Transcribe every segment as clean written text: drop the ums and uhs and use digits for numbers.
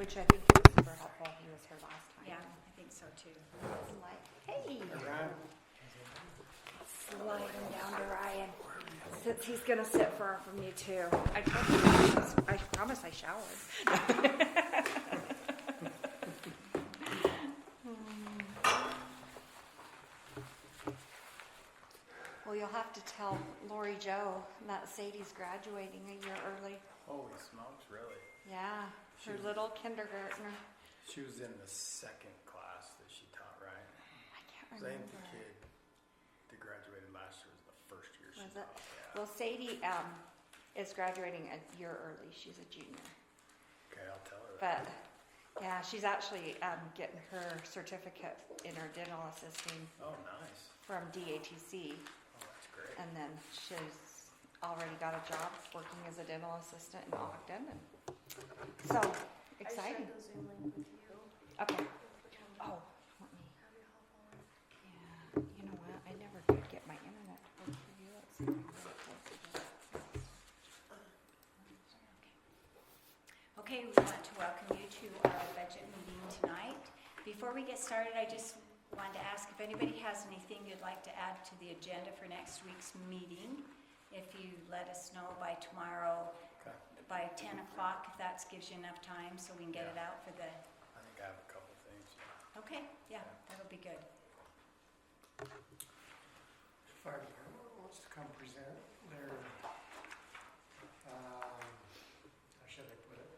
which I think is super helpful. He was here last time. Yeah, I think so too. I'm like, hey, Ryan, slide him down to Ryan. Since he's gonna sit far from you too. I promise I showered. Well, you'll have to tell Lori Jo that Sadie's graduating a year early. holy smokes, really? Yeah, her little kindergartner. She was in the second class that she taught, right? I can't 'Cause I think remember. the kid that graduated last year was the first year she Was it? taught. Yeah. Well, Sadie is graduating a year early. She's a junior. Okay, I'll tell her that. But yeah, she's actually getting her certificate in her dental assisting Oh, nice. from DATC, Oh, that's great. and then she's already got a job working as a dental assistant in Ogden, and so exciting. I shared the Zoom link with you. Okay. Oh, let me. Yeah, you know what? I never could get my internet to work for you. Let's see if I can get it close to this. Okay, we want to welcome you to our budget meeting tonight. Before we get started, I just wanted to ask if anybody has anything you'd like to add to the agenda for next week's meeting. If you let us know by tomorrow, Okay. by 10 o'clock, if that gives you enough time so we can get it Yeah. out for the, I think I have a couple things. okay, yeah, that'll be good. Fire department wants to come present their, how should I put it,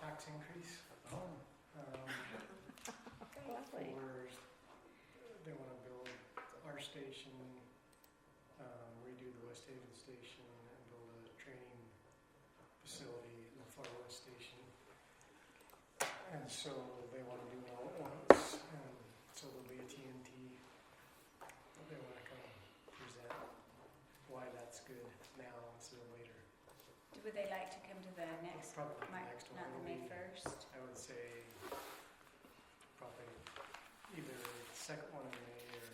tax increase. Oh. Lovely. For, they want to build our station, redo the West Haven station, and build a training facility in the Far West station. And so they want to do it all at once, and so there'll be a TNT. They want to come present why that's good now instead of later. Would they like to come to the next, Probably the March, next one not the will May be, 1st? I would say, probably either second one in May or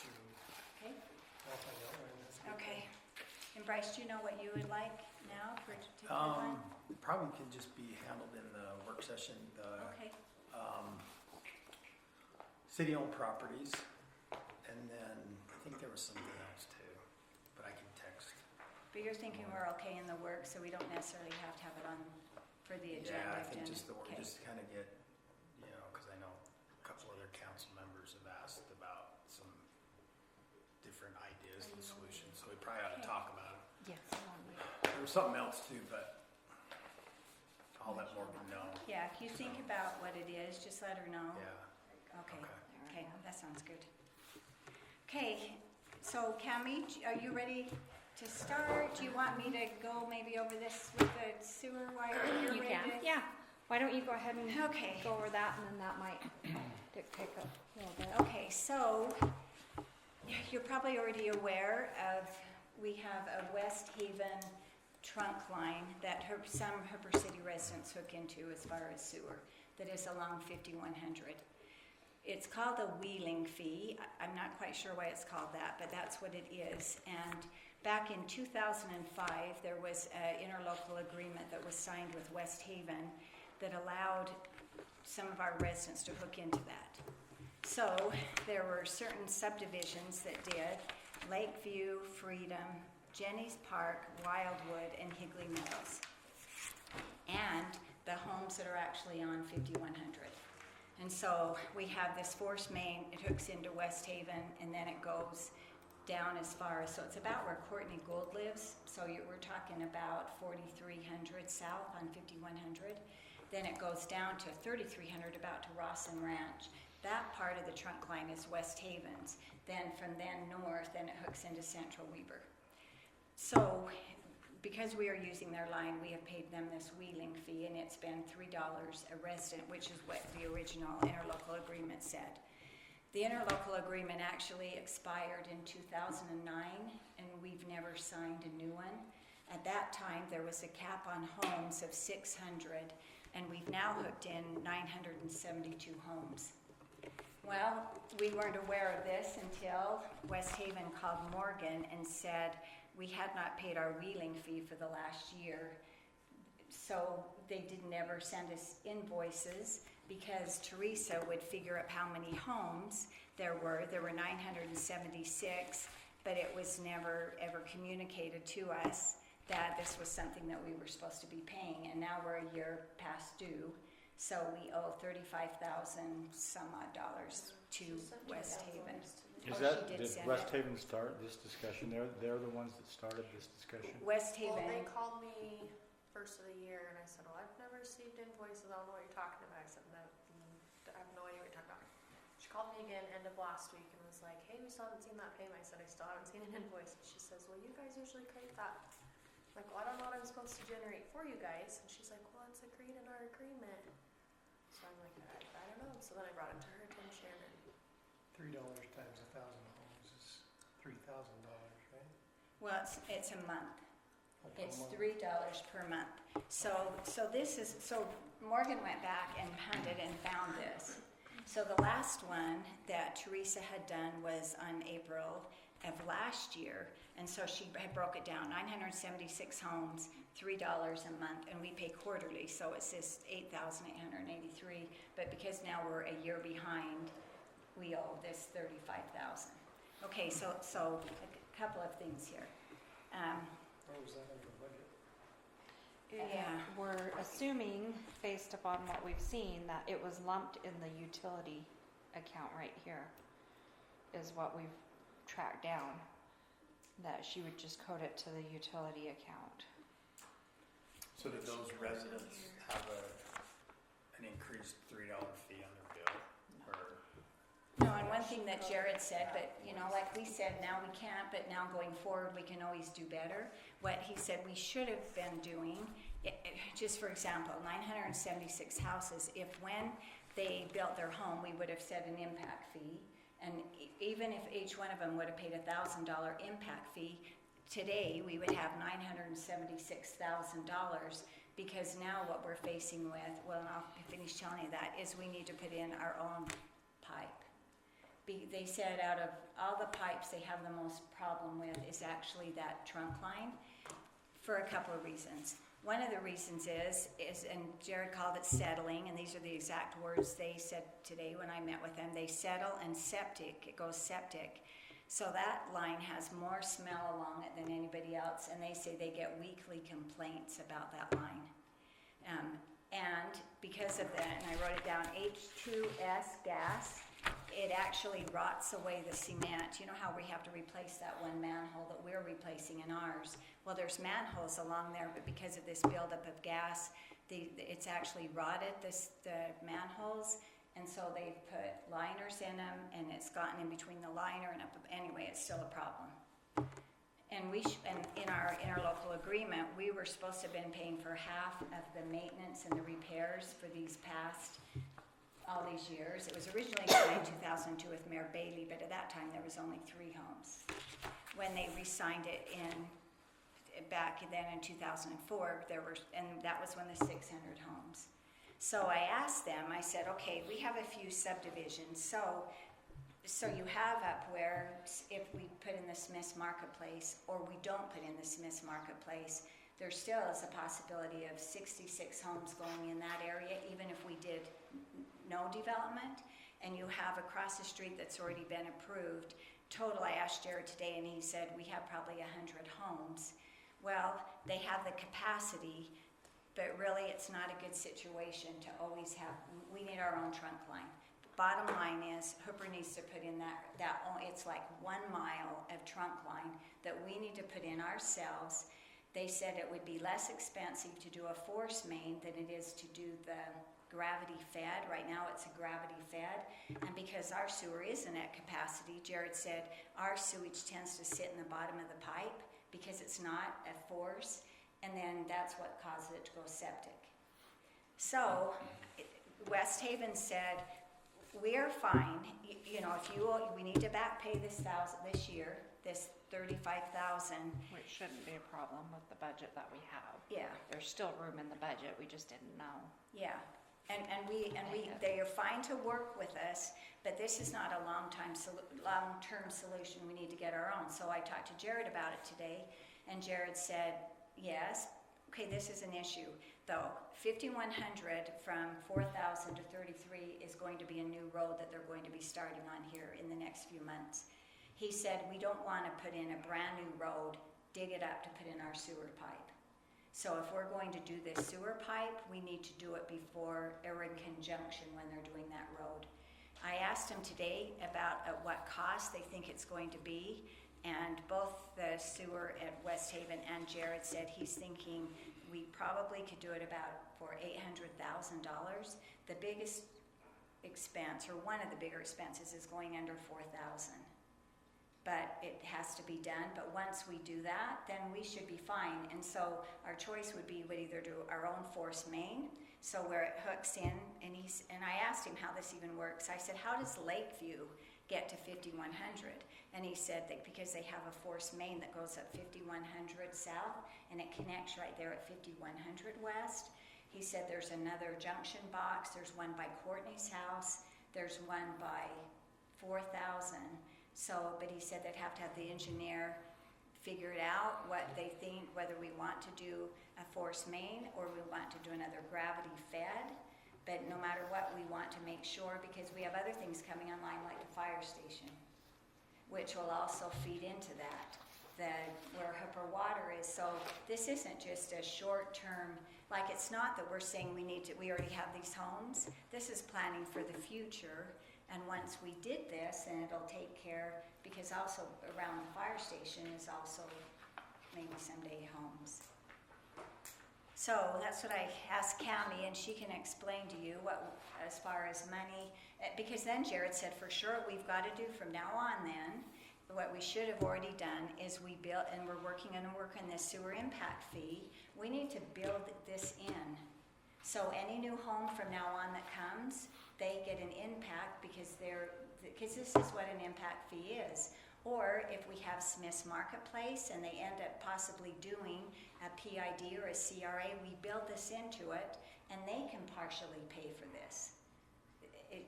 June. Okay. I'll find out when that's. Okay. And Bryce, do you know what you would like now for a particular one? Probably can just be handled in the work session, the, Okay. city-owned properties, and then I think there was something else too, but I can text. But you're thinking we're okay in the work, so we don't necessarily have to have it on for the agenda. Yeah, I think just the work, Okay. just to kind of get, because I know a couple other council members have asked about some different ideas and solutions, so we probably ought to Okay. talk about it. Yes. There was something else too, but I'll let Morgan know. Yeah, if you think about what it is, just let her know. Yeah, Okay. okay. Okay, that sounds good. Okay, so Cami, are you ready to start? Do you want me to go maybe over this with the sewer while you're You ready can. to? Yeah. Why don't you go ahead and Okay. go over that, and then that might dictate a little bit. Okay, so you're probably already aware of, we have a West Haven trunk line that some Hooper City residents hook into as far as sewer, that is along 5100. It's called a wheeling fee. I'm not quite sure why it's called that, but that's what it is. And back in 2005, there was an interlocal agreement that was signed with West Haven that allowed some of our residents to hook into that. So there were certain subdivisions that did: Lakeview, Freedom, Jenny's Park, Wildwood, and Higley Meadows, and the homes that are actually on 5100. And so we have this force main, it hooks into West Haven, and then it goes down as far as, so it's about where Courtney Gould lives. So we're talking about 4300 south on 5100. Then it goes down to 3300 about to Rawson Ranch. That part of the trunk line is West Haven's. Then from then north, then it hooks into Central Weber. So because we are using their line, we have paid them this wheeling fee, and it's been $3 a resident, which is what the original interlocal agreement said. The interlocal agreement actually expired in 2009, and we've never signed a new one. At that time, there was a cap on homes of 600, and we've now hooked in 972 homes. Well, we weren't aware of this until West Haven called Morgan and said we had not paid our wheeling fee for the last year. so they didn't ever send us invoices because Teresa would figure up how many homes there were. There were 976, but it was never ever communicated to us that this was something that we were supposed to be paying, and now we're a year past due, so we owe $35,000 some odd dollars to West Haven. Is Oh, that, she did did send West it. Haven start this discussion? They're the ones that started this discussion? West Well, they Haven, called me first of the year, and I said, well, I've never received invoices, I don't know what you're talking about. I said, no, I have no idea what you're talking about. She called me again end of last week and was like, hey, we still haven't seen that payment. I said, I still haven't seen an invoice. And she says, well, you guys usually create that. I'm like, well, I don't know what I'm supposed to generate for you guys. And she's like, well, it's agreed in our agreement. So I'm like, I don't know. So then I brought it to her attention, and $3 times 1,000 homes is $3,000, right? well, it's a month. Like a It's month. $3 per month. So Morgan went back and hunted and found this. So the last one that Teresa had done was on April of last year, and so she had broke it down, 976 homes, $3 a month, and we pay quarterly, so it's this $8,883, but because now we're a year behind, we owe this $35,000. Okay, so a couple of things here. Or was that under budget? Yeah. We're assuming, based upon what we've seen, that it was lumped in the utility account right here, is what we've tracked down, that she would just code it to the utility account. So did those residents have an increased $3 fee on their bill? Or, No, and one thing that Jared said, but like we said, now we can't, but now going forward, we can always do better. What he said we should have been doing, just for example, 976 houses, if when they built their home, we would have set an impact fee, and even if each one of them would have paid $1,000 impact fee, today we would have $976,000, because now what we're facing with, well, and I'll finish telling you that, is we need to put in our own pipe. They said out of all the pipes they have the most problem with is actually that trunk line, for a couple of reasons. One of the reasons is, and Jared called it settling, and these are the exact words they said today when I met with them, they settle and septic, it goes septic. So that line has more smell along it than anybody else, and they say they get weekly complaints about that line. And because of that, and I wrote it down, H2S gas, it actually rots away the cement. You know how we have to replace that one manhole that we're replacing in ours? Well, there's manholes along there, but because of this buildup of gas, it's actually rotted the manholes, and so they've put liners in them, and it's gotten in between the liner and up. Anyway, it's still a problem. And and in our interlocal agreement, we were supposed to have been paying for half of the maintenance and the repairs for these past all these years. It was originally signed in 2002 with Mayor Bailey, but at that time there was only 3 homes. When they re-signed it back then in 2004, and that was when the 600 homes. So I asked them, I said, okay, we have a few subdivisions, so you have up where if we put in the Smith's Marketplace or we don't put in the Smith's Marketplace, there still is a possibility of 66 homes going in that area, even if we did no development. And you have across the street that's already been approved. Total, I asked Jared today, and he said we have probably 100 homes. Well, they have the capacity, but really it's not a good situation to always have, we need our own trunk line. Bottom line is, Hooper needs to put in it's like 1 mile of trunk line that we need to put in ourselves. They said it would be less expensive to do a force main than it is to do the gravity fed. Right now it's a gravity fed, and because our sewer isn't at capacity, Jared said our sewage tends to sit in the bottom of the pipe because it's not a force, and then that's what causes it to go septic. So West Haven said, we're fine, we need to back pay this year, this $35,000. Which shouldn't be a problem with the budget that we have. Yeah. There's still room in the budget, we just didn't know. Yeah, they are fine to work with us, but this is not a long-term solution. We need to get our own. So I talked to Jared about it today, and Jared said, yes, okay, this is an issue. though. 5100 from 4,000 to 33 is going to be a new road that they're going to be starting on here in the next few months. He said, we don't want to put in a brand new road, dig it up to put in our sewer pipe. So if we're going to do this sewer pipe, we need to do it before or in conjunction when they're doing that road. I asked him today about at what cost they think it's going to be, and both the sewer at West Haven and Jared said he's thinking we probably could do it about for $800,000. The biggest expense, or one of the bigger expenses, is going under 4,000. But it has to be done. But once we do that, then we should be fine. And so our choice would be we'd either do our own force main, so where it hooks in, and I asked him how this even works. I said, how does Lakeview get to 5100? And he said that because they have a force main that goes up 5100 south, and it connects right there at 5100 west. He said there's another junction box. There's one by Courtney's house. There's one by 4,000. So, but he said they'd have to have the engineer figure it out what they think, whether we want to do a force main or we want to do another gravity fed. But no matter what, we want to make sure, because we have other things coming online like the fire station, which will also feed into that, where Hooper Water is. So this isn't just a short term, like it's not that we're saying we already have these homes. This is planning for the future. And once we did this, then it'll take care, because also around the fire station is also maybe someday homes. So that's what I asked Cammie, and she can explain to you what, as far as money, because then Jared said for sure we've got to do from now on then, what we should have already done is we built, and we're working on this sewer impact fee, we need to build this in. So any new home from now on that comes, they get an impact because this is what an impact fee is. Or if we have Smith's Marketplace and they end up possibly doing a PID or a CRA, we build this into it and they can partially pay for this. It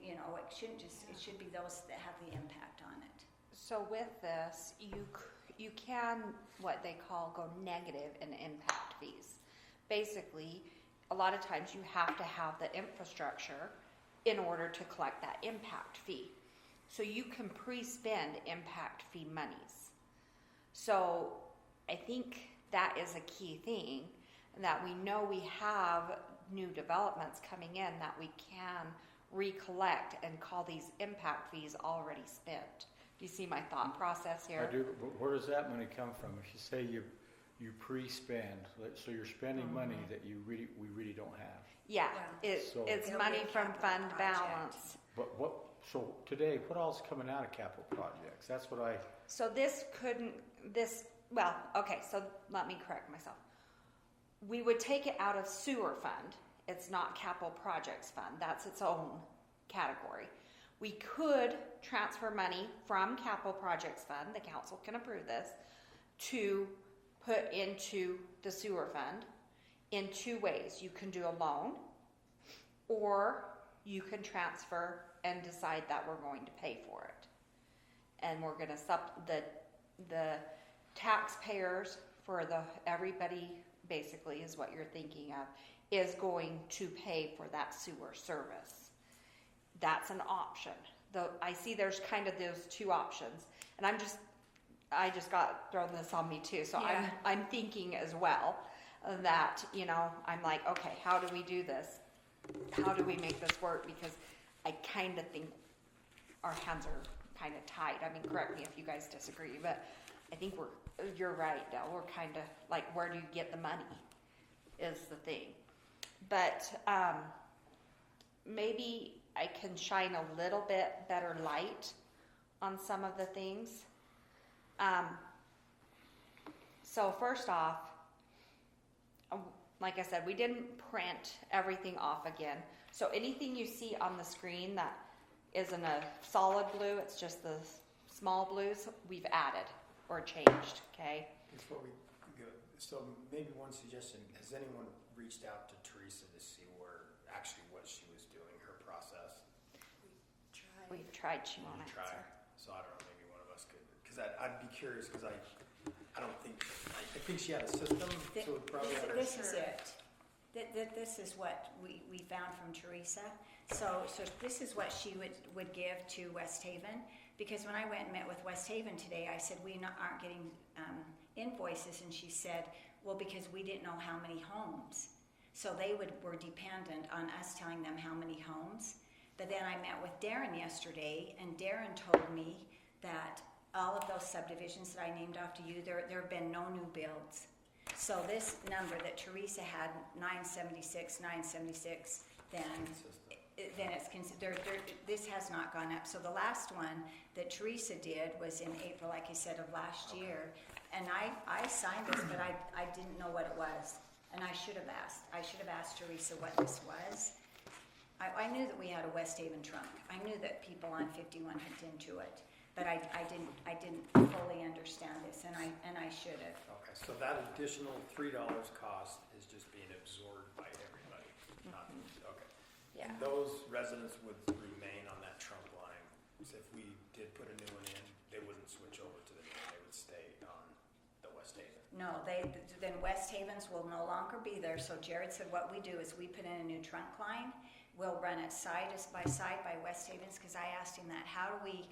should be those that have the impact on it. So with this, you can, what they call, go negative in impact fees. Basically, a lot of times you have to have the infrastructure in order to collect that impact fee. So you can pre-spend impact fee monies. So I think that is a key thing, that we know we have new developments coming in that we can recollect and call these impact fees already spent. Do you see my thought process here? I do, but where does that money come from? If you say you pre-spend, so you're spending money that we really don't have. Yeah, So- it's It'll money be a from capital fund project. balance. But so today, what else is coming out of capital projects? That's what So so let me correct myself. We would take it out of sewer fund. It's not capital projects fund. That's its own category. We could transfer money from capital projects fund, the council can approve this, to put into the sewer fund in two ways. You can do a loan, or you can transfer and decide that we're going to pay for it. And we're going to the taxpayers for everybody, basically is what you're thinking of, is going to pay for that sewer service. That's an option. I see there's kind of those two options, and I just got thrown this on me too, so Yeah. I'm thinking as well that, I'm like, okay, how do we do this? How do we make this work? Because I kind of think our hands are kind of tied. I mean, correct me if you guys disagree, but I think you're right, Del. We're kind of like, where do you get the money is the thing. But maybe I can shine a little bit better light on some of the things. So first off, like I said, we didn't print everything off again. So anything you see on the screen that isn't a solid blue, it's just the small blues, we've added or changed, okay? That's what we go. So maybe one suggestion, has anyone reached out to Teresa to see what she was doing, her process? We've tried, she won't Try. answer. So I don't know, maybe one of us could, because I'd be curious, because I think she had a system, so it probably had her. This is it. This is what we found from Teresa. So this is what she would give to West Haven, because when I went and met with West Haven today, I said, aren't getting invoices, and she said, well, because we didn't know how many homes. So they were dependent on us telling them how many homes. But then I met with Darren yesterday, and Darren told me that all of those subdivisions that I named after you, there have been no new builds. So this number that Teresa had, 976, then it's considered, this has not gone up. So the last one that Teresa did was in April, like I said, of last year. And I signed this, but I didn't know what it was. And I should have asked. I should have asked Teresa what this was. I knew that we had a West Haven trunk. I knew that people on 51 hooked into it. But I didn't fully understand this, and I should have. Okay, so that additional $3 cost is just being absorbed by everybody, not, okay. Yeah. And those residents would remain on that trunk line. So if we did put a new one in, they wouldn't switch over to the new one, they would stay on the West Haven. No, then West Havens will no longer be there. So Jared said what we do is we put in a new trunk line. We'll run it side by side by West Havens, because I asked him that, how do we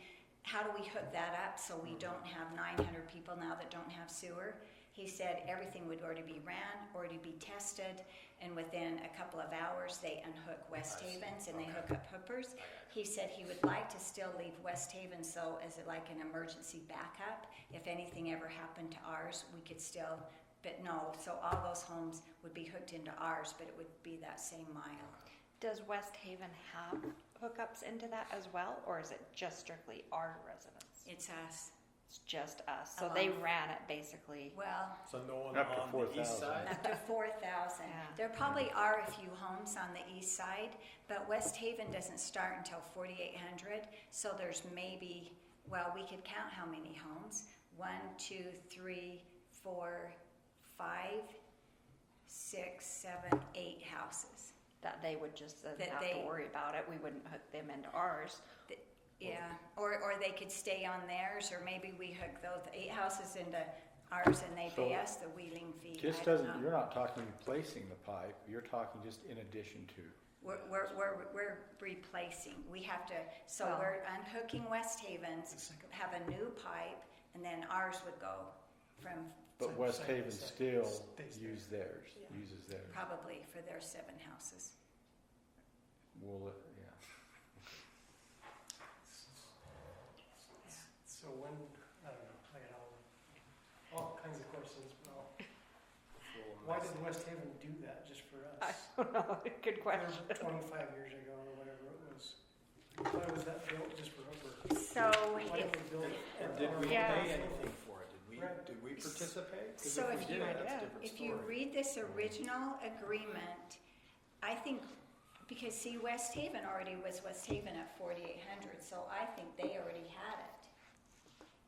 hook that up so we don't have 900 people now that don't have sewer? He said everything would already be ran, already be tested, and within a couple of hours they unhook West Havens and they hook up hoopers. He said he would like to still leave West Haven so as like an emergency backup. If anything ever happened to ours, we could still, but no, so all those homes would be hooked into ours, but it would be that same mile. Does West Haven have hookups into that as well, or is it just strictly our residents? It's us. It's just us. So they ran it basically. Well, So no one Up to on the east 4,000. side? up to 4,000. Yeah. There probably are a few homes on the east side, but West Haven doesn't start until 4,800. So there's maybe, well, we could count how many homes. 1, 2, 3, 4, 5, 6, 7, 8 houses. That they would just That have they- to worry about it. We wouldn't hook them into ours. Yeah, or they could stay on theirs, or maybe we hook those 8 houses into ours and they pay So, us the wheeling fee. Just I don't doesn't, know. you're not talking replacing the pipe, you're talking just in addition to. We're replacing. We have to, so Well- we're unhooking West Haven's, have a new pipe, and then ours would go from But So West side by Haven side still stays there. uses theirs, Yeah. uses theirs. probably for their 7 houses. Well, yeah. So when, I don't know, I got all kinds of questions, but why did West Haven do that just for I us? don't know. Good question. 25 years ago or whatever it was. Why was that built just for Hooper? So Why if, didn't we build it? And did we Yeah. pay anything for it? Right. Did we participate? 'Cause So if if we you- did, that's a yeah. different if you story. read this original agreement, I think, because see, West Haven already was West Haven at 4,800, so I think they already had it.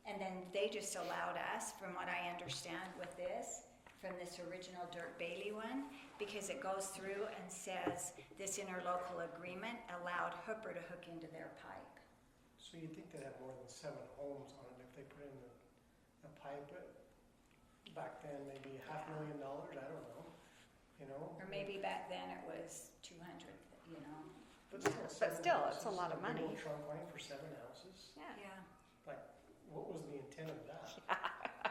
And then they just allowed us, from what I understand with this, from this original Dirk Bailey one, because it goes through and says this interlocal agreement allowed Hooper to hook into their pipe. So you'd think they'd have more than 7 homes on it if they put in the pipe, but back then maybe $500,000, I don't know, you know? Or maybe back then it was 200, you know? But still, But 7 still, it's a houses, lot of big old money. trunk line for 7 houses, Yeah, Yeah, what was the intent of that?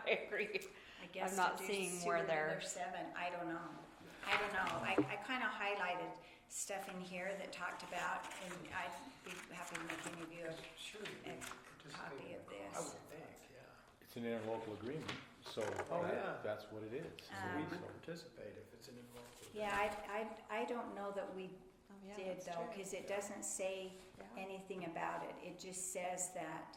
I agree. I guess not to do seeing sewer where to they're- their 7, I don't know. I I kind of highlighted stuff in here that talked about, and I'd be happy to make any of you Sure, you a could copy participate. of I this. would think, yeah. It's an interlocal agreement, so Oh, yeah. that's what it is. So we Um, can participate if it's an involved. Yeah, I don't know that we Oh, yeah, did that's though, true. because it doesn't say Yeah. anything about it. It just says that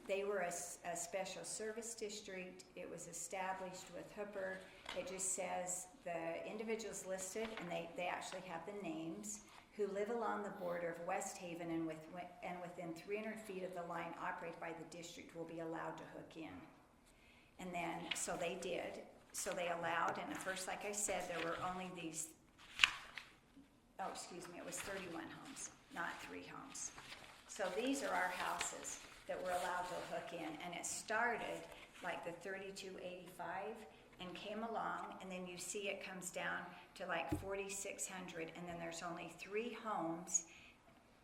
they were a special service district. It was established with Hooper. It just says the individuals listed, and they actually have the names, who live along the border of West Haven and within 300 feet of the line operated by the district will be allowed to hook in. And then, so they did. So they allowed, and at first, like I said, there were only these, it was 31 homes, not 3 homes. So these are our houses that were allowed to hook in, and it started like the 3285, and came along, and then you see it comes down to like 4,600, and then there's only 3 homes,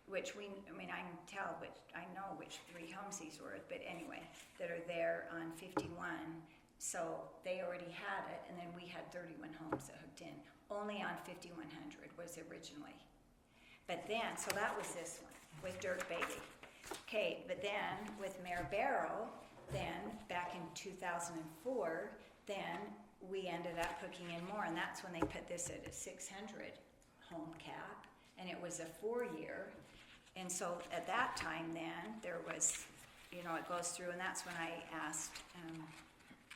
which I can tell, which I know which 3 homes these were, but anyway, that are there on 51. So they already had it, and then we had 31 homes that hooked in. Only on 5100 was originally. But then, so that was this one with Dirk Beatty. Okay, but then with Mayor Barrow, then back in 2004, then we ended up hooking in more, and that's when they put this at a 600 home cap, and it was a 4-year. And so at that time then, there was, it goes through, and that's when I asked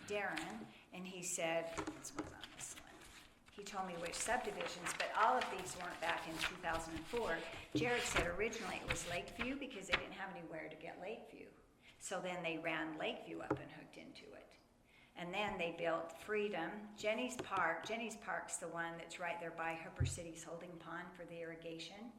Darren, and he said, this was on this one. He told me which subdivisions, but all of these weren't back in 2004. Jared said originally it was Lakeview because they didn't have anywhere to get Lakeview. So then they ran Lakeview up and hooked into it. And then they built Freedom, Jenny's Park's the one that's right there by Hooper City's holding pond for the irrigation.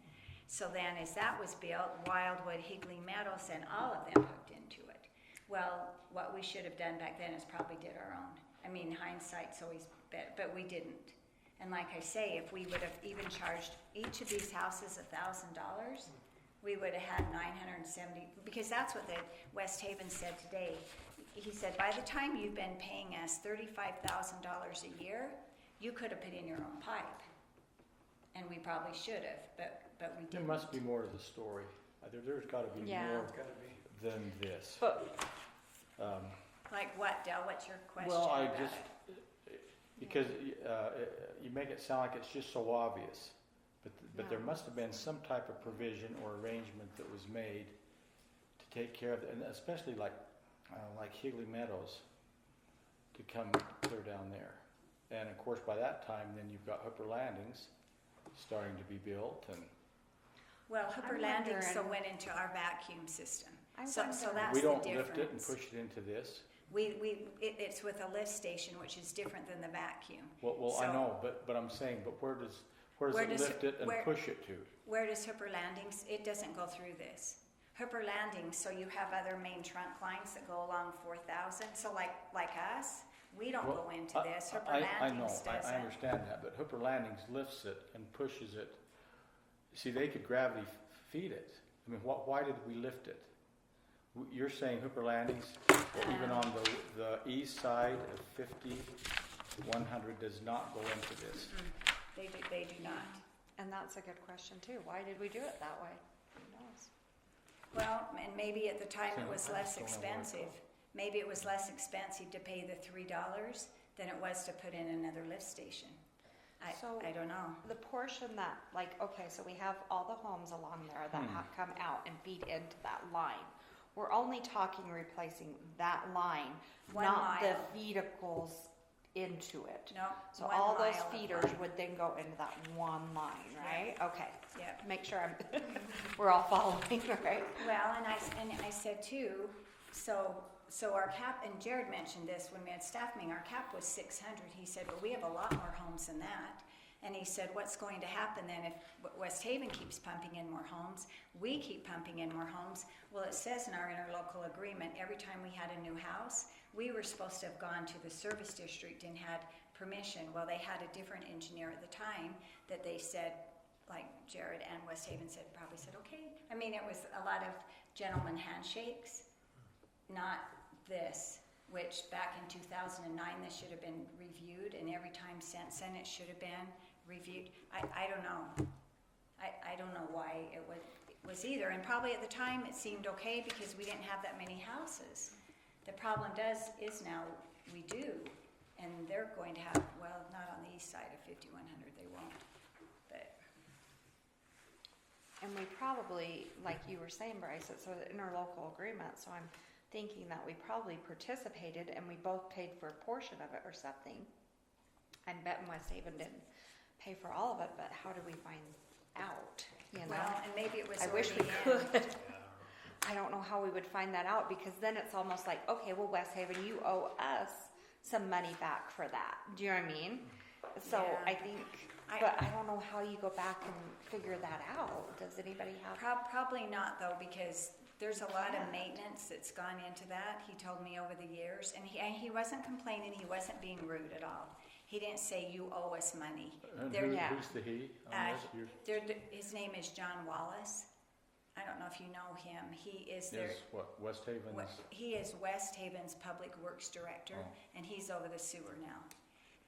So then as that was built, Wildwood, Higley Meadows, and all of them hooked into it. Well, what we should have done back then is probably did our own. I mean, hindsight's always better, but we didn't. And like I say, if we would have even charged each of these houses $1,000, we would have had 970, because that's what the West Haven said today. He said, by the time you've been paying us $35,000 a year, you could have put in your own pipe. And we probably should have, but we There didn't. must be more to the story. There's got to be Yeah. more It's gotta be. than this. But Like what, Del? What's your question Well, I about just, it? because you make it sound like it's just so obvious, but there No. must have been some type of provision or arrangement that was made to take care of it, and especially like Higley Meadows to come clear down there. And of course, by that time, then you've got Hooper Landings starting to be built, and Well, Hooper I'm Landing still wondering- went into our vacuum system. I'm So wondering- that's we the don't difference. lift it and push it into this. It's with a lift station, which is different than the vacuum. Well, I So- know, but I'm saying, but where does Where it does lift it and where- push it to? Where does Hooper Landings? It doesn't go through this. Hooper Landings, so you have other main trunk lines that go along 4,000. So like us, we don't Well, go into this. Hooper I know, Landings does I it. understand that, but Hooper Landings lifts it and pushes it. See, they could gravity feed it. I mean, why did we lift it? You're saying Hooper Landings, even on the east side of 50-100 does not go into this. They do not. and that's a good question too. Why did we do it that way? Who knows? Well, and maybe at the time it was I less just don't know where it expensive. Maybe it was less expensive to pay the $3 than it was to put in another lift station. So- I don't know. The portion that, okay, so we have all the homes along there that come out and feed into that line. We're only talking replacing that line, 1 not the mile. feeders into it. No. So 1 all those mile of feeders line. would then go into that one line, right? Okay. Yep. Make sure we're all following, right? Well, and I said too, so our cap, and Jared mentioned this when we had staff meeting, our cap was 600. He said, well, we have a lot more homes than that. And he said, what's going to happen then if West Haven keeps pumping in more homes, we keep pumping in more homes? Well, it says in our interlocal agreement, every time we had a new house, we were supposed to have gone to the service district and had permission. Well, they had a different engineer at the time that they said, like Jared and West Haven probably said, okay. I mean, it was a lot of gentleman handshakes, not this, which back in 2009, this should have been reviewed, and every time since then, it should have been reviewed. I don't know. I don't know why it was either, and probably at the time, it seemed okay because we didn't have that many houses. The problem is now we do, and they're going to have, well, not on the east side of 5100, they won't, but. And we probably, like you were saying, Bryce, it's an interlocal agreement, so I'm thinking that we probably participated and we both paid for a portion of it or something. And Bet and West Haven didn't pay for all of it, but how do we find out, you know? Well, and maybe it was I wish we already in. could. Yeah, I don't know how we would find that out, because then it's almost like, okay, well, West Haven, you owe us some money back for that. Do you know what I mean? So Yeah. I think, but I don't know how you go back and figure that out. Does anybody have? Probably not though, because There's a lot of Yeah. maintenance that's gone into that, he told me over the years, and he wasn't complaining, he wasn't being rude at all. He didn't say, you owe us money. And There- yeah. who's the he on Uh, this? You're- His name is John Wallace. I don't know if you know him. He is their, Is what, West Haven's? he is West Haven's Public Works Director, Oh. and he's over the sewer now.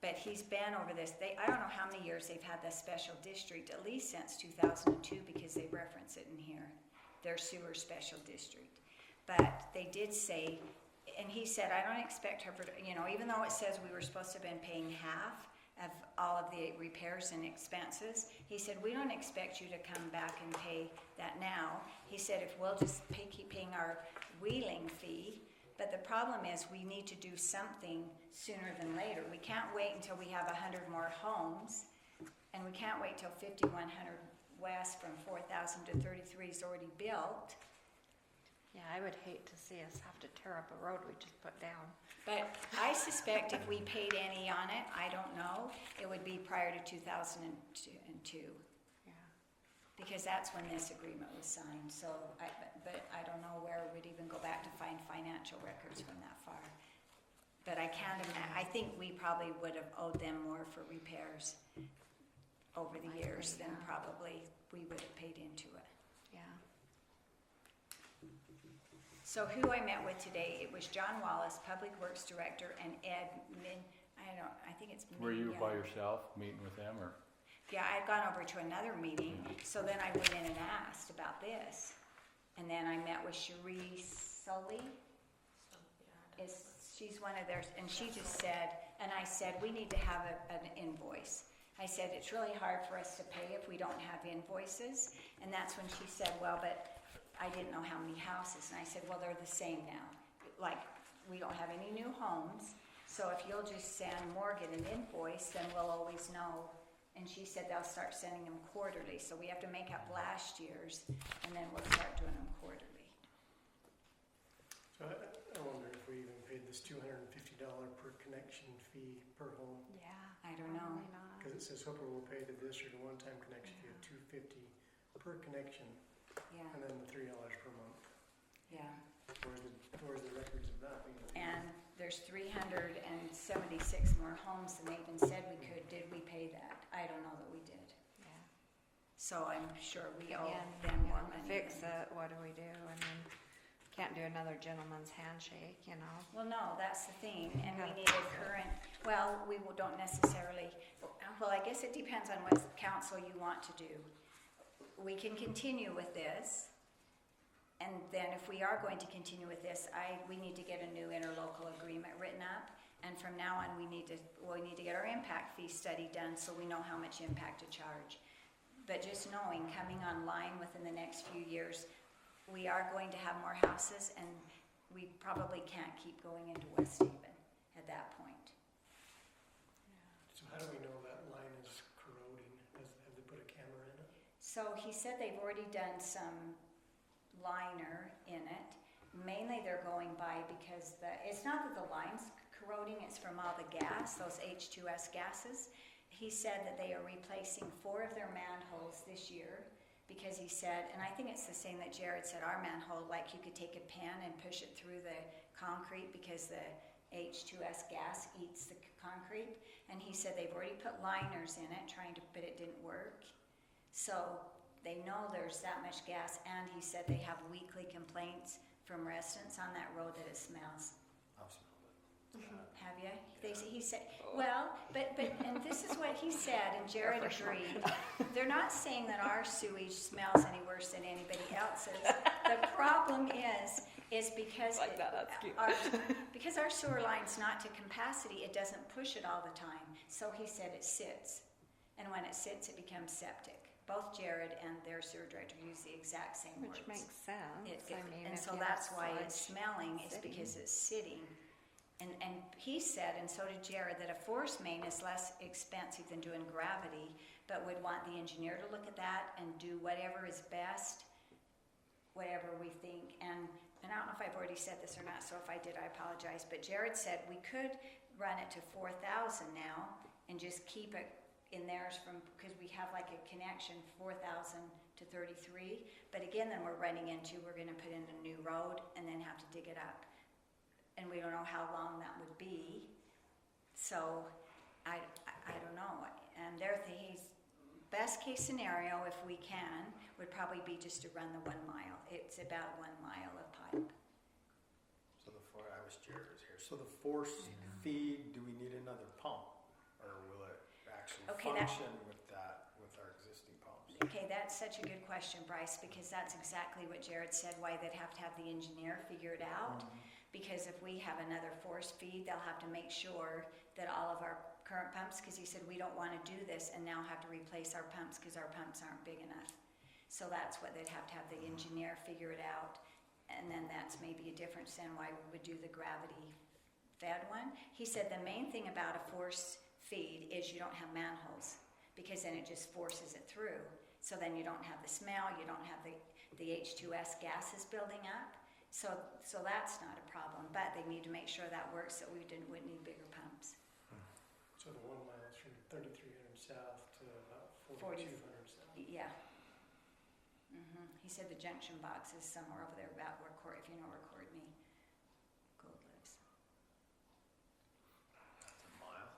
But he's been over this, I don't know how many years they've had this special district, at least since 2002, because they reference it in here, their sewer special district. But they did say, and he said, I don't expect her, even though it says we were supposed to have been paying half of all of the repairs and expenses, he said, we don't expect you to come back and pay that now. He said, if we'll just keep paying our wheeling fee, but the problem is we need to do something sooner than later. We can't wait until we have 100 more homes, and we can't wait till 5100 West from 4,000 to 33 is already built. Yeah, I would hate to see us have to tear up a road we just put down. But I suspect if we paid any on it, I don't know, it would be prior to 2002, Yeah. because that's when this agreement was signed. So, but I don't know where we'd even go back to find financial records from that far. But I can't imagine, I think we probably would have owed them more for repairs over the Likely, years than yeah. probably we would have paid into it. Yeah. So who I met with today, it was John Wallace, Public Works Director, and Ed I think it's Min. Were you Young. by yourself meeting with them, or? Yeah, I'd gone over to another meeting, so then I went in and asked about this. And then I met with Cherie Sully, So, yeah. she's one of theirs, and she just said, and I said, we need to have an invoice. I said, it's really hard for us to pay if we don't have invoices. And that's when she said, well, but I didn't know how many houses. And I said, well, they're the same now. Like, we don't have any new homes, so if you'll just send Morgan an invoice, then we'll always know. And she said they'll start sending them quarterly, so we have to make up last year's, and then we'll start doing them quarterly. So I wonder if we even paid this $250 per connection fee per home, Yeah. I don't know. Probably not. because it says Hooper will pay the district a one-time connection fee of $250 per connection, Yeah, and then the $3 per month. yeah. Where's the records of that? And there's 376 more homes than they even said we could. Did we pay that? I don't know that we did. Yeah. So I'm sure we owe Again, them you more know, money. Fix than- it, what do we do? And then can't do another gentleman's handshake, you know? Well, no, that's the thing, and we Yeah. need a current, well, don't necessarily, well, I guess it depends on what council you want to do. We can continue with this, and then if we are going to continue with this, we need to get a new interlocal agreement written up, and from now on, we need to get our impact fee study done so we know how much impact to charge. But just knowing, coming online within the next few years, we are going to have more houses, and we probably can't keep going into West Haven at that point. So how do we know that line is corroding? Have they put a camera in it? So he said they've already done some liner in it. Mainly they're going by because it's not that the line's corroding, it's from all the gas, those H2S gases. He said that they are replacing 4 of their manholes this year because he said, and I think it's the same that Jared said, our manhole, like you could take a pen and push it through the concrete because the H2S gas eats the concrete. And he said they've already put liners in it, but it didn't work. So they know there's that much gas, and he said they have weekly complaints from residents on that road that it smells. I'll smell it. Have you? He said, well, but, and this is what he said, and Jared agreed. They're not saying that our sewage smells any worse than anybody else's. The problem is because Like that, that's cute. because our sewer line's not to capacity, it doesn't push it all the time. So he said it sits, and when it sits, it becomes septic. Both Jared and their sewer director use the exact same words. Which makes sense. And if so you that's have why it's sludge smelling, is sitting. because it's sitting. And he said, and so did Jared, that a force main is less expensive than doing gravity, but would want the engineer to look at that and do whatever is best, whatever we think. And I don't know if I've already said this or not, so if I did, I apologize. But Jared said we could run it to 4,000 now and just keep it in theirs from, because we have like a connection 4,000 to 33, but again, then we're running into, we're gonna put in a new road and then have to dig it up. And we don't know how long that would be, so I don't know. And best case scenario, if we can, would probably be just to run the 1 mile. It's about 1 mile of pipe. So I wish Jared was here. So the force feed, do we need another pump? Or will it actually Okay, function with our existing pumps? Okay, that's such a good question, Bryce, because that's exactly what Jared said, why they'd have to have the engineer figure it out. Because if we have another force feed, they'll have to make sure that all of our current pumps, because he said we don't want to do this and now have to replace our pumps because our pumps aren't big enough. So that's what they'd have to have the engineer figure it out. And then that's maybe a difference in why we would do the gravity fed one. He said the main thing about a force feed is you don't have manholes, because then it just forces it through. So then you don't have the smell, you don't have the H2S gases building up. So that's not a problem, but they need to make sure that works, so we wouldn't need bigger pumps. So the 1 mile is from 3,300 south to about 40. 4,200 south. Yeah. He said the junction box is somewhere over there about where if you know where Courtney Gold lives. That's a mile?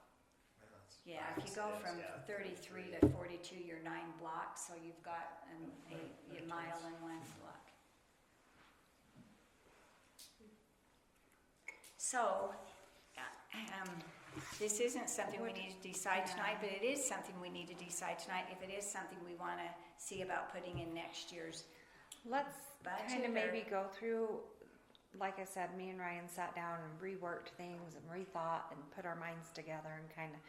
Yeah, if you go from 33 to 42, you're 9 blocks, so you've got a mile and 1 block. So, this isn't something we need to decide tonight, but it is something we need to decide tonight if it is something we want to see about putting in next year's. Let's Budget kind of or- maybe go through, like I said, me and Ryan sat down and reworked things and rethought and put our minds together and kind of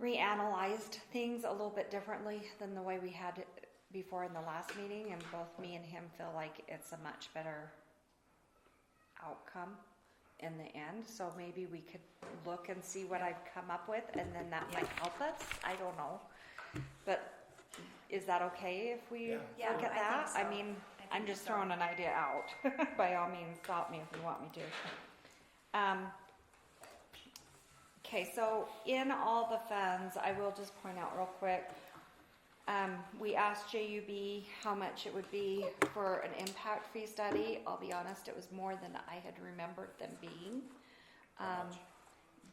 reanalyzed things a little bit differently than the way we had it before in the last meeting, and both me and him feel like it's a much better outcome in the end. So maybe we could look and see what I've come up with, and then that might help us. I don't know, but is that okay if we Yeah, look at I that? think so. I mean, I I'm think just so. throwing an idea out. By all means, stop me if you want me to. Okay, so in all the funds, I will just point out real quick, we asked JUB how much it would be for an impact fee study. I'll be honest, it was more than I had remembered them being. How much?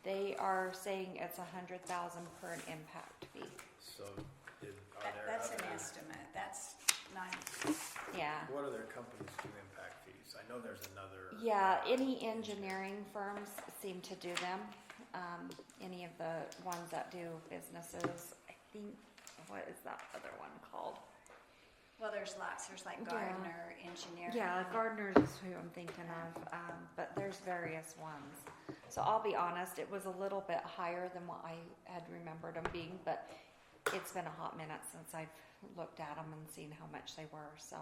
They are saying it's $100,000 per an impact fee. So are there That's an other, estimate, that's not, Yeah. what other companies do impact fees? I know there's another. Yeah, any engineering firms seem to do them. Any of the ones that do businesses, I think, what is that other one called? well, there's lots, there's like Yeah. Gardner Engineering. Yeah, Gardner's is who I'm thinking of, but there's various ones. So I'll be honest, it was a little bit higher than what I had remembered them being, but it's been a hot minute since I've looked at them and seen how much they were, so.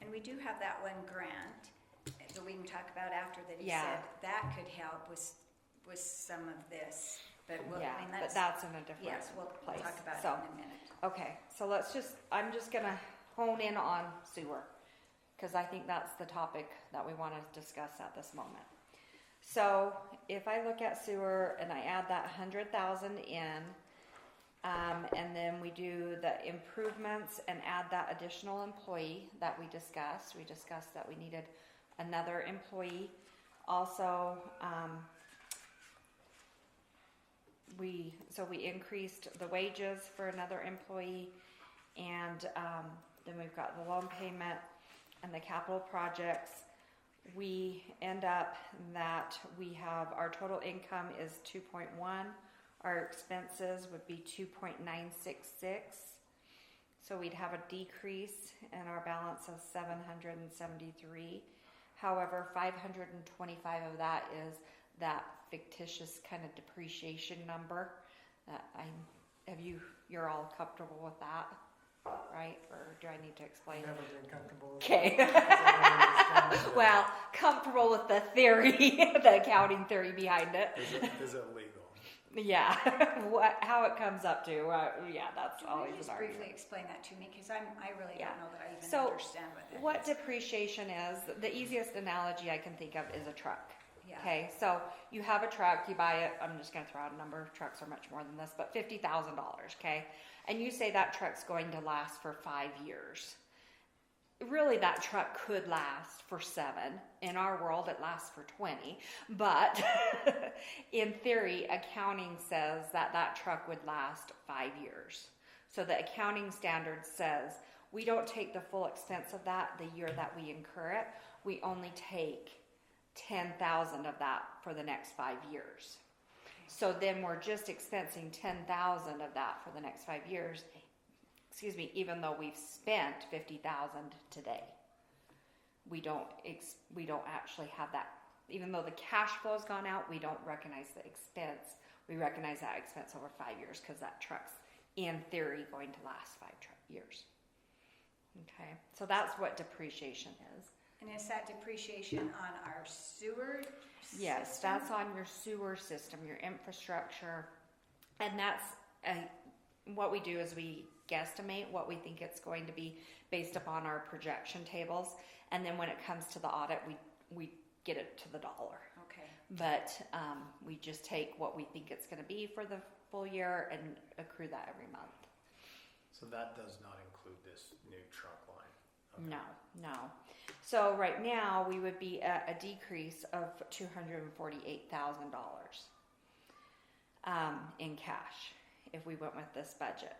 And we do have that one grant that we can talk about after that he Yeah. said that could help with some of this, but we'll, Yeah, I mean, but that's in a different yes, we'll place. talk about So, it in a minute. okay, so I'm just gonna hone in on sewer, because I think that's the topic that we want to discuss at this moment. So if I look at sewer and I add that 100,000 in, and then we do the improvements and add that additional employee that we discussed that we needed another employee. Also, we increased the wages for another employee, and then we've got the loan payment and the capital projects. We end up that we have our total income is 2.1. Our expenses would be 2.966. So we'd have a decrease in our balance of 773. However, 525 of that is that fictitious kind of depreciation number. You're all comfortable with that, right? Or do I need to explain? Never been comfortable with Okay. that. Well, comfortable with the theory, the accounting theory behind it. Is it legal? Yeah, how it comes up to, yeah, that's Can always you just an briefly argument. explain that to me, because I really Yeah. don't know that I even So, understand what that What is. depreciation is, the easiest analogy I can think of is a truck. Yeah. Okay, so you have a truck, you buy it, I'm just gonna throw out a number, trucks are much more than this, but $50,000, okay? And you say that truck's going to last for 5 years. Really, that truck could last for 7. In our world, it lasts for 20. But in theory, accounting says that that truck would last 5 years. So the accounting standard says we don't take the full expense of that the year that we incur it. We only take 10,000 of that for the next 5 years. So then we're just expensing 10,000 of that for the next 5 years. Excuse me, even though we've spent 50,000 today. We don't actually have that. Even though the cash flow's gone out, we don't recognize the expense. We recognize that expense over 5 years because that truck's in theory going to last 5 years. Okay, so that's what depreciation is. And is that depreciation on our sewer Yes, system? that's on your sewer system, your infrastructure, and that's what we do is we guesstimate what we think it's going to be based upon our projection tables, and then when it comes to the audit, we get it to the dollar. Okay. But we just take what we think it's going to be for the full year and accrue that every month. So that does not include this new truck line? Okay. No. So right now we would be at a decrease of $248,000 in cash if we went with this budget.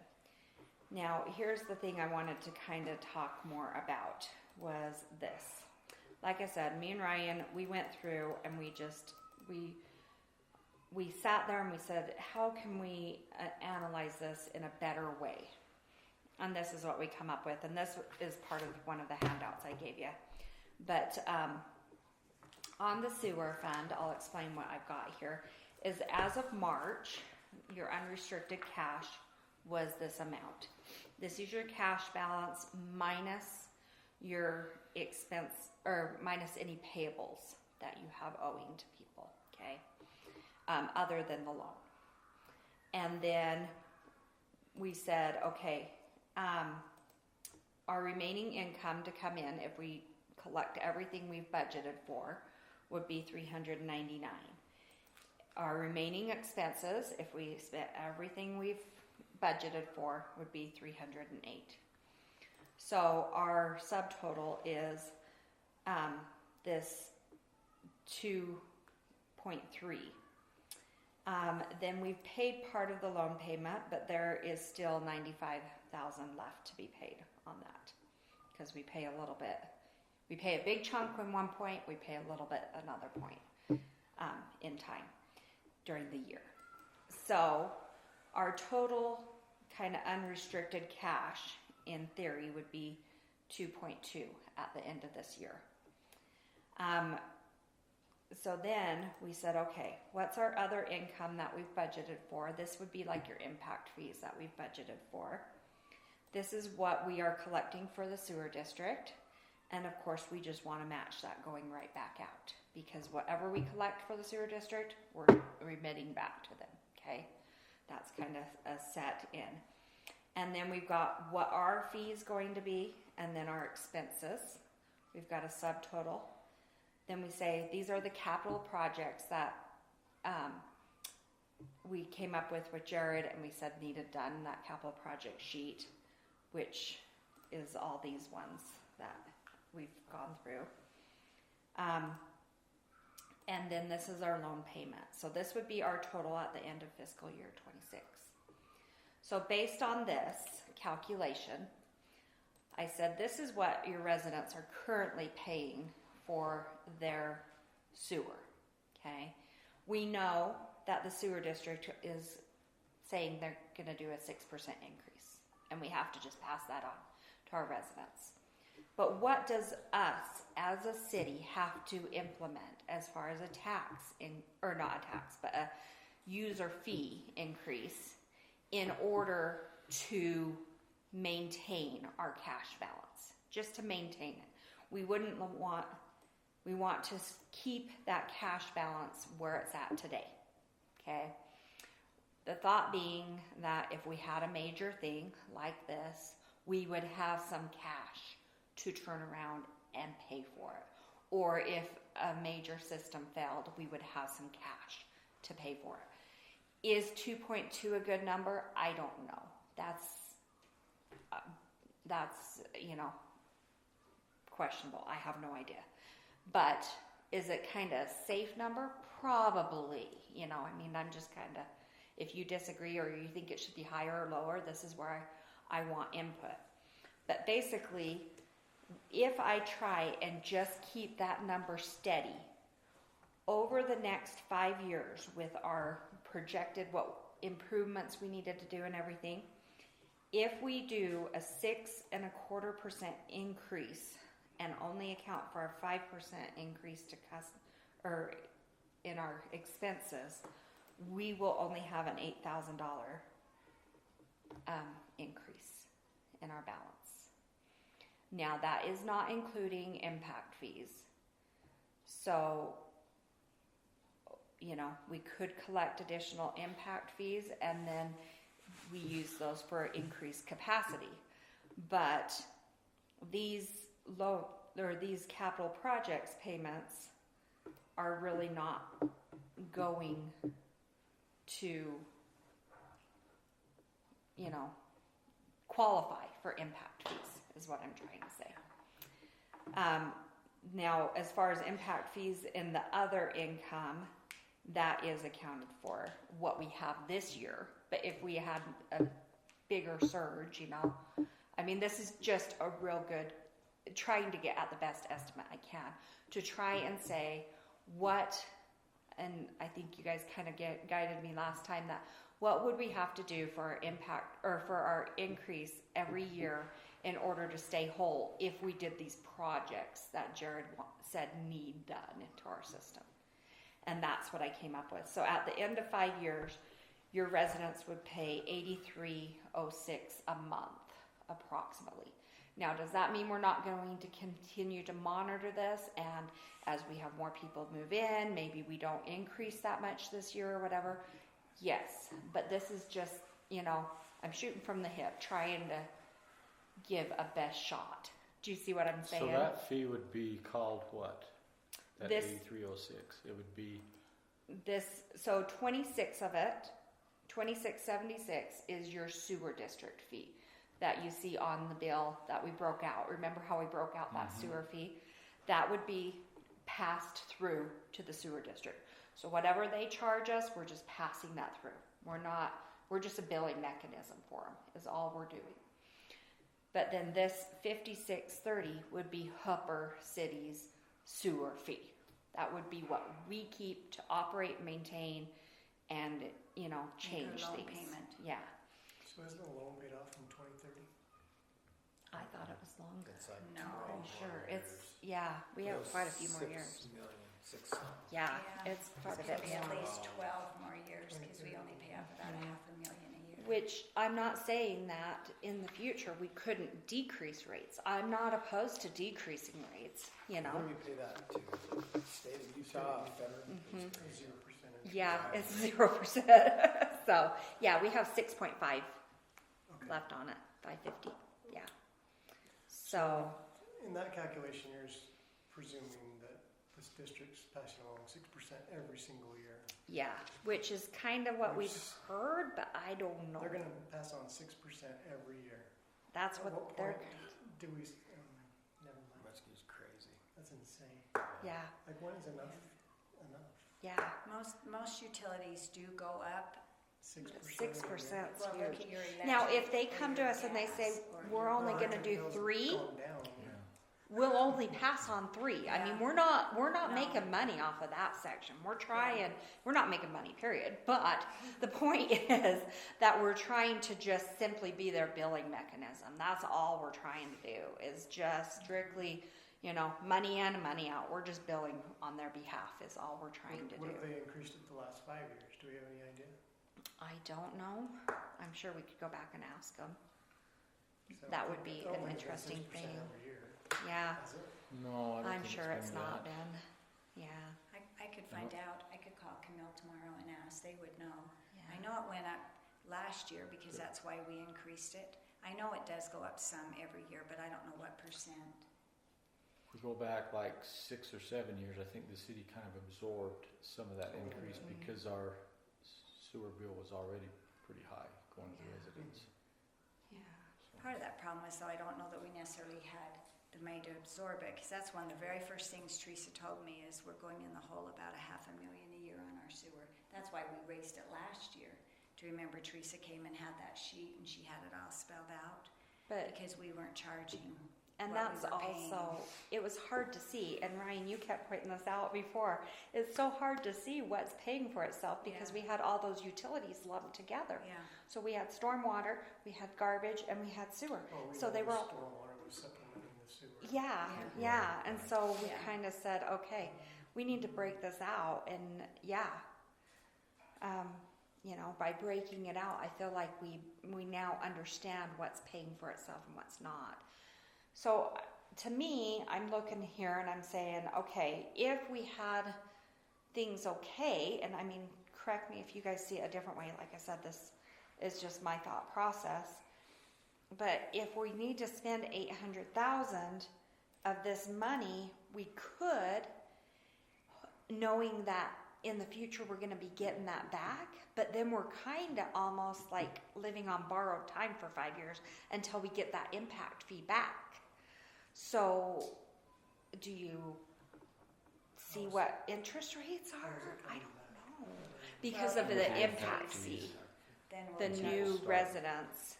Now here's the thing I wanted to kind of talk more about was this. Like I said, me and Ryan, we went through and we sat there and we said, how can we analyze this in a better way? And this is what we come up with, and this is part of one of the handouts I gave you. But on the sewer fund, I'll explain what I've got here, is as of March, your unrestricted cash was this amount. This is your cash balance minus your expense, or minus any payables that you have owing to people, okay? Other than the loan. And then we said, okay, our remaining income to come in, if we collect everything we've budgeted for, would be $399. Our remaining expenses, if we spent everything we've budgeted for, would be $308. So our subtotal is this 2.3. Then we've paid part of the loan payment, but there is still $95,000 left to be paid on that because we pay a little bit. We pay a big chunk in one point, we pay a little bit another point in time during the year. So our total kind of unrestricted cash in theory would be 2.2 at the end of this year. So then we said, okay, what's our other income that we've budgeted for? This would be like your impact fees that we've budgeted for. This is what we are collecting for the sewer district. And of course, we just want to match that going right back out because whatever we collect for the sewer district, we're remitting back to them, okay? That's kind of a set in. And then we've got what our fee is going to be and then our expenses. We've got a subtotal. Then we say these are the capital projects that we came up with Jared and we said needed done, that capital project sheet, which is all these ones that we've gone through. And then this is our loan payment. So this would be our total at the end of fiscal year 26. So based on this calculation, I said this is what your residents are currently paying for their sewer, okay? We know that the sewer district is saying they're gonna do a 6% increase, and we have to just pass that on to our residents. But what does us as a city have to implement as far as a tax, or not a tax, but a user fee increase in order to maintain our cash balance, just to maintain it? We want to keep that cash balance where it's at today, okay? The thought being that if we had a major thing like this, we would have some cash to turn around and pay for it. or if a major system failed, we would have some cash to pay for it. Is 2.2 a good number? I don't know. That's questionable. I have no idea. But is it kind of safe number? Probably. I'm just kind of, if you disagree or you think it should be higher or lower, this is where I want input. But basically, if I try and just keep that number steady over the next 5 years with our projected what improvements we needed to do and everything, if we do a 6.25% increase and only account for a 5% increase or in our expenses, we will only have an $8,000 increase in our balance. Now that is not including impact fees. So, we could collect additional impact fees and then we use those for increased capacity. But these capital projects payments are really not going to, qualify for impact fees, is what I'm trying to say. Now, as far as impact fees in the other income, that is accounted for what we have this year. But if we had a bigger surge, this is just a real good, trying to get at the best estimate I can to try and say and I think you guys kind of guided me last time that what would we have to do for our impact or for our increase every year in order to stay whole if we did these projects that Jared said need done into our system. And that's what I came up with. So at the end of 5 years, your residents would pay $83.06 a month, approximately. Now, does that mean we're not going to continue to monitor this? And as we have more people move in, maybe we don't increase that much this year or whatever? Yes, but this is just, I'm shooting from the hip, trying to give a best shot. Do you see what I'm saying? So that fee would be called what? That This- 8306. It would be So 26 of it, 2676 is your sewer district fee that you see on the bill that we broke out. Remember how we broke out that sewer fee? That would be passed through to the sewer district. So whatever they charge us, we're just passing that through. We're just a billing mechanism for them, is all we're doing. But then this 5630 would be Hooper City's sewer fee. That would be what we keep to operate, maintain, and, change loan things. payment. Yeah. So isn't the loan paid off in 2030? I thought it was longer. It's like No. 12 Pretty sure. more It's, years. yeah, we have It was quite a few more 6 years. million, 6 Yeah, Yeah. it's quite a It's bit gonna be at more. least 12 more years because we only pay off about $500,000 a year. Which I'm not saying that in the future we couldn't decrease rates. I'm not opposed to decreasing rates, Where do we pay that to? The state of Utah, federal? Mm-hmm. 0%. Yeah, it's 0%. So, yeah, we have 6.5 Okay. left on it, 550. Yeah. So, In that calculation, you're presuming that this district's passing along 6% every single year. yeah, which is kind of what we've heard, but I don't know. They're gonna pass on 6% every year. That's At what they're, point do we, never mind, Whiskey's crazy. that's insane. yeah, Like, when is enough, enough? yeah. Most utilities do go up. 6%? 6%. Well, huge. look at your Now, electric if they or come to your us and they say, gas or we're your only water. gonna do 3, Going down. we'll only pass on 3. I mean, Yeah. we're not No. making money off of that section. We're not making money, period. But the point is that we're trying to just simply be their billing mechanism. That's all we're trying to do, is just strictly, money in and money out. We're just billing on their behalf is all we're trying to What do. have they increased it the last 5 years? Do we have any idea? I don't know. I'm sure we could go back and ask them. So That would be I don't an think it's been interesting 6% thing. every year, Yeah, has it? no. I don't I'm think sure it's been not that. been. Yeah. I could find out. I could call Camille tomorrow and ask. They would know. Yeah. I know it went up last year because that's why we increased it. I know it does go up some every year, but I don't know what percent. If we go back like 6 or 7 years, I think the city kind of absorbed some of that increase because our sewer bill was already pretty high going to the residents. Yeah. So- Part of that problem is though, I don't know that we necessarily had the money to absorb it, because that's one of the very first things Teresa told me is we're going in the hole about $500,000 a year on our sewer. That's why we raised it last year. Do you remember Teresa came and had that sheet and she had it all spelled out? But Because we weren't charging. and what we that's were paying. also, it was hard to see, and Ryan, you kept pointing this out before, it's so hard to see what's paying for itself because Yeah. we had all those utilities lumped together. Yeah. So we had stormwater, we had garbage, and we had sewer. Well, we So know they the were all- stormwater was supplementing the sewer. Yeah, Yeah. yeah, and so we Yeah. kind of said, okay, we need to break this out, and you know, by breaking it out, I feel like we now understand what's paying for itself and what's not. So to me, I'm looking here and I'm saying, okay, if we had things okay, and I mean, correct me if you guys see it a different way. Like I said, this is just my thought process. But if we need to spend $800,000 of this money, we could, knowing that in the future we're going to be getting that back, but then we're kind of almost like living on borrowed time for 5 years until we get that impact fee back. So, do you see what interest rates How is are? it I coming don't back? know. Because of With the the impact impact fee. fees. Then we'll The charge. new start. residents,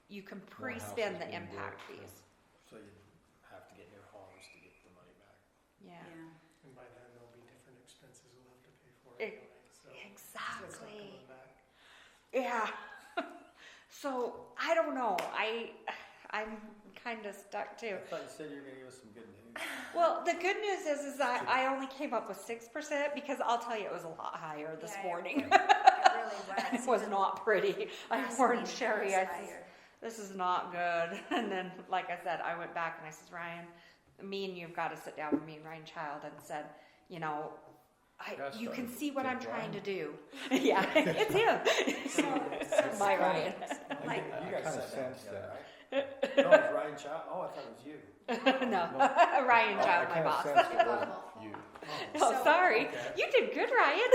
you can pre-spend houses the being impact built, fees. So you have to get new homes to get the money back. Yeah. Yeah. And by then there'll be different expenses we'll have to pay for Ex- anyway, so. It's not Exactly. coming back. Yeah. So I don't know. I'm kind of stuck too. I thought you said you were gonna give us some good news. Well, the good news is that I only came up with 6% because I'll tell you it was a lot higher this Yeah, morning. It really was. It was not pretty. I Last warned meeting Sherry, was I says, higher. this is not good. And then, like I said, I went back and I says, Ryan, me and you've got to sit down with me and Ryan Child and said, you know, That's you can starting see what to I'm take trying to Ryan. do. Yeah, it's him. My Ryan. Like, You I guys kinda sat down sensed together, that. right? No, it was Ryan Chow. Oh, I thought it was you. No, Ryan Child, my kinda boss. sensed it wasn't you. Oh, So- sorry. Okay. You did good, Ryan.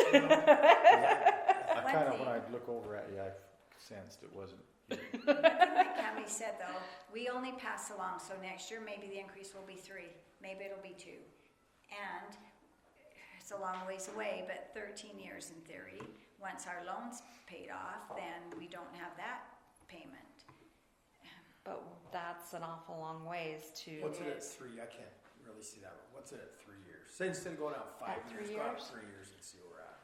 I One kind of, thing- when I look over at you, I sensed it wasn't you. like Cammy said though, we only pass along, so next year maybe the increase will be 3, maybe it'll be 2. And it's a long ways away, but 13 years in theory, once our loan's paid off, then we don't have that payment. But that's an awful long ways to. What's it at is. 3? I can't really see that. What's it at 3 years? Say instead of going out 5 At 3 years, go out years? 3 years and see where we're at.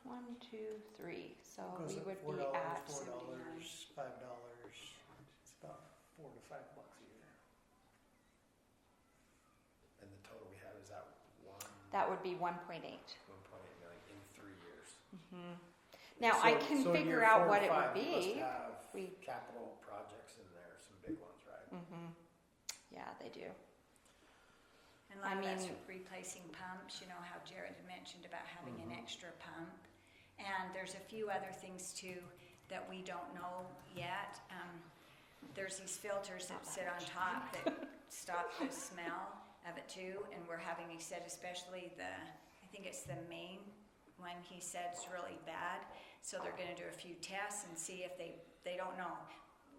1, 2, 3. So Goes we up would $4, be at. $4, $79. $5. It's about $4 to $5 a year. And the total we have is at That would be 1.8. 1.8 million in 3 years. Hmm. Now I can So in figure year out 4 what and it would 5, you must be. have We- capital projects in there, some big ones, right? Mm-hmm. Yeah, they do. And a lot of that's mean- replacing pumps, you know how Jared had mentioned about having an extra pump. And there's a few other things too that we don't know yet. There's these filters that sit on top that stop the smell of it too. And we're having, he said, especially I think it's the main one, he said it's really bad. So they're gonna do a few tests and see if they don't know.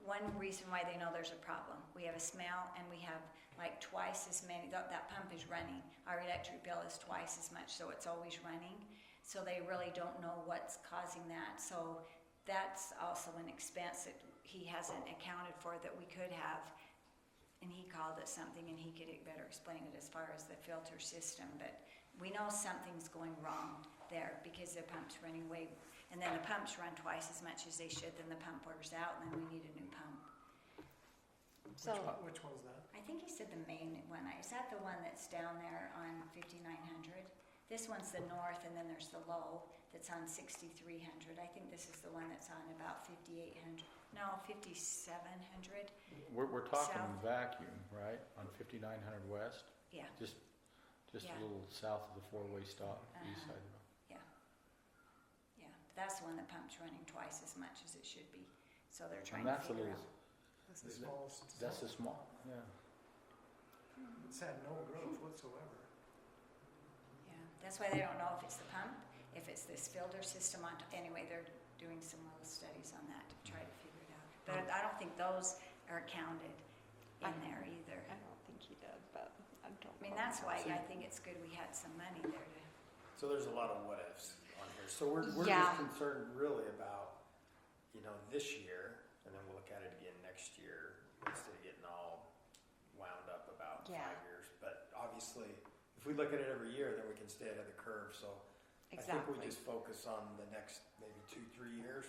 One reason why they know there's a problem, we have a smell and we have like twice as many, that pump is running. Our electric bill is twice as much, so it's always running. So they really don't know what's causing that. So that's also an expense that he hasn't accounted for that we could have. And he called it something and he could better explain it as far as the filter system. But we know something's going wrong there because the pump's running way, and then the pumps run twice as much as they should, then the pump wears out and then we need a new pump. So Which one's that? I think he said the main one. Is that the one that's down there on 5900? This one's the north, and then there's the low that's on 6300. I think this is the one that's on about 5800. No, 5700. We're talking South. vacuum, right, on 5900 West, Yeah, just Yeah. a little south of the four-way stop, east Uh-huh. side of it. yeah. That's the one that pump's running twice as much as it should be. So they're trying And to that's a figure little, out. That's the Is that- smallest. that's a small, yeah. it's had no growth whatsoever. Yeah, that's why they don't know if it's the pump, if it's this filter system on, anyway, they're doing some little studies on that to try to figure it out. But I don't think those are counted in there either. I don't think he did, but I don't. I mean, that's why I think it's good we had some money there to, So there's a lot of what ifs on here. So we're Yeah. just concerned really about, this year, and then we'll look at it again next year instead of getting all wound up about Yeah. 5 years. But obviously, if we look at it every year, then we can stay ahead of the curve. So I think Exactly. we just focus on the next maybe 2-3 years,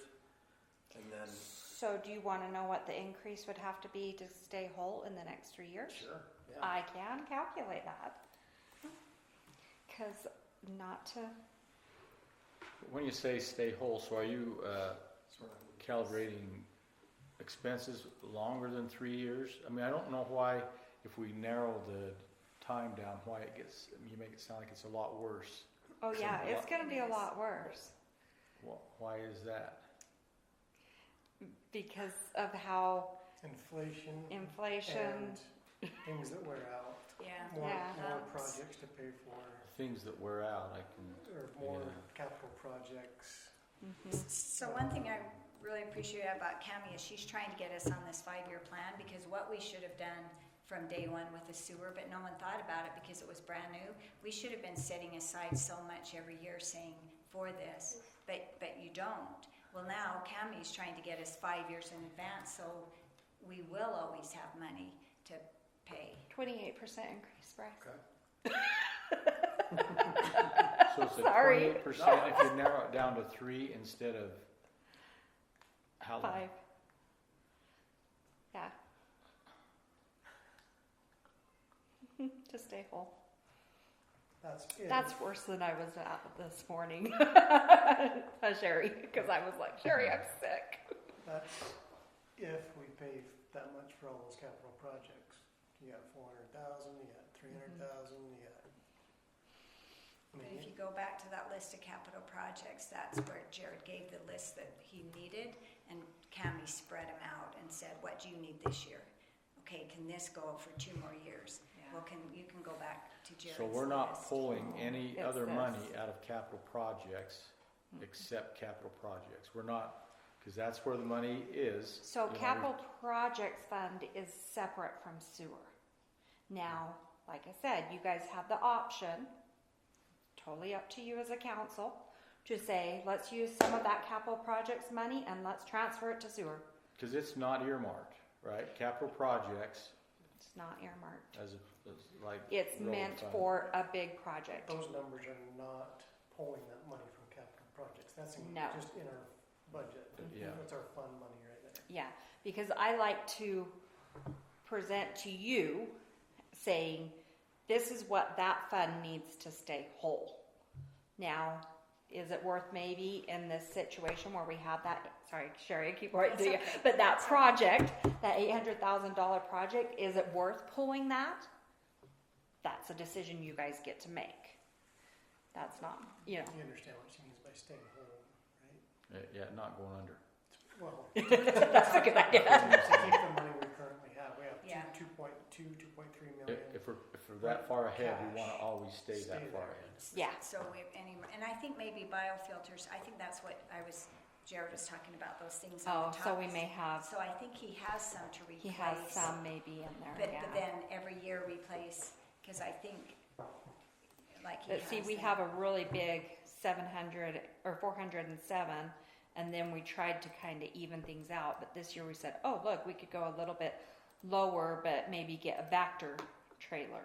and then So do you want to know what the increase would have to be to stay whole in the next 3 years? sure, yeah. I can calculate that. Because not to, When you say stay whole, so are you Sort of. calibrating expenses longer than 3 years? I mean, I don't know why, if we narrow the time down, why it gets, you make it sound like it's a lot worse. oh yeah, So it's what- going to be a lot worse. Why is that? Because of how Inflation inflation, and things that wear out, yeah. more Yeah. projects to pay for, Things that wear out, I can, or more Yeah. capital projects. Mhm. So one thing I really appreciate about Cami is she's trying to get us on this 5-year plan, because what we should have done from day one with the sewer, but no one thought about it because it was brand new, we should have been setting aside so much every year saying for this, but you don't. Well, now Cami's trying to get us 5 years in advance, so we will always have money to pay. 28% increase, Bryce. Okay. so it's a Sorry. 28% if you narrow it down to 3 instead of how long? 5. Yeah. To stay whole. That's it. That's worse than I was at this morning. Sherry, because I was like, Sherry, I'm sick. That's if we pay that much for all those capital projects. You got 400,000, you got 300,000, you got. I But mean, if you go back to that list of capital projects, that's where Jared gave the list that he needed, and Cami spread them out and said, what do you need this year? Okay, can this go for 2 more years? Well, you can go back to Jared's So we're not list. pulling any It's other this. money out of capital projects except capital projects. We're not, because that's where the money is. So You know, capital projects fund is separate from sewer. Now, like I said, you guys have the option, totally up to you as a council, to say, let's use some of that capital projects money and let's transfer it to sewer. Because it's not earmarked, right? Capital projects It's not earmarked. as like. It's road meant fund. for a big project. those numbers are not pulling that money from capital projects. That's No. just in our budget. Yeah. That's our fund money right there. Yeah, because I like to present to you saying, this is what that fund needs to stay whole. Now, is it worth maybe in this situation where we have that, sorry, Sherry, I keep pointing to you, That's okay. but that project, that $800,000 project, is it worth pulling that? That's a decision you guys get to make. That's not, You understand what she means by staying whole, right? Yeah, not going under. Well, that's a good idea. to keep the money we currently have, we have Yeah. 2.3 million. If we're that far ahead, we want to Cash. always stay that Stay far there. ahead. Yeah. So and I think maybe biofilters, I think that's what Jared was talking about, those things on Oh, the top. so we may have, So I think he has some to replace. he has some maybe in there, But yeah. then every year replace, because I think, like he has. But see, we them. have a really big 700 or 407, and then we tried to kind of even things out. But this year we said, oh, look, we could go a little bit lower, but maybe get a Vector trailer.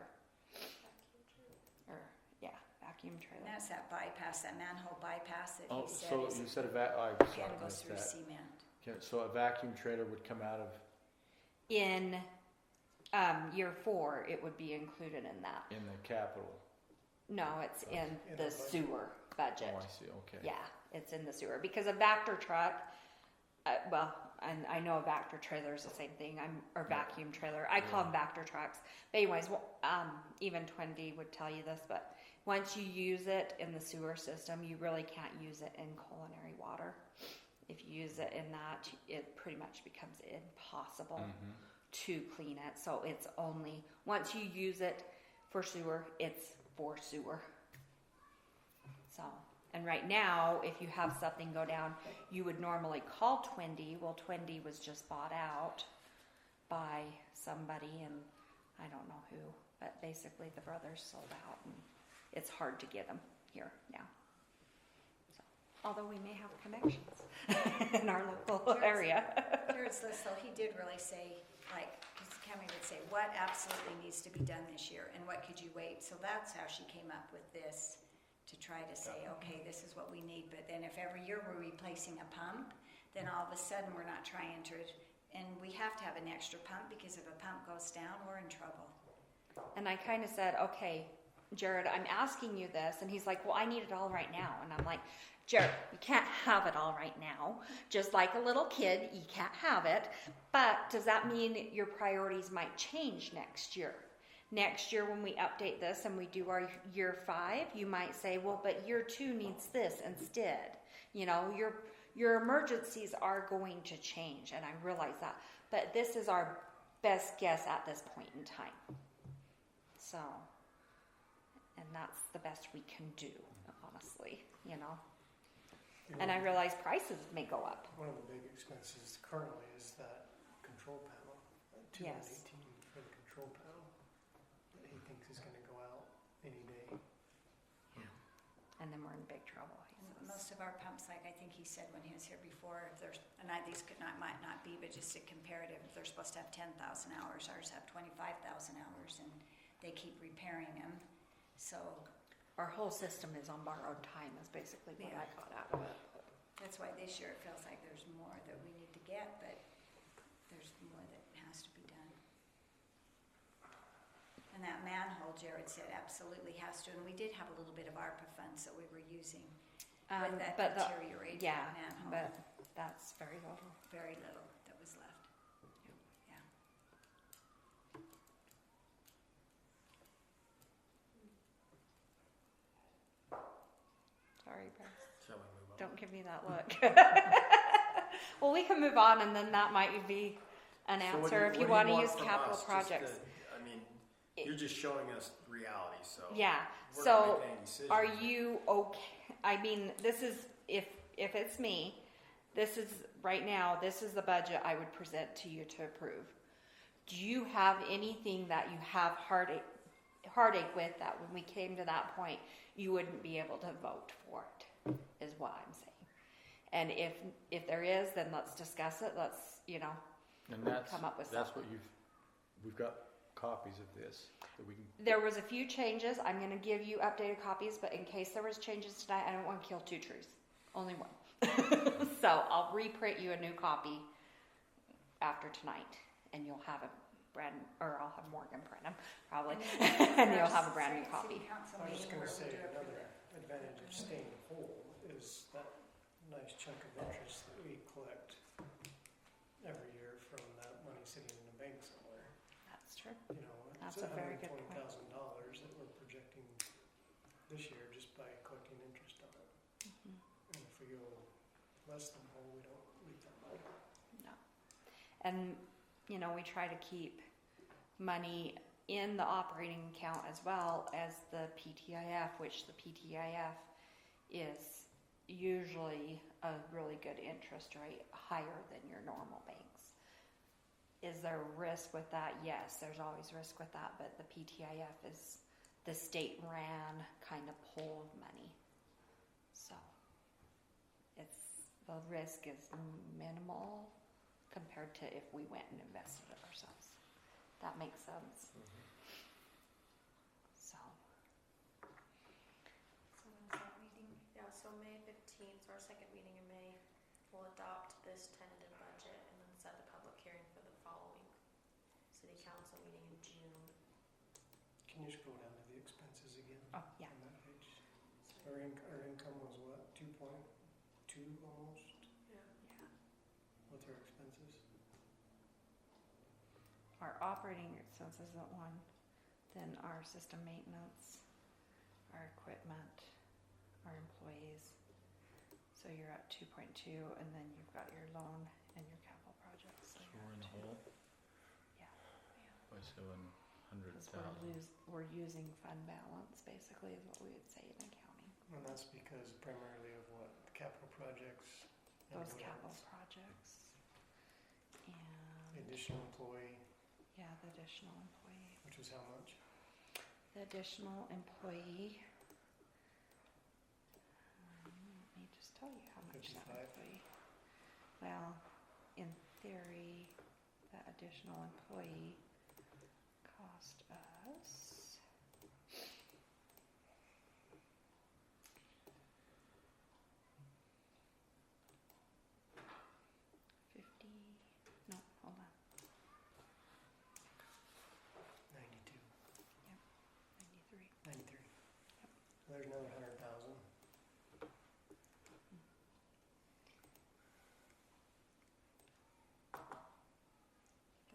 Or, yeah, vacuum And trailer. that's that bypass, that manhole bypass that Oh, he said so is, you said I kind sorry, of goes missed through that. cement. Okay, so a vacuum trailer would come out of In year 4, it would be included in that. in the capital. No, it's in In the the budget. sewer budget. Oh, I see. Okay. Yeah, it's in the sewer because a Vector truck. Well, and I know a Vector trailer is the same thing. Or vacuum trailer. I call them Vector trucks. But anyways, even Twin D would tell you this, but once you use it in the sewer system, you really can't use it in culinary water. If you use it in that, it pretty much becomes impossible. Mhm. to clean it. So it's only, once you use it for sewer, it's for sewer. So, and right now, if you have something go down, you would normally call Twindy. Well, Twindy was just bought out by somebody, and I don't know who, but basically the brothers sold out, and it's hard to get them here now. So, although we may have connections in our local area. Jared's list, though, he did really say, like, because Cammy would say, what absolutely needs to be done this year, and what could you wait? So that's how she came up with this, to try to say, okay, this is what we need. But then if every year we're replacing a pump, then all of a sudden we're not trying to, and we have to have an extra pump, because if a pump goes down, we're in trouble. And I kind of said, okay, Jared, I'm asking you this. And he's like, well, I need it all right now. And I'm like, Jared, you can't have it all right now. Just like a little kid, you can't have it. But does that mean your priorities might change next year? Next year when we update this and we do our year 5, you might say, well, but year 2 needs this instead. You know, your emergencies are going to change, and I realize that. But this is our best guess at this point in time. So, and that's the best we can do, honestly, you know. And I realize prices may go up. One of the big expenses currently is that control panel, Yes. $218 for the control panel, that he thinks is gonna go out any day. And then we're in big trouble. he says. Most of our pumps, like I think he said when he was here before, if there's, and these might not be, but just a comparative, if they're supposed to have 10,000 hours, ours have 25,000 hours, and they keep repairing them. So Our whole system is on borrowed time is basically what I got out of it. that's why this year it feels like there's more that we need to get, but there's more that has to be done. And that manhole, Jared said, absolutely has to, and we did have a little bit of ARPA funds that we were using with that But deteriorated yeah, manhole. but that's very little. Very little that was left. Yeah. Sorry, Bryce. Shall we move on? Don't give me that look. Well, we can move on, and then that might be an So what do answer if you what want do to use from capital us? Just projects. I mean, you're just showing us reality, so. Yeah. We're So, not making any decisions. are you okay? I mean, this is if it's me, this is right now. This is the budget I would present to you to approve. Do you have anything that you have heartache with that when we came to that point you wouldn't be able to vote for it? Is what I'm saying. And if there is, then let's discuss it. Let's And that's, come up with that's something. what we've got copies of this that we can, There was a few changes. I'm going to give you updated copies, but in case there was changes tonight, I don't want to kill 2 trees. Only one. So I'll reprint you a new copy after tonight, and you'll have a I'll have Morgan print them probably, and you'll have a brand new copy. I was just gonna say, another advantage of staying whole is that nice chunk of interest that we collect every year from that money sitting in the bank somewhere. That's true. You know, That's it's a very good point. $120,000 that we're projecting this year just by collecting interest on it. And if we go less than whole, we don't leave that money. No. And we try to keep money in the operating account as well as the PTIF, which the PTIF is usually a really good interest rate, higher than your normal banks. Is there risk with that? Yes, there's always risk with that, but the PTIF is the state ran kind of pool of money. So the risk is minimal compared to if we went and invested it ourselves. That makes sense. So So when's that meeting? Yeah, so May 15th, so our second meeting in May, we'll adopt this tentative budget and then set the public hearing for the following city council meeting in June. Can you scroll down to the expenses again? oh yeah. On that page? Our income was what, 2.2 almost, Yeah. with our expenses? Our operating expenses at 1, then our system maintenance, our equipment, our employees. So you're at 2.2, and then you've got your loan and your capital projects. So so you're we're in at the 2. hole. Yeah. $700,000. Because we're using fund balance, basically, is what we would say in accounting. And that's because primarily of what, the capital projects? and Those what capital else? projects. The And, additional employee, yeah, the additional employee. which is how much? The additional employee. Let me just tell you how much that 55. employee. Well, in theory, that additional employee cost us. 50. No, hold on. 92, 93. 93. There's another 100,000.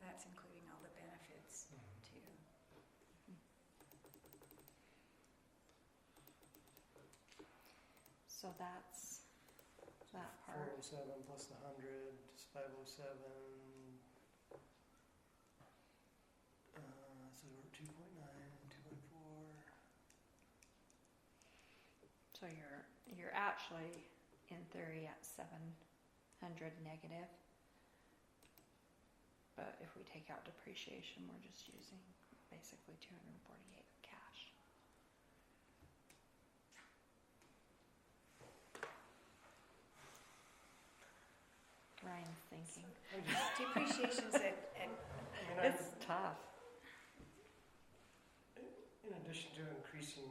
That's including all the benefits too. So that's that part. 407 plus the 100 is 507. So we're at 2.9, 2.4. So you're actually, in theory, at 700 negative. But if we take out depreciation, we're just using basically 248 cash. Ryan's thinking. Depreciation's at I mean, It's tough. in addition to increasing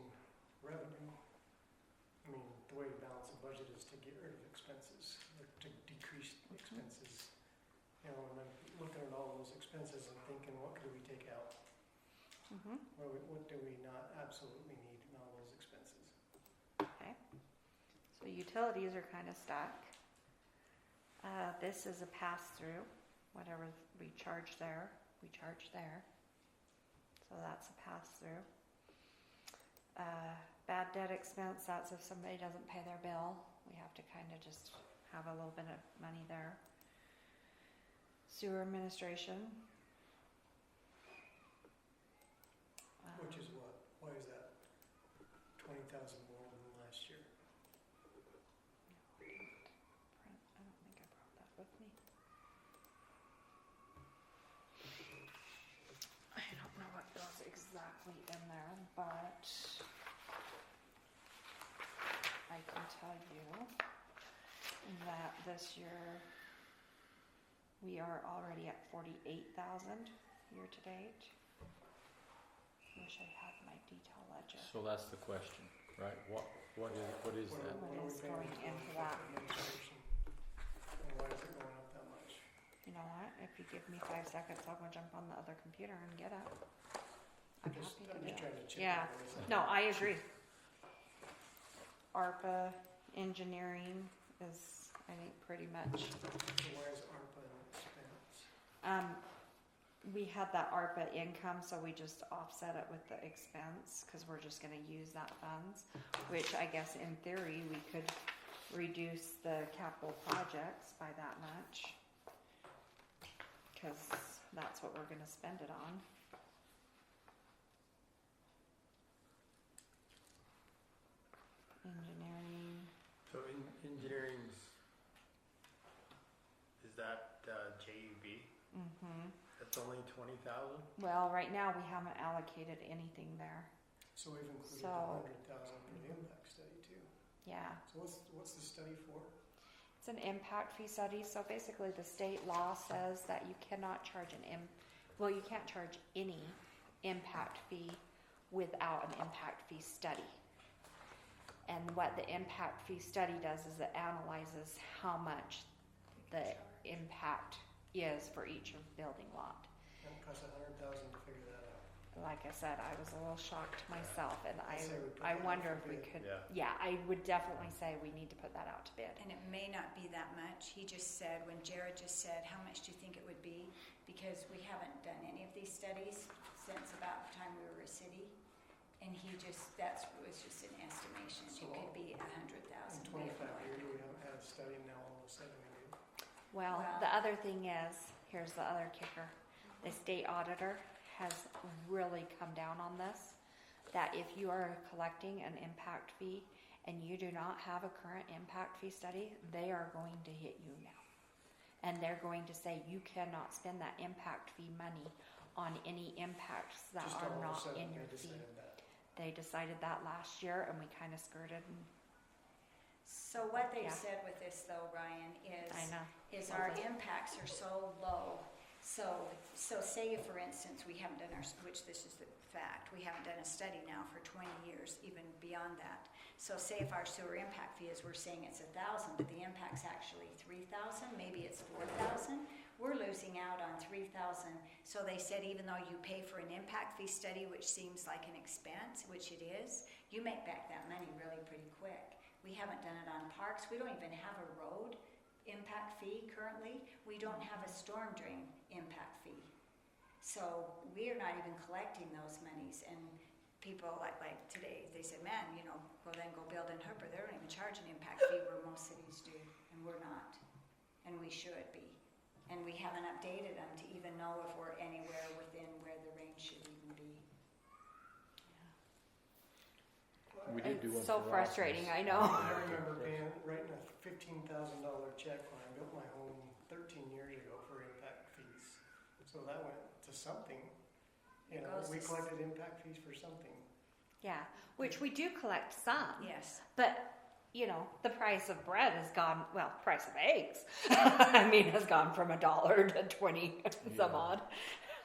revenue, I mean, the way to balance a budget is to get rid of expenses, or to decrease expenses. You know, and I'm looking at all those expenses and thinking, what could we take out? Mm-hmm. What do we not absolutely need in all those expenses? Okay. So utilities are kind of stuck. This is a pass-through. Whatever we charge there, we charge there. So that's a pass-through. Bad debt expense, that's if somebody doesn't pay their bill. We have to kind of just have a little bit of money there. Sewer administration. Which is what? Why is that 20,000 more than last year? I don't think I brought that with me. I don't know what goes exactly in there, but I can tell you that this year we are already at 48,000 year to date. Wish I had my detail ledger. So that's the question, right? What is that? What are we is paying going for into that? administration? And why is it going up that much? You know what? If you give me 5 seconds, I'll go jump on the other computer and get it. I'm happy to I'm do just it. trying to chip Yeah. away at No, I agree. ARPA engineering is, I think, pretty much. So why is ARPA an expense? We had that ARPA income, so we just offset it with the expense because we're just going to use that funds. Which I guess in theory we could reduce the capital projects by that much because that's what we're going to spend it on. Engineering. So engineering's, is that JUB? Mm-hmm. That's only 20,000? Well, right now we haven't allocated anything there. So we've included So- 100,000 for the impact study too. Yeah. So what's the study for? It's an impact fee study. So basically the state law says that you cannot charge you can't charge any impact fee without an impact fee study. And what the impact fee study does is it analyzes how much the impact is for each building lot. And it costs 100,000 to figure that out. Like I said, I was a little shocked myself, and I'd say we put I that out wonder for if we bid. could. Yeah. I would definitely say we need to put that out to bid. And it may not be that much. He just said, when Jared just said, how much do you think it would be? Because we haven't done any of these studies since about the time we were a city. And he just, was just an estimation. It So could be 100,000. In We have 25 no years, idea. we haven't had a study, and now all of a sudden we do. Well, Well- the other thing is, here's the other kicker. The state auditor has really come down on this, that if you are collecting an impact fee and you do not have a current impact fee study, they are going to hit you now. And they're going to say you cannot spend that impact fee money on any impacts that Just are all of a not sudden in your they fee. decided that. They decided that last year and we kind of skirted and So what they've Yeah. said with this though, Ryan, I know. is our impacts are so low. So say for instance, we haven't done which this is the fact, we haven't done a study now for 20 years, even beyond that. So say if our sewer impact fee is, we're saying it's 1,000, but the impact's actually 3,000, maybe it's 4,000, we're losing out on 3,000. So they said even though you pay for an impact fee study, which seems like an expense, which it is, you make back that money really pretty quick. We haven't done it on parks. We don't even have a road impact fee currently. We don't have a storm drain impact fee. So we're not even collecting those monies. And people like today, they said, man, well then go build in Hooper. They don't even charge an impact fee where most cities do, and we're not. And we should be. And we haven't updated them to even know if we're anywhere within where the range should even be. We did do one It's so for Ross's. frustrating, I know. I remember writing a $15,000 check when I built my home 13 years ago for impact fees. So that went to something. It goes We to collected impact fees for something. Yeah, which we do collect some. Yes. But, the price of bread has gone, price of eggs, has gone from $1 to 20 some Yeah. odd.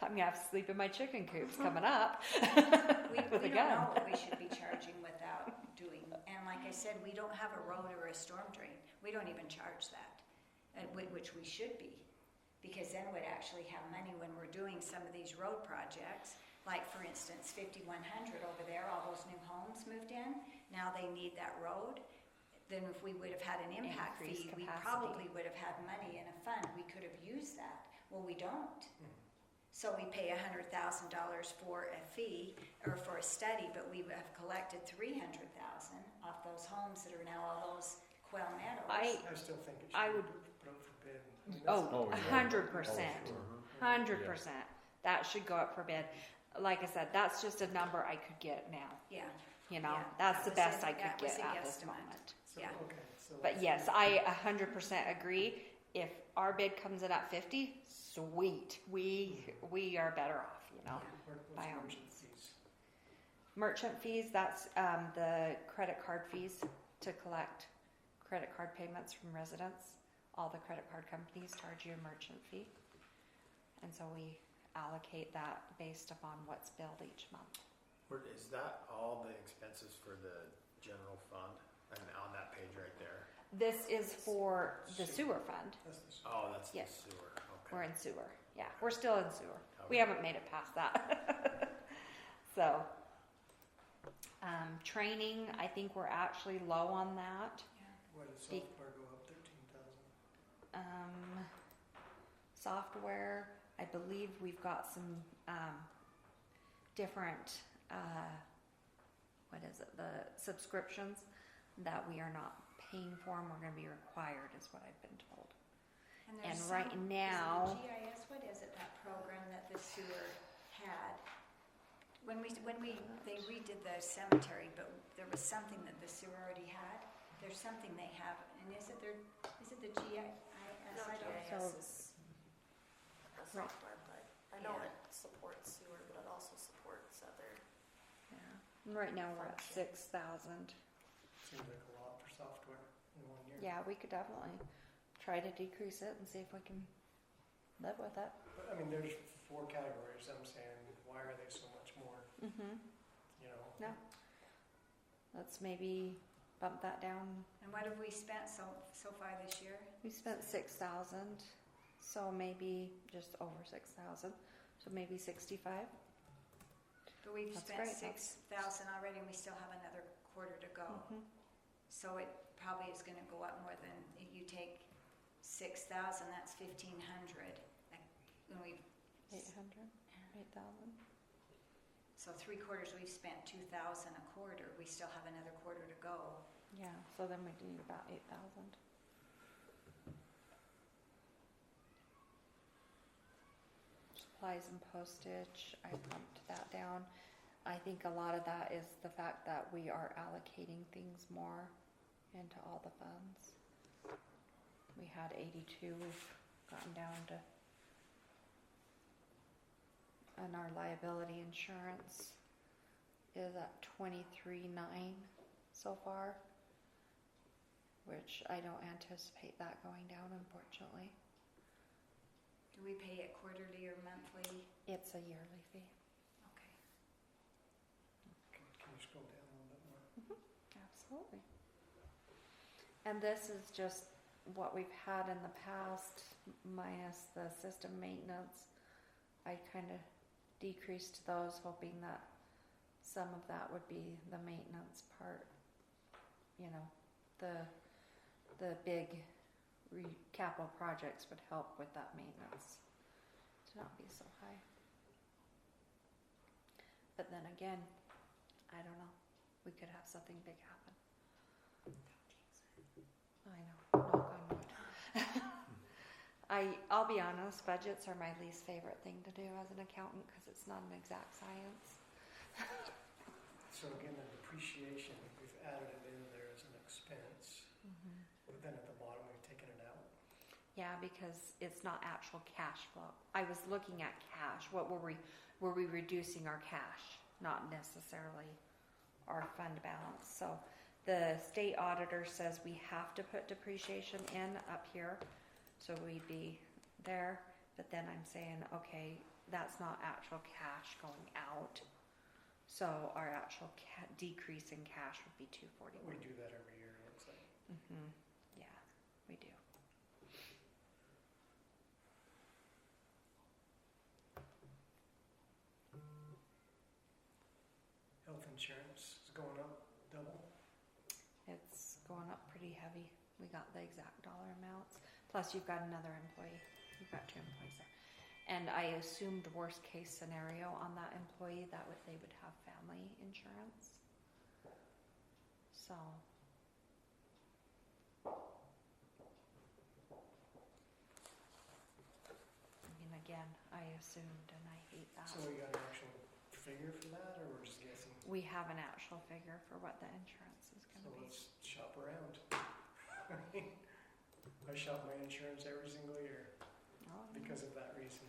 I'm going to have to sleep in my chicken coops coming up. We With a don't gun. know what we should be charging without doing, and like I said, we don't have a road or a storm drain. We don't even charge that, which we should be, because then we'd actually have money when we're doing some of these road projects. Like for instance, 5100 over there, all those new homes moved in, now they need that road. Then if we would have had an impact Increased fee, we capacity. probably would have had money in a fund, we could have used that. Well, we don't. So we pay $100,000 for a fee or for a study, but we have collected $300,000 off those homes that are now all those Quail Meadows. I still think it I should would- be put up for bid. Oh, yeah. 100%. Oh, sure. 100%. That should go up for bid. Like I said, that's just a number I could get now. Yeah, That's that the was best a- I could that was get a at this guesstimate. moment. So, Yeah. okay, so But let's yes, do- I 100% agree. If our bid comes in at 50, sweet. We are better off, What's by all merchant means. fees? Merchant fees, that's the credit card fees to collect credit card payments from residents. All the credit card companies charge you a merchant fee. And so we allocate that based upon what's billed each month. Is that all the expenses for the general fund? And on that page right there? This is for the sewer fund. That's the Oh, that's the Yes. sewer, We're okay. in sewer. Yeah, we're still in sewer. We Okay. haven't made it past that. So, training, I think we're actually low on that. Why did Be- software go up 13,000? Software, I believe we've got some different, the subscriptions that we are not paying for and we're going to be required, is what I've been told. And there's right some- now- is it the GIS, what is it, that program that the sewer had? When they redid the cemetery, but there was something that the sewer already had. There's something they have, and is it the GIS? No, I don't GIS know. is a software, but I know Yeah. it supports sewer, but it also supports other. Yeah. And right now we're at 6,000. Seems like a lot for software in 1 year. Yeah, we could definitely try to decrease it and see if we can live with it. But, there's 4 categories. I'm saying, why are they so much more? Mm-hmm. No. Let's maybe bump that down. And what have we spent so far this year? We spent 6,000, so maybe just over 6,000. So maybe 65. But we've That's spent great. 6,000 already, and we still have another quarter to go. Mhm. So it probably is gonna go up more than, if you take 6,000, that's 1,500. And we, 800, 8,000. so 3/4, we've spent 2,000 a quarter, we still have another quarter to go. Yeah, so then we need about 8,000. supplies and postage, I bumped that down. I think a lot of that is the fact that we are allocating things more into all the funds. We had 82, we've gotten down to, and our liability insurance is at 23.9 so far, which I don't anticipate that going down, unfortunately. Do we pay it quarterly or monthly? It's a yearly fee. Okay. Can you scroll down a little bit more? Absolutely. And this is just what we've had in the past, minus the system maintenance. I kind of decreased those, hoping that some of that would be the maintenance part. You know, the big capital projects would help with that maintenance to not be so high. But then again, I don't know. We could have something big happen. I know. Knock on wood. I'll be honest. Budgets are my least favorite thing to do as an accountant because it's not an exact science. So again, the depreciation, we've added it in there as an expense, but then at the bottom, we've taken it out. Yeah, because it's not actual cash flow. I was looking at cash. What were we reducing our cash, not necessarily our fund balance. So the state auditor says we have to put depreciation in up here, so we'd be there. But then I'm saying, okay, that's not actual cash going out. So our actual decrease in cash would be $241. We do that every year, it looks like. Yeah, we do. Health insurance is going up double. It's going up pretty heavy. We got the exact dollar amounts. Plus you've got another employee. You've got 2 employees there. And I assumed worst case scenario on that employee that they would have family insurance. So. I mean, again, I assumed, and I hate that. So we got an actual figure for that, or we're just guessing? We have an actual figure for what the insurance is So going to be. let's shop around. I shop my insurance every single year Oh, because of that reason.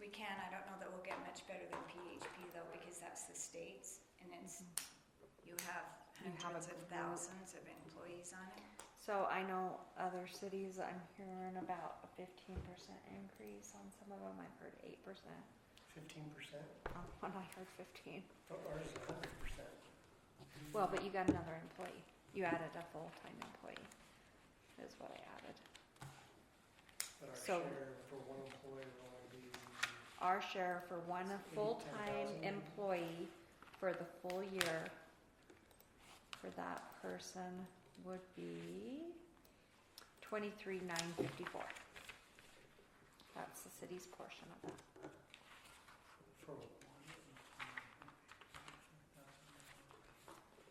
We can, I don't know that we'll get much better than PHP though, because that's the states, and it's, you have You have a hundreds of group. thousands of employees on it. So I know other cities, I'm hearing about a 15% increase on some of them. I've heard 8%. 15%? One I heard 15. Oh, ours is 100%. Well, but you got another employee. You added a full-time employee, is what I added. But our So- share for one employee will only be, Our share for one Is it full-time 10,000? employee for the full year for that person would be $23,954. That's the city's portion of that. for one.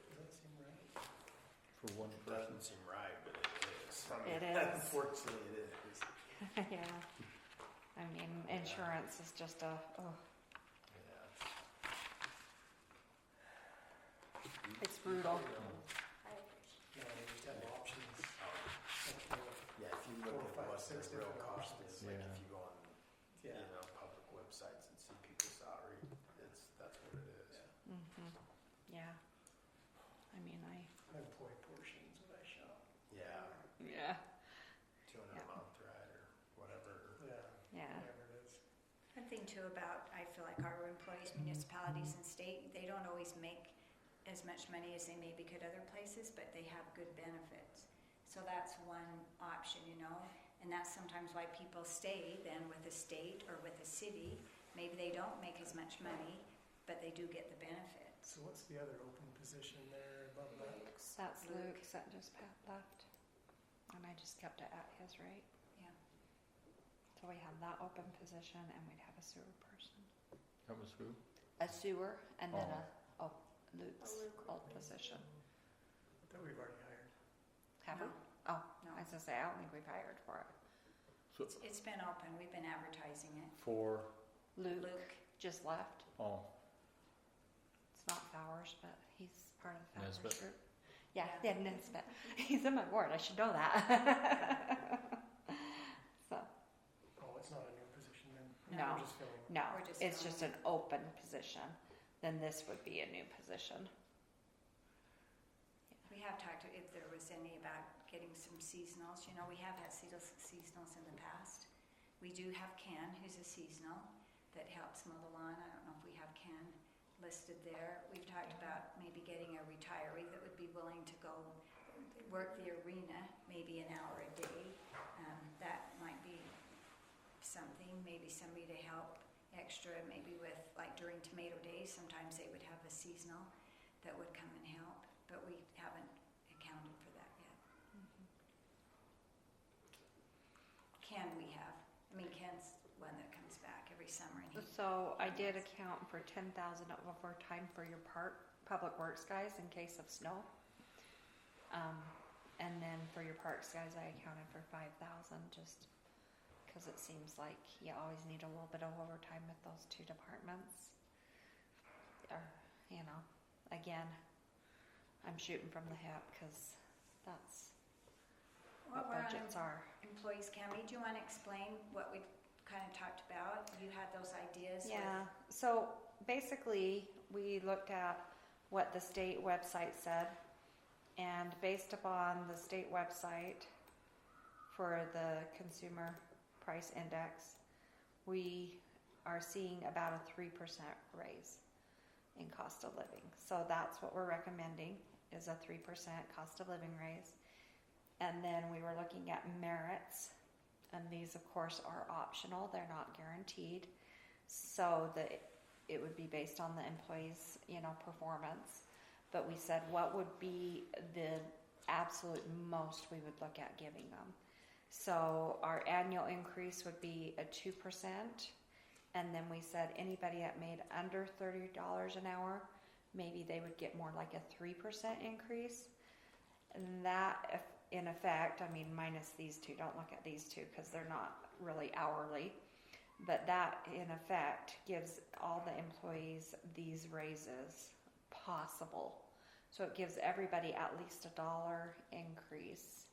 Does that seem right? For one It person. doesn't seem right, but it is. It is. Unfortunately, it is. Yeah. I mean, insurance is just a, oh, Yeah. it's brutal. I appreciate No, we just have options. Yeah, if you look 4, 5, at what 6 the real different cost options. is, like Yeah. if you go on, Yeah. you know, public websites and see people's salary, that's what it is. Yeah. I mean, Employee portions what I shop. Yeah, yeah. 200 Yeah. a month, right, or whatever. Yeah, Yeah. whatever it is. One thing too about, I feel like our employees, municipalities and state, they don't always make as much money as they maybe could other places, but they have good benefits. So that's one option, you know, and that's sometimes why people stay then with the state or with the city. Maybe they don't make as much money, but they do get the benefits. So what's the other open position there above that? That's Luke. Luke's that just left. And I just kept it at his rate. Yeah. So we have that open position and we'd have a sewer person. That was who? A sewer and then Oh. Luke's A Luke old would be- position. That we've already hired. Have we? No. Oh, No. I was gonna say, I don't think we've hired for it. So It's been open, we've been advertising it. for, Luke, just left. oh, It's not Fowers, but he's part of the Fowers Nesbitt? group. Yeah, Yeah. yeah, Nesbitt. He's in my ward. I should know that. So, Oh, it's not a new position then? No. We're just filling it. no, We're just it's filling just an open position. Then this would be a new position. we have talked to if there was any about getting some seasonals. You know, we have had seasonals in the past. We do have Ken, who's a seasonal, that helps mow the lawn. I don't know if we have Ken listed there. We've talked about maybe getting a retiree that would be willing to go work the arena, maybe an hour a day. That might be something, maybe somebody to help extra, maybe with, like during tomato days, sometimes they would have a seasonal that would come and help, but we haven't accounted for that yet. Ken we have, I mean Ken's one that comes back every summer and he, So I did account for 10,000 of overtime for your public works guys in case of snow. And then for your parks guys, I accounted for 5,000 just because it seems like you always need a little bit of overtime with those two departments. Or, you know, again, I'm shooting from the hip because that's well, what we're on budgets are. employees. Cammy, do you want to explain what we kind of talked about? You had those ideas with, Yeah, so basically, we looked at what the state website said, and based upon the state website for the consumer price index, we are seeing about a 3% raise in cost of living. So that's what we're recommending, is a 3% cost of living raise. And then we were looking at merits, and these of course are optional, they're not guaranteed. So that it would be based on the employee's, performance. But we said what would be the absolute most we would look at giving them. So our annual increase would be a 2%. And then we said anybody that made under $30 an hour, maybe they would get more like a 3% increase. And that, in effect, I mean, minus these two, don't look at these two because they're not really hourly. But that, in effect, gives all the employees these raises possible. So it gives everybody at least $1 increase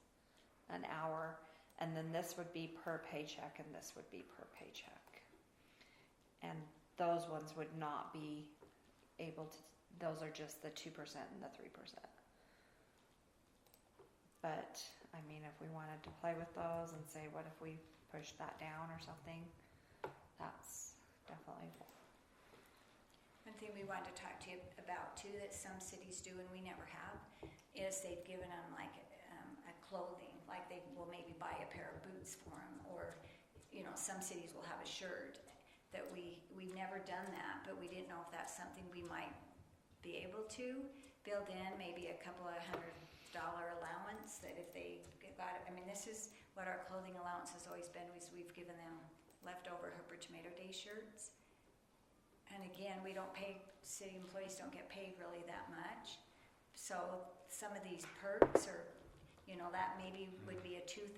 an hour. And then this would be per paycheck and this would be per paycheck. And those ones would not be able to, those are just the 2% and the 3%. But, I mean, if we wanted to play with those and say, what if we push that down or something, that's definitely. one thing we wanted to talk to you about too, that some cities do and we never have, is they've given them like a clothing, like they will maybe buy a pair of boots for them, or some cities will have a shirt. That we've never done that, but we didn't know if that's something we might be able to build in, maybe a couple of $100 allowance, that if they got it, I mean, this is what our clothing allowance has always been, is we've given them leftover Hooper Tomato Day shirts. And again, we don't pay, city employees don't get paid really that much. So some of these perks are, that maybe would be a $2,000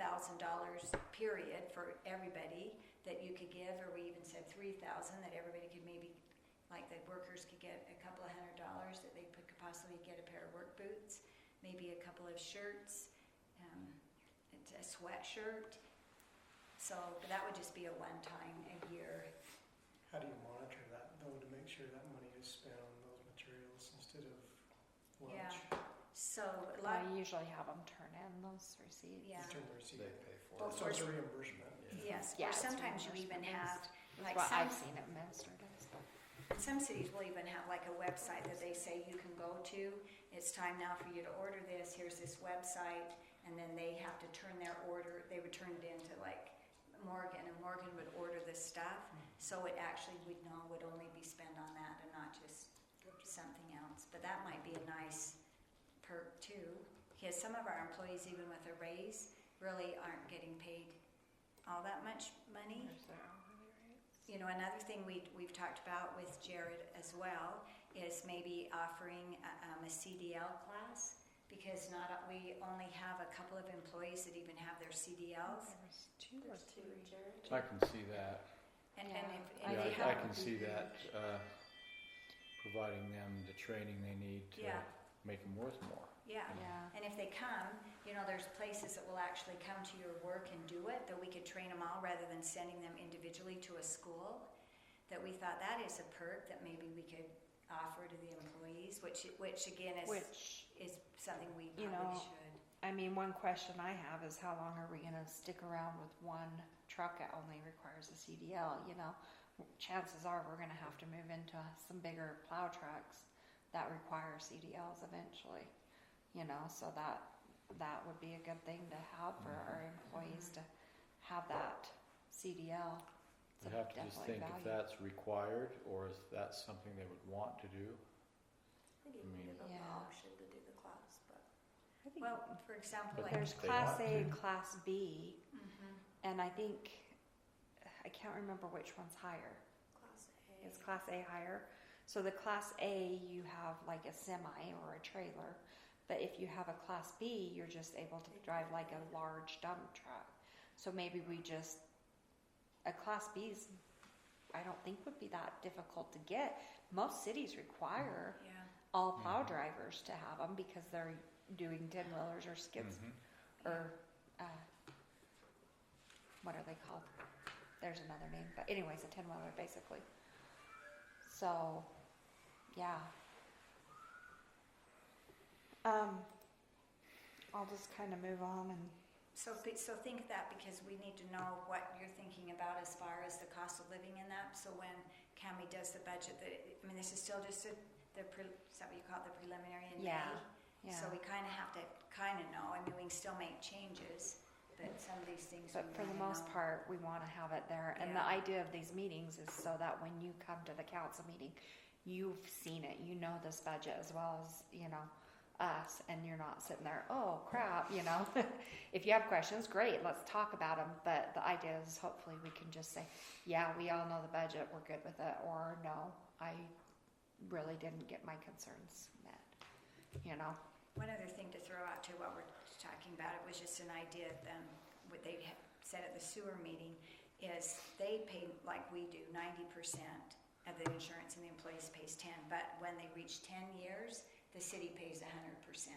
period for everybody that you could give, or we even said $3,000, that everybody could maybe, like the workers could get a couple of $100 that they could possibly get a pair of work boots, maybe a couple of shirts, a sweatshirt. So that would just be a one-time a year. How do you monitor that though, to make sure that money is spent on those materials instead of lunch? Yeah. So a I lot, usually have them turn in those receipts. yeah. Return the receipt. They pay for Well, it. So it's a reimbursement. Yes, Yeah, or it's sometimes you even have, That's like what some, I've seen administered as. some cities will even have like a website that they say you can go to. It's time now for you to order this, here's this website, and then they have to turn their order, they would turn it into like Morgan, and Morgan would order this stuff, so it actually would only be spent on that and not just something else. But that might be a nice perk too, because some of our employees, even with a raise, really aren't getting paid all that much money. There's their hourly rates. Another thing we've talked about with Jared as well is maybe offering a CDL class, because we only have a couple of employees that even have their CDLs. There was two or There's two, three. Jared. I can see that. And Yeah. if, I and Yeah, they think I have, can see that, providing them the training they need to Yeah. make them worth more. yeah. Yeah. And if they come, there's places that will actually come to your work and do it, that we could train them all rather than sending them individually to a school. That we thought that is a perk that maybe we could offer to the employees, which again Which, is something we You probably know, should. I mean, one question I have is how long are we gonna stick around with one truck that only requires a CDL, Chances are we're gonna have to move into some bigger plow trucks that require CDLs eventually, so that would be a good thing to have for our employees to have that CDL. You It's have to just definitely think if valued. that's required or if that's something they would want to do. I think you I can mean- give them the Yeah. option to do the class, but I think Well, for example, But like. there's if they Class want A to. and Class B, Mhm. and I think, I can't remember which one's higher. Class A. Is Class A higher? So the Class A, you have like a semi or a trailer, but if you have a Class B, you're just able to drive like a large dump truck. So maybe a Class B's, I don't think would be that difficult to get. Most cities require Yeah. all plow Mhm. drivers to have them because they're doing 10-wheelers or skids Mhm. or what are they called? There's another name, but anyways, a 10-wheeler basically. So, yeah. I'll just kind of move on and So think that, because we need to know what you're thinking about as far as the cost of living in that. So when Cami does the budget, this is still just is that what you call it, the preliminary in Yeah. May? So we kind of have to know. We can still make changes, but some of these things. but we for the wanna most know. part, we want to have it there. And the Yeah. idea of these meetings is so that when you come to the council meeting, you've seen it, you know this budget as well as, us, and you're not sitting there, oh crap, If you have questions, great, let's talk about them. But the idea is hopefully we can just say, yeah, we all know the budget, we're good with it, or no, I really didn't get my concerns met, One other thing to throw out too, while we're talking about it, was just an idea. What they had said at the sewer meeting is they pay like we do 90% of the insurance, and the employees pays 10. But when they reach 10 years, the city pays 100%,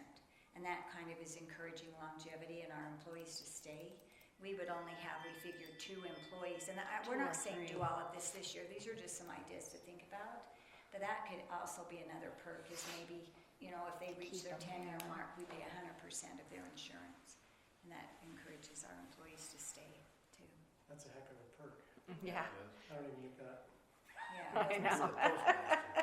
and that kind of is encouraging longevity and our employees to stay. We would only have, we figured, 2 employees, and we're Two or not saying three. do all of this year. These are just some ideas to think about. But that could also be another perk, is maybe, if they reach Keep their them 10-year here. mark, we pay 100% of their insurance. And that encourages our employees to stay too. That's a heck of a perk. Yeah. I don't even get that. Yeah. I know.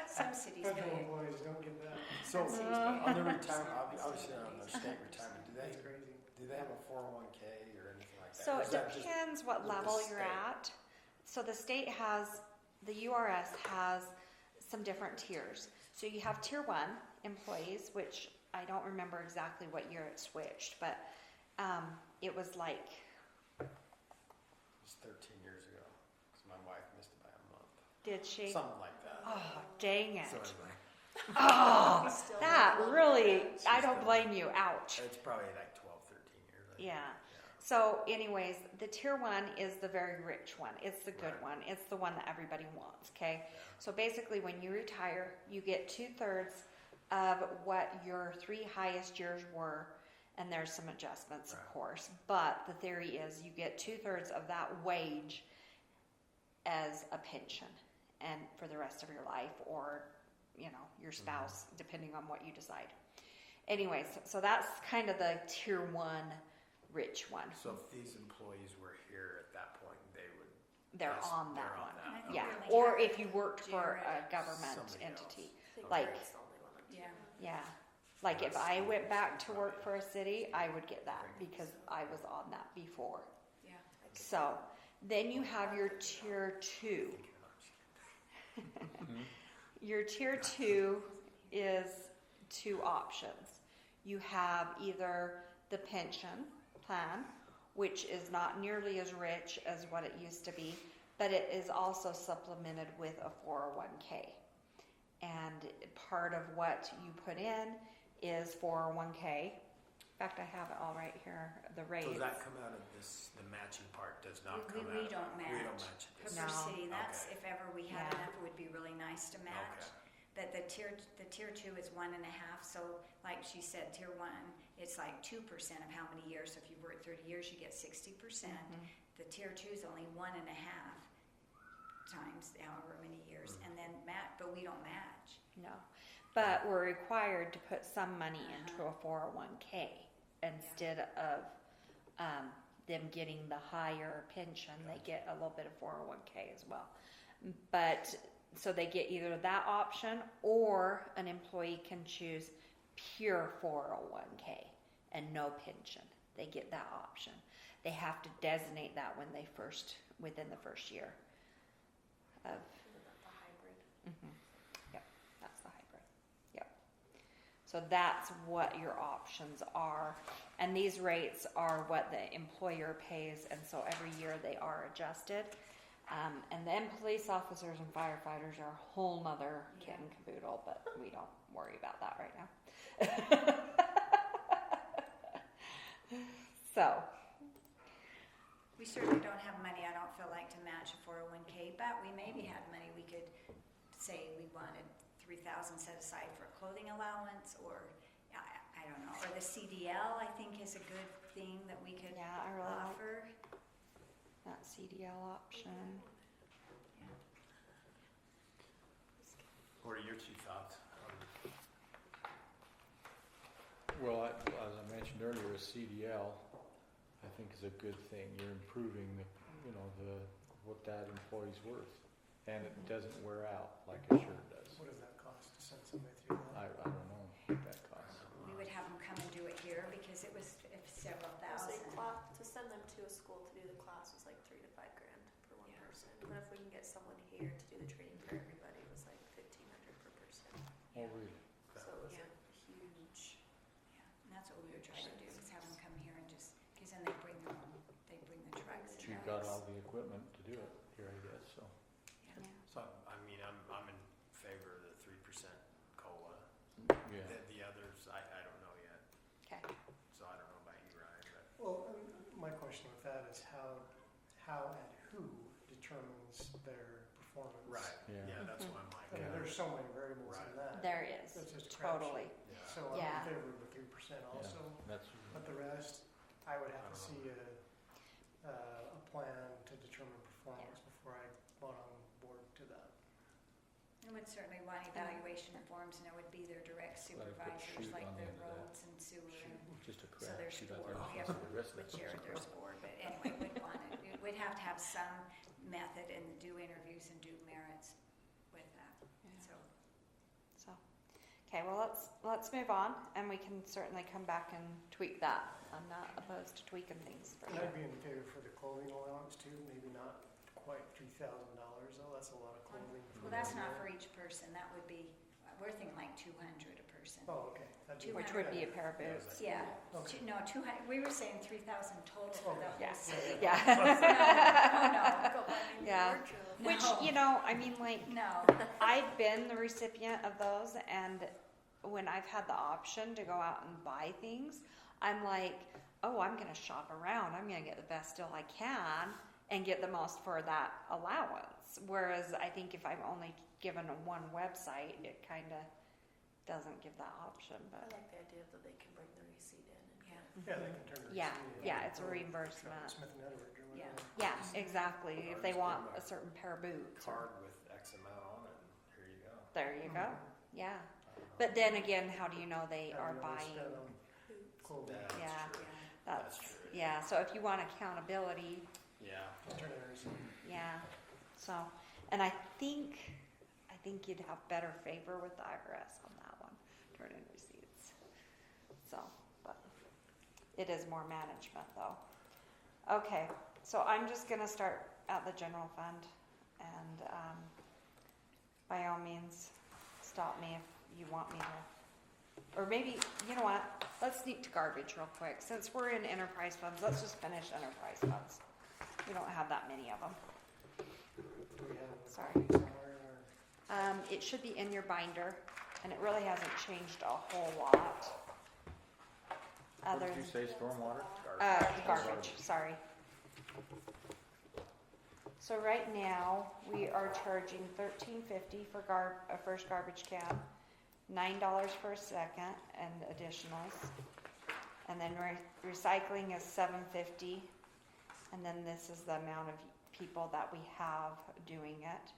Some cities Federal pay. employees don't get that. So, Some cities on pay the 100%, retirement, some obviously on cities their state 100%. retirement, That's crazy. do they have a 401k or anything like that? So Or it is that just depends what with the level you're state? at. So the state the URS has some different tiers. So you have tier 1 employees, which I don't remember exactly what year it switched, but it was like, It was 13 years ago, because my wife missed it by a month. did she? Something like that. Oh, dang it. So anyway, Oh, Still that not really, long. I don't blame you. Ouch. it's probably like 12, 13 years. I think. Yeah. So anyways, the tier 1 is the very rich one. It's the good Right. one. It's the one that everybody wants, okay? So basically when you retire, you get 2/3 of what your 3 highest years were, and there's some adjustments, of Right. course. But the theory is you get 2/3 of that wage as a pension, and for the rest of your life, or your spouse, depending on what you decide. Anyways, so that's kind of the tier 1 rich one. So if these employees were here at that point, they would. They're Yes, on that they're on one. that. And I think Yeah, we only or have if you worked for a Jared, government somebody entity. I think Like- Greg's the only one up to Yeah. Yeah, like if I went back to work for a city, I would get that because I was on that before. Yeah. So then you have your tier 2. Your tier 2 is 2 options. You have either the pension plan, which is not nearly as rich as what it used to be, but it is also supplemented with a 401k. And part of what you put in is 401k. In fact, I have it all right here, the rates. Does that come out of this, the matching part does not come out? We don't match. We don't match it. Hooper No. City, that's, Okay. if ever we had Yeah. enough, it would be really nice to match. Okay. But the tier 2 is 1.5, so like she said, tier 1, it's like 2% of how many years. So if you work 30 years, you get 60%. Mhm. The tier 2 is only 1.5 times however many years, and then but we don't match. No, but we're required to put some money into a 401k instead of them getting the higher pension. They get a little bit of 401k as well. But so they get either that option or an employee can choose pure 401k and no pension. They get that option. They have to designate that within the first year of. Isn't that the hybrid? Yep, that's the hybrid. Yep. So that's what your options are. And these rates are what the employer pays, and so every year they are adjusted. And then police officers and firefighters are a whole nother kit and caboodle, but we don't worry about that right now. So, We certainly don't have money, I don't feel like, to match a 401k, but we maybe had money, we could say we wanted 3,000 set aside for clothing allowance, or, I don't know, or the CDL, I think is a good thing that we could yeah, I really like offer. that CDL option. What are your two thoughts? Well, as I mentioned earlier, a CDL, I think is a good thing. You're improving what that employee's worth, and it doesn't wear out like a shirt does. What does that cost to send somebody through I that? don't know what that costs. We would have them come and do it here, because it was several I say thousand. to send them to a school to do the class was like $3,000 to $5,000 for one person. But if we can get someone here to do the training for everybody, it was like $1,500 per person. Oh, really? So it was a huge. Yeah, and that's what we were trying to do, is have them come here and just, because then they bring the trucks. You've got all the equipment to do it here, I guess, so. Yeah. So, I mean, I'm in favor of the 3% COLA. Yeah. The others, I don't know yet, Okay. so I don't know about you, Ryan, but. Well, my question with that is how and who determines their performance? Right, Yeah. yeah, that's what I'm I like. mean, there's so many variables in Right. that. There is, It's just a totally. Yeah. So I'm Yeah. in favor of the 3% also, That's, but the rest, I would have I to don't see a plan to determine performance before I bought on board to that. And would certainly want evaluation forms, and it would be their direct Let her put supervisors, shoot like on the the end of that. roads and sewer, and just a so crack. their Shoot out score, there. yeah, So the rest of would it's share just their crap. score, but anyway, we'd have to have some method and do interviews and do merits with that, so. So, okay, well, let's move on, and we can certainly come back and tweak that. I'm not opposed to tweaking things for And sure. I'd be in favor for the clothing allowance too, maybe not quite $3,000 though, that's a lot of clothing. for Well, that's one not year. for each person, that would be, we're thinking like 200 a person. Oh, okay. That'd be- Which would be a pair of boots. Yeah, Okay. No, 200, we were saying 3,000 total for the whole Yeah. city. Yeah. Go buy a new Yeah. wardrobe. Which, No. I mean, like, No, I've been the recipient of those, and when I've had the option to go out and buy things, I'm like, oh, I'm going to shop around. I'm going to get the best deal I can and get the most for that allowance. Whereas I think if I'm only given one website, it kind of doesn't give that option. I But like the idea that they can bring the receipt in and yeah. Yeah, they can turn their Yeah, receipt in. yeah, it's a Or reimbursement. Smith and Edward or Yeah. whatever. yeah, exactly. If they Or just want give 'em a certain pair of boots, or- Card with X amount on it, and here you go. there you go. Mhm. Yeah. I don't know. But then again, how do you know they How are do you always buying? spend on boots. clothing? That's Yeah. true. That's That's true. yeah. So if you want accountability, Yeah. Turn their receipt. yeah. So, and I think you'd have better favor with the IRS on that one, turn in receipts. So, but it is more management though. Okay, so I'm just gonna start at the general fund, and by all means, stop me if you want me to. Or maybe, you know what, let's sneak to garbage real quick. Since we're in enterprise funds, let's just finish enterprise funds. We don't have that many of them. Do we have a Sorry. copy somewhere or? It should be in your binder. And it really hasn't changed a whole lot. What Other did you say, stormwater? garbage, sorry. So right now, we are charging $13.50 for a first garbage can, $9 for a second and additionals. And then recycling is $7.50. And then this is the amount of people that we have doing it.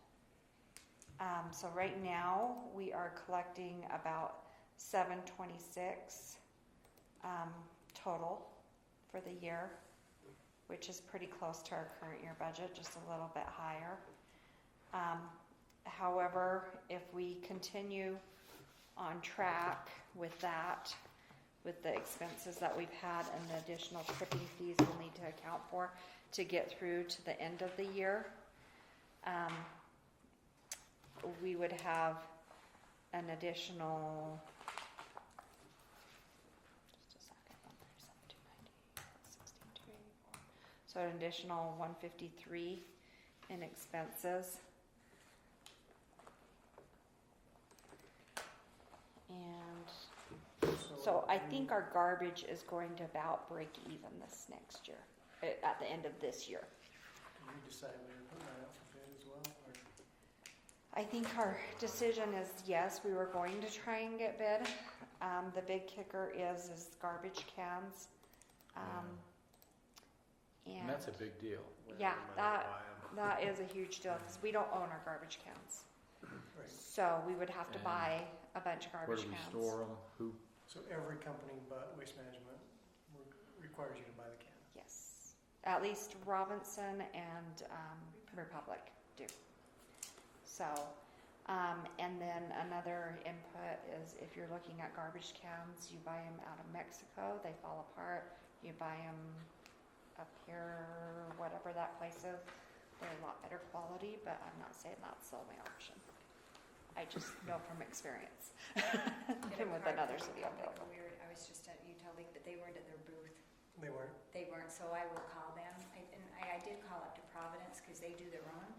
So right now, we are collecting about $726 total for the year, which is pretty close to our current year budget, just a little bit higher. However, if we continue on track with that, with the expenses that we've had and the additional tipping fees we'll need to account for to get through to the end of the year, we would have an additional, just a second, 137,290, 16,284. So an additional 153 in expenses. And so I think our garbage is going to about break even this next year, at the end of this year. Did we decide we were putting that out for bid as well, or? I think our decision is yes, we were going to try and get bid. The big kicker is garbage cans. And that's a big deal. Yeah, Where am I gonna buy 'em? that is a huge deal because we don't own our garbage cans. Right. So we would have to And buy a bunch of Where garbage do we cans. store them? Who? So every company but Waste Management requires you to buy the can. Yes, at least Robinson and Republic do. So, and then another input is if you're looking at garbage cans, you buy them out of Mexico, they fall apart. You buy them up here, whatever that place is, they're a lot better quality, but I'm not saying that's the only option. I just know from experience. And with another city on Like Bill. a weird, I was just at Utah League, but they weren't at their booth. They weren't? They weren't, so I will call them. I did call up to Providence because they do their own,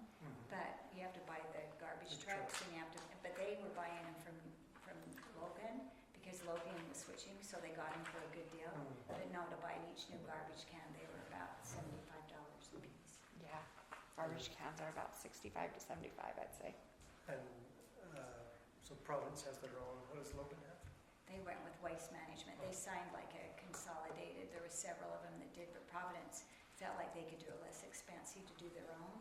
but you have to buy the garbage The trucks and you have to, but they were buying them from Logan because Logan was switching, so they got them for a good deal. But no, to buy each new garbage can, they were about $75 a piece. Yeah, garbage cans are about 65 to 75, I'd say. And, so Providence has their own, what does Logan have? They went with Waste Management. They signed like a consolidated, there were several of them that did, but Providence felt like they could do it less expensive to do their own.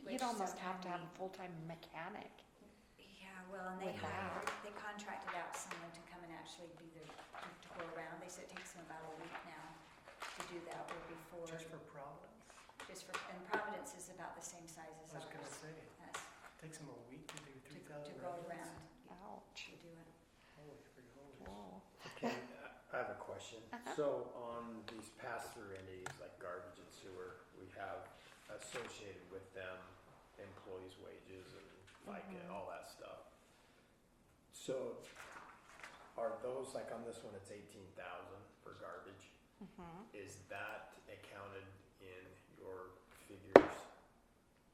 You'd Which almost have to have a sometimes full-time mechanic. Yeah, well, and they With that. they contracted out someone to come and actually be there, to go around. They said it takes them about a week now to do that, where before, Just for Providence? and Providence is about the same size as I was gonna ours. say, Yes, takes them a week to do to 3,000 go residents? around Ouch. to do it. Holy free holy. Whoa. Okay, I have a question. Uh-huh. So on these pass-through entities like garbage and sewer, we have associated with them employees' wages and FICA and all that stuff. So are those, like on this one, it's 18,000 for garbage. Is that accounted in your figures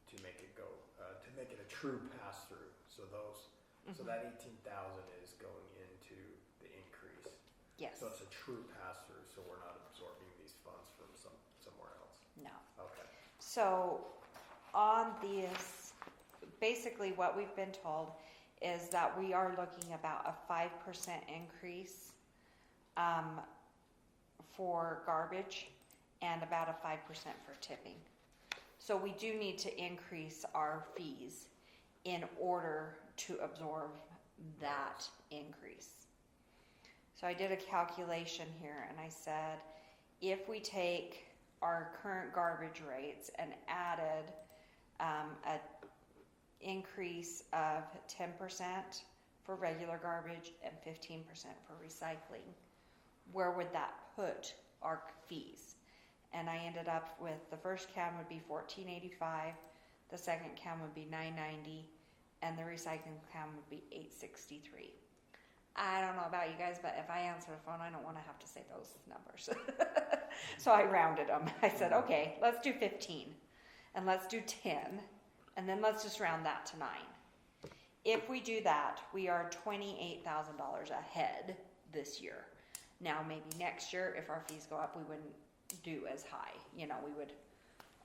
to make it go, to make it a true pass-through? So those, so that 18,000 is going into the increase. Yes. So it's a true pass-through, so we're not absorbing these funds from somewhere else. No. Okay. So on this, basically what we've been told is that we are looking about a 5% increase for garbage and about a 5% for tipping. So we do need to increase our fees in order to absorb that increase. So I did a calculation here and I said, if we take our current garbage rates and added a increase of 10% for regular garbage and 15% for recycling, where would that put our fees? And I ended up with the first can would be $14.85, the second can would be $9.90, and the recycling can would be $8.63. I don't know about you guys, but if I answer the phone, I don't want to have to say those numbers. So I rounded them. I said, okay, let's do 15, and let's do 10, and then let's just round that to 9. If we do that, we are $28,000 ahead this year. Now, maybe next year, if our fees go up, we wouldn't do as high. You know, we would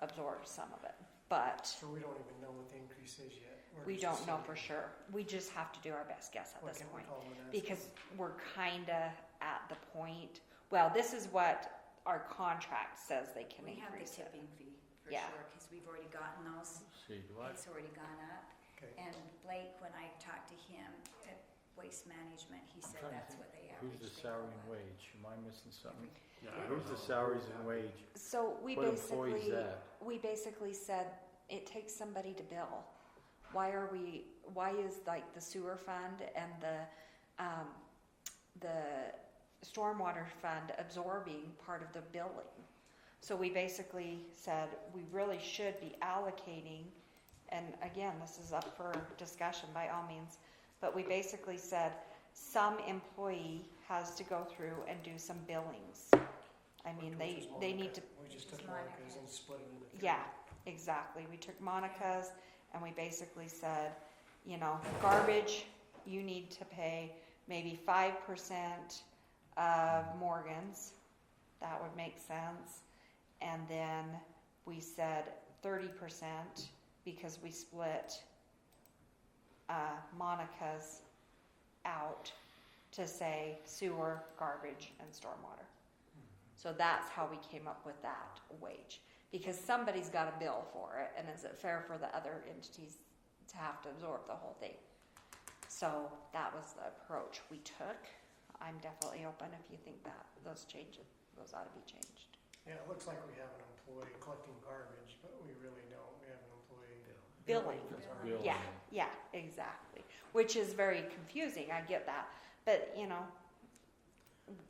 absorb some of it. But So we don't even know what the increase is yet. We're we just don't know for assuming. sure. We just have to do our best guess at What this can we point. call them and ask Because them? we're kinda at the point, well, this is what our contract says they can We have the increase it. tipping fee for Yeah. sure, because we've already gotten those. See, what? It's already gone up. Okay. And Blake, when I talked to him at Waste Management, he said trying to that's think. what they average. Who's the They salary go and up. wage? Am I missing something? Yeah, Yeah, I who's don't the know. salaries and wage? So we What employee is basically, that? we basically said it takes somebody to bill. Why is like the sewer fund and the stormwater fund absorbing part of the billing? So we basically said we really should be allocating, and again, this is up for discussion by all means, but we basically said some employee has to go through and do some billings. I mean, Which is they need Monica. to, We just Which took is Monica. Monica's and split it into three. yeah, exactly. We took Monica's and we basically said, you know, garbage, you need to pay maybe 5% of Morgan's. That would make sense. And then we said 30% because we split Monica's out to say sewer, garbage, and stormwater. So that's how we came up with that wage. Because somebody's got to bill for it, and is it fair for the other entities to have to absorb the whole thing? So that was the approach we took. I'm definitely open if you think that those ought to be changed. Yeah, it looks like we have an employee collecting garbage, but we really don't. We have an employee Billing. for garbage. Billing. Yeah, yeah, exactly. Which is very confusing, I get that. But, you know,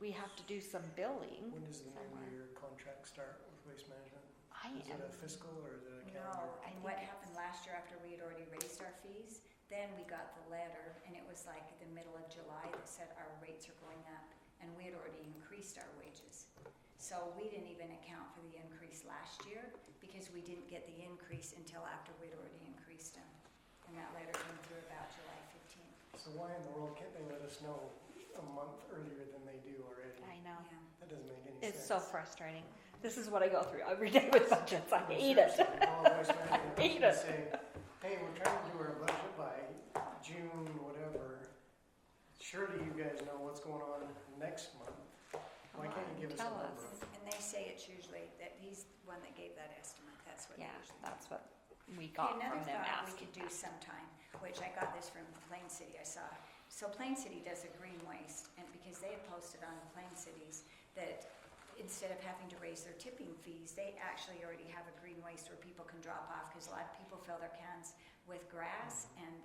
we have to do some billing. When does the somewhere. new year contract start with Waste Management? I Is it am, a fiscal or is it a No, calendar? and what happened last year after we had already raised our fees, then we got the letter, and it was like the middle of July that said our rates are going up, and we had already increased our wages. So we didn't even account for the increase last year, because we didn't get the increase until after we'd already increased them. And that letter came through about July 15th. So why in the world can't they let us know a month earlier than they do already? I know. Yeah. That doesn't make any It's sense. so frustrating. This is what I go through every day with budgets. I hate it. Seriously, call Waste Management hate and it. say, hey, we're trying to do our budget by June, whatever. Surely you guys know what's going on next month. Why can't you give us a Tell number? us. And they say it's usually, that he's the one that gave that estimate, that's what they Yeah, usually. that's what we Okay, got another from them thought we asking. could do sometime, which I got this from Plain City, I saw. So Plain City does a green waste, and because they had posted on Plain Cities that instead of having to raise their tipping fees, they actually already have a green waste where people can drop off, because a lot of people fill their cans with grass and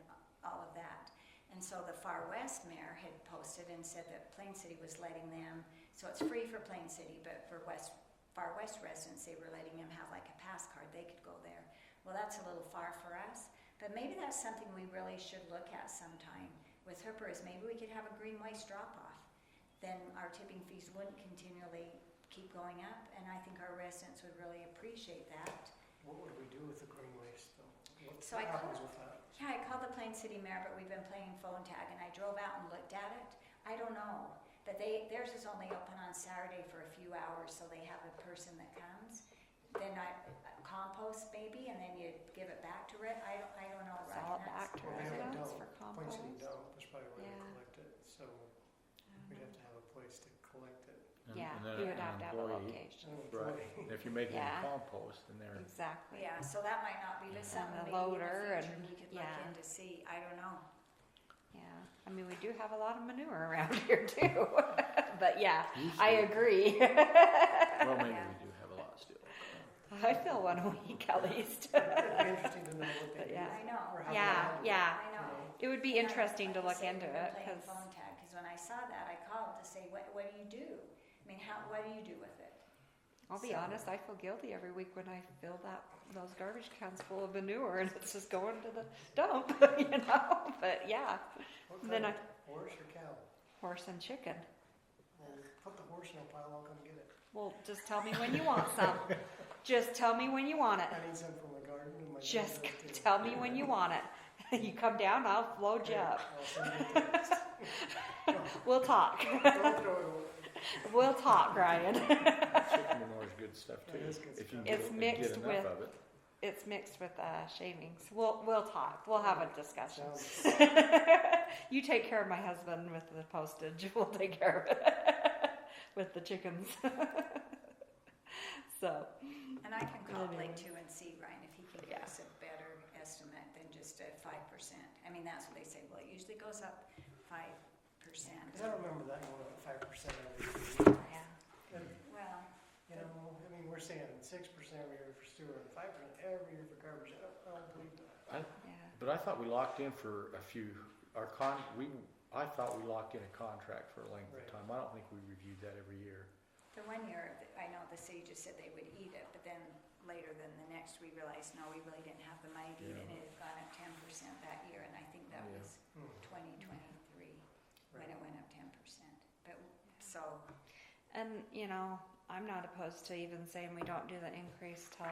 all of that. And so the Far West mayor had posted and said that Plain City was letting them, so it's free for Plain City, but for Far West residents, they were letting them have like a pass card, they could go there. Well, that's a little far for us, but maybe that's something we really should look at sometime with Hooper, is maybe we could have a green waste drop-off. Then our tipping fees wouldn't continually keep going up, and I think our residents would really appreciate that. What would we do with the green waste though? So What I happens called- with that? Yeah, I called the Plain City mayor, but we've been playing phone tag, and I drove out and looked at it. I don't know, but theirs is only open on Saturday for a few hours, so they have a person that comes. Then I compost maybe, and then you give it back to it. I don't know. Sell it Ryan, back to Well, they have a residents dump. for Plain City compost. dump is probably where Yeah. they collect it, so we'd have to have a place to collect it. And- Yeah, and then you would an have to have a employee. location. An Right, employee. and if you're making Yeah. compost, then they're, Exactly. Yeah, so that might not be, but And something the maybe in loader the future and- we could yeah. look into see. I don't know. Yeah. I mean, we do have a lot of manure around here too. But yeah, Used I to. agree. well, maybe Yeah. we do have a lot still. I fill one a week at least. It'd be interesting to know what they But do. yeah. I know. Or how they Yeah, handle it. yeah. I know. It would be Yeah, interesting to like I look say, into we've been it playing because phone tag, because when I saw that, I called to say, what do you do? I mean, what do you do with it? I'll be So- honest, I feel guilty every week when I fill those garbage cans full of manure and it's just going to the dump, you know? But yeah, What Then kind of horse or cow? horse and chicken. Well, put the horse in a pile, I'll come get it. Well, just tell me when you want some. Just tell me when you want it. I need some from the garden and my. Just dog does too. tell me when you want it. You come down, I'll load you up. I'll send you a text. We'll talk. Don't throw it away. We'll talk, Ryan. Chicken manure is good stuff too. That is good If you stuff. can It's get mixed enough with- of it. It's mixed with shavings. We'll talk. We'll have a discussion. Sounds- You take care of my husband with the postage. We'll take care of it with the chickens. So, And I can call Blake Anyway. too and see, Ryan, if he can give Yeah. us a better estimate than just a 5%. I mean, that's what they say, well, it usually goes up 5%. 'Cause I don't remember that going up 5% every year. yeah. And, Well, you know, I mean, we're saying 6% every year for sewer and 5% every year for garbage. I don't believe that. Yeah. But I thought we locked in for a few, I thought we locked in a contract for a length of Right. time. I don't think we reviewed that every year. the one year, I know the city just said they would eat it, but then later than the next, we realized, no, we really didn't have the money to eat it, and it had gone up 10% that year, and I think that Yeah. was 2023 when it went up 10%. But, so, And, you know, I'm not opposed to even saying we don't do the increase till,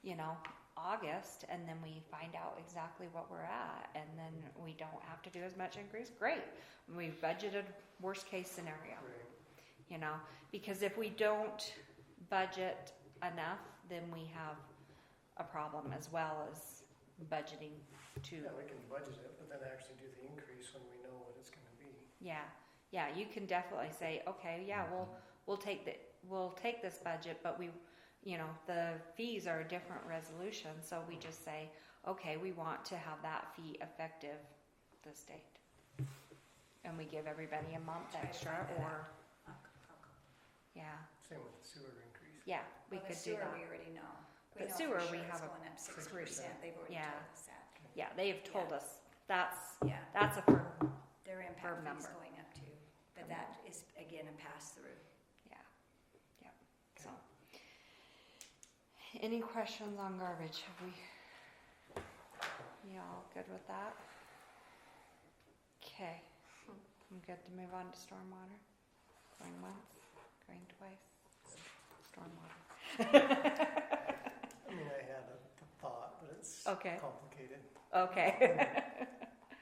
you know, August, and then we find out exactly what we're at, and then we don't have to do as much increase. Great. We've budgeted worst case scenario, Right. you know, because if we don't budget enough, then we have a problem as well as budgeting to, Yeah, we can budget it, but then actually do the increase when we know what it's gonna be. yeah, you can definitely say, okay, yeah, we'll take this budget, but we, you know, the fees are a different resolution, so we just say, okay, we want to have that fee effective this date. And we give everybody a month Try to extra, find that or, I'll- yeah, Same with the sewer increase. yeah, we well, could the do sewer, that. we already know. We But know for sewer, we sure it's have a going up 6%. 6%. They've already Yeah. told us that. Yeah, they've told Yeah. us, that's Yeah, a firm, their impact Firm fee's number. going up too, but that is, again, a pass-through. yeah, yep, so. Any questions on garbage? Have we, y'all good with that? Okay, I'm good to move on to stormwater. Going once, going twice. Stormwater. I mean, I had a thought, but it's Okay. complicated. Okay.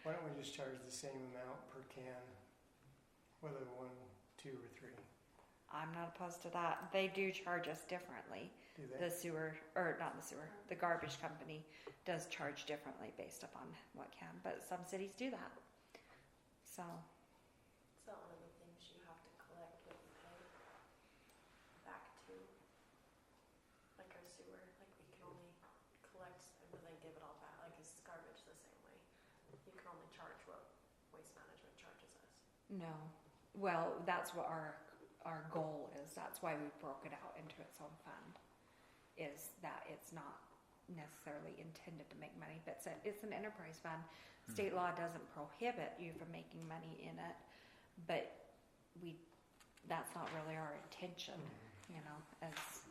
Why don't we just charge the same amount per can, whether 1, 2, or 3? I'm not opposed to that. They do charge us differently. Do they? The sewer, or not the sewer, the garbage company does charge differently based upon what can, but some cities do that. So, Is that one of the things you have to collect when you pay back to, like our sewer, like we can only collect and then give it all back, like is garbage the same way? You can only charge what waste management charges us. no. Well, that's what our goal is. That's why we broke it out into its own fund, is that it's not necessarily intended to make money, but it's an enterprise fund. State law doesn't prohibit you from making money in it, but that's not really our intention, you know, as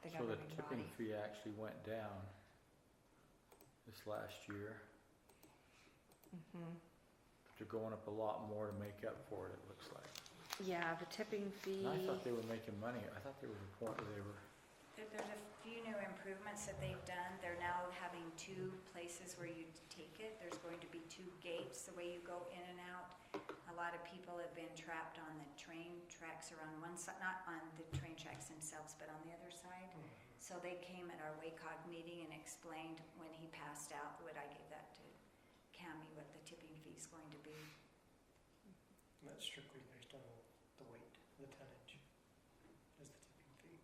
the So the governing tipping body. fee actually went down this last year. Mhm. They're going up a lot more to make up for it, it looks like. Yeah, the tipping fee. And I thought they were making money. I thought there was a point where they were, There's a few new improvements that they've done. They're now having 2 places where you take it. There's going to be 2 gates, the way you go in and out. A lot of people have been trapped on the train tracks around one side, not on the train tracks themselves, but on the other side. So they came at our WACOG meeting and explained when he passed out, what I gave that to Cammie, what the tipping fee is going to be. And that's strictly based on the weight, the tonnage, is the tipping fee.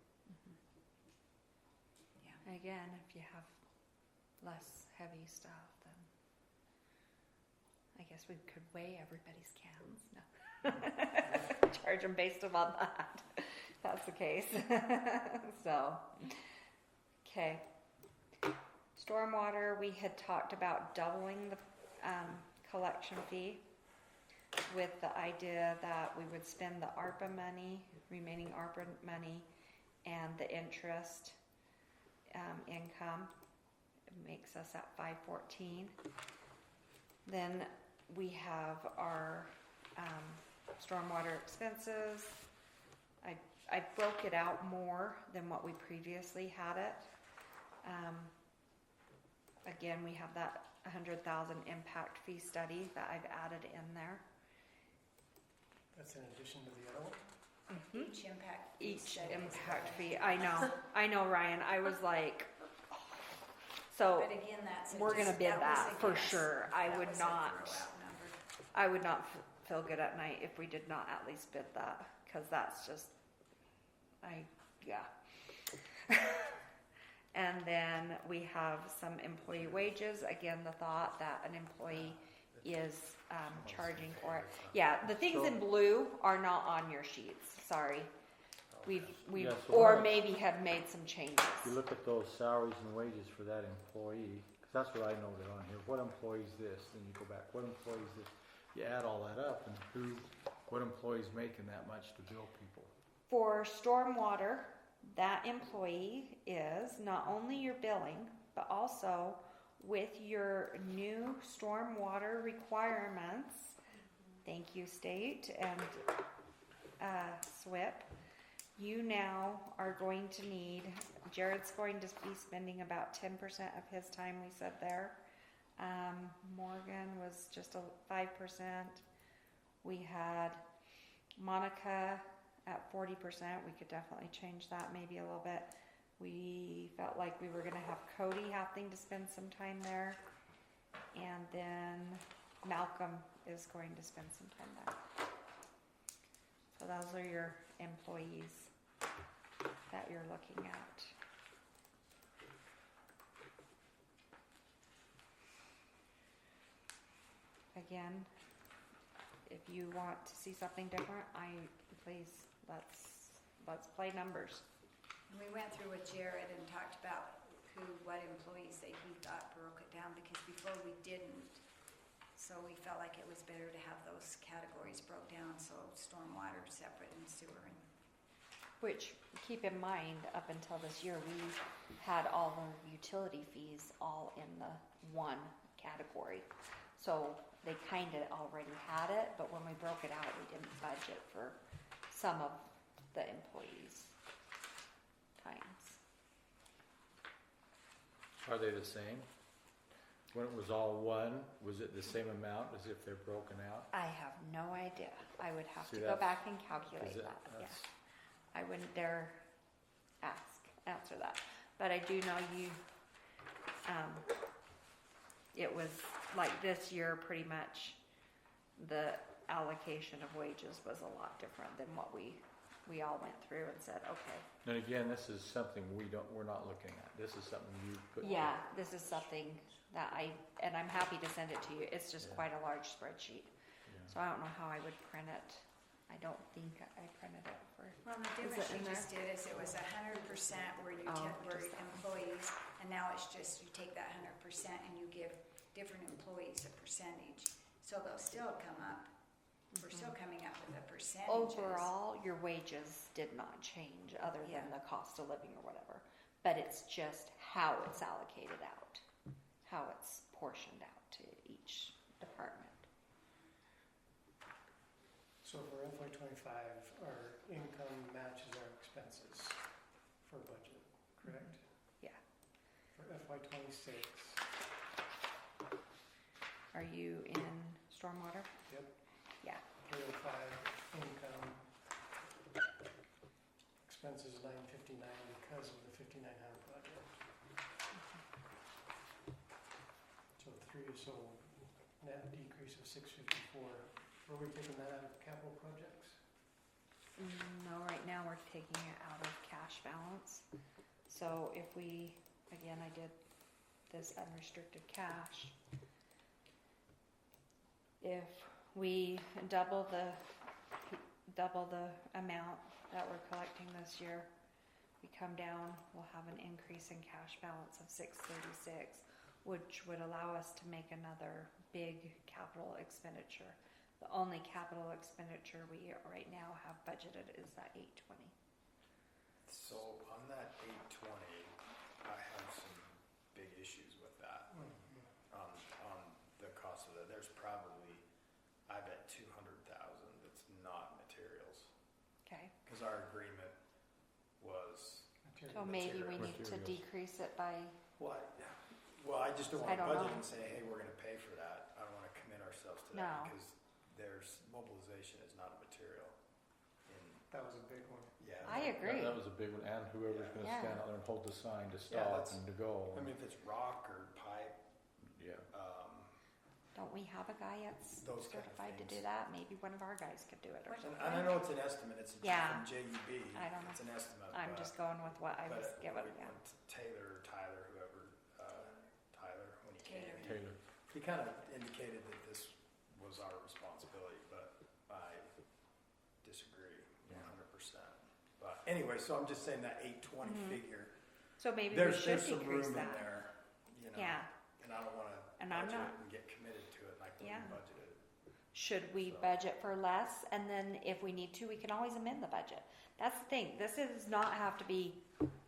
Yeah. Again, if you have less heavy stuff, then I guess we could weigh everybody's cans. No. Charge them based upon that. If that's the case. So, okay. Stormwater, we had talked about doubling the collection fee with the idea that we would spend the ARPA money, remaining ARPA money, and the interest income. It makes us at 514. Then we have our stormwater expenses. I broke it out more than what we previously had it. again, we have that 100,000 impact fee study that I've added in there. That's in addition to the other one? Each impact. fee Each study is impact better. fee, I know, Ryan, I was like, so But again, that's. we're gonna bid was that a for guess. sure. I That would was a not, throw-out number. I would not feel good at night if we did not at least bid that, cause that's just, yeah. And then we have some employee wages, again, the thought that an employee is, charging for it. Yeah, the things in blue are not on your sheets, sorry. We've, Yeah, so or what- maybe have made some changes. If you look at those salaries and wages for that employee, 'cause that's what I noted on here, what employee's this, then you go back, what employee's this? You add all that up and what employee's making that much to bill people? For stormwater, that employee is not only your billing, but also with your new stormwater requirements. Thank you, state and SWIP. You now are going to need, Jared's going to be spending about 10% of his time, we said there. Morgan was just a 5%. We had Monica at 40%. We could definitely change that maybe a little bit. We felt like we were going to have Cody having to spend some time there. And then Malcolm is going to spend some time there. So those are your employees that you're looking at. Again, if you want to see something different, please, let's play numbers. And we went through with Jared and talked about what employees that he thought broke it down, because before we didn't. So we felt like it was better to have those categories broke down, so stormwater separate and sewer. Which, keep in mind, up until this year, we had all the utility fees all in the one category. So they kind of already had it, but when we broke it out, we didn't budget for some of the employees' times. Are they the same? When it was all one, was it the same amount as if they're broken out? I have no idea. I would have See, to go that's- back and calculate Is it- that, yeah. that's- I wouldn't dare answer that. But I do know you, it was like this year, pretty much, the allocation of wages was a lot different than what we all went through and said, okay. And again, this is something we're not looking at. This is something you put. Yeah, this is something that and I'm happy to send it to you. It's just Yeah. quite a large spreadsheet. Yeah. So I don't know how I would print it. I don't think I printed it for. Well, the Is difference it in you there? just did is it was 100% where you Oh, were just that. employees, and now it's just you take that 100% and you give different employees a percentage. So they'll still come up. We're still coming up with a percentage. Overall, your wages did not change other than Yeah. the cost of living or whatever. But it's just how it's allocated out, how it's portioned out to each department. So for FY '25, our income matches our expenses for budget, correct? Yeah. For FY '26, Are you in stormwater? Yep. Yeah. 305 income, expenses 959 because of the 5900 project. So net decrease of 654. Were we taking that out of capital projects? No, right now we're taking it out of cash balance. So if we, again, I did this unrestricted cash. If we double the amount that we're collecting this year, we come down, we'll have an increase in cash balance of 636, which would allow us to make another big capital expenditure. The only capital expenditure we right now have budgeted is that 820. So on that 820, I have some big issues with that. On the cost of that, there's probably, I bet 200,000 that's not materials. Okay. Because our agreement was, So maybe we need to Materials. decrease it by, what, Well, I just don't I want to don't budget know. and say, hey, we're gonna pay for that. I don't wanna commit ourselves to No. that because there's, mobilization is not a material. And, That was a big one. yeah. I agree. That was a big one, and whoever's gonna Yeah. stand out there and hold the sign to Yeah, stop that's- and to go. I mean, if it's rock or pipe, Yeah. Don't we have a guy that's Those kind of certified to things. do that? Maybe one of our guys could do it or What- something. and I know it's an estimate, it's Yeah. from JUB. I don't know. It's an estimate, I'm but- just going with what I but was given, we yeah. went to Taylor, or Tyler, whoever, Tyler, when he Taylor. came. Taylor. He kind of indicated that this was our responsibility, but I disagree Yeah. 100%. But anyway, so I'm just saying that 820 Mhm. figure, So maybe we there's should some decrease room in that. there, you know. Yeah, And I don't want to And I'm budget not- and get committed to it like we Yeah. budgeted. should we So- budget for less? And then if we need to, we can always amend the budget. That's the thing, this does not have to be,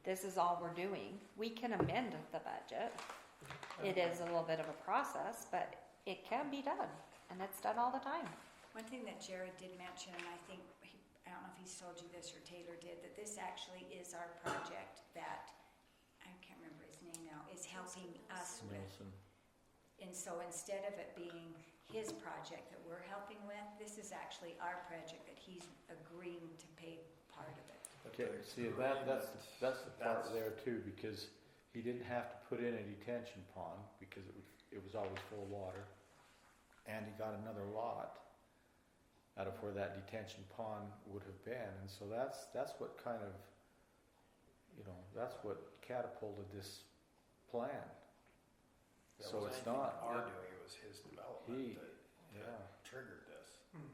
this is all we're doing. We can amend the budget. It is a little bit of a process, but it can be done, and it's done all the time. One thing that Jared did mention, and I think, I don't know if he's told you this or Taylor did, that this actually is our project that, I can't remember his name now, is helping us with. Nielsen. And so instead of it being his project that we're helping with, this is actually our project that he's agreeing to pay part of it. But Okay, the see, that's the part that's- there too, because he didn't have to put in a detention pond because it was always full of water. And he got another lot out of where that detention pond would have been, and so that's what kind of, that's what catapulted this plan. It So wasn't it's anything not, our doing, it was his development that yeah. triggered this, Mhm.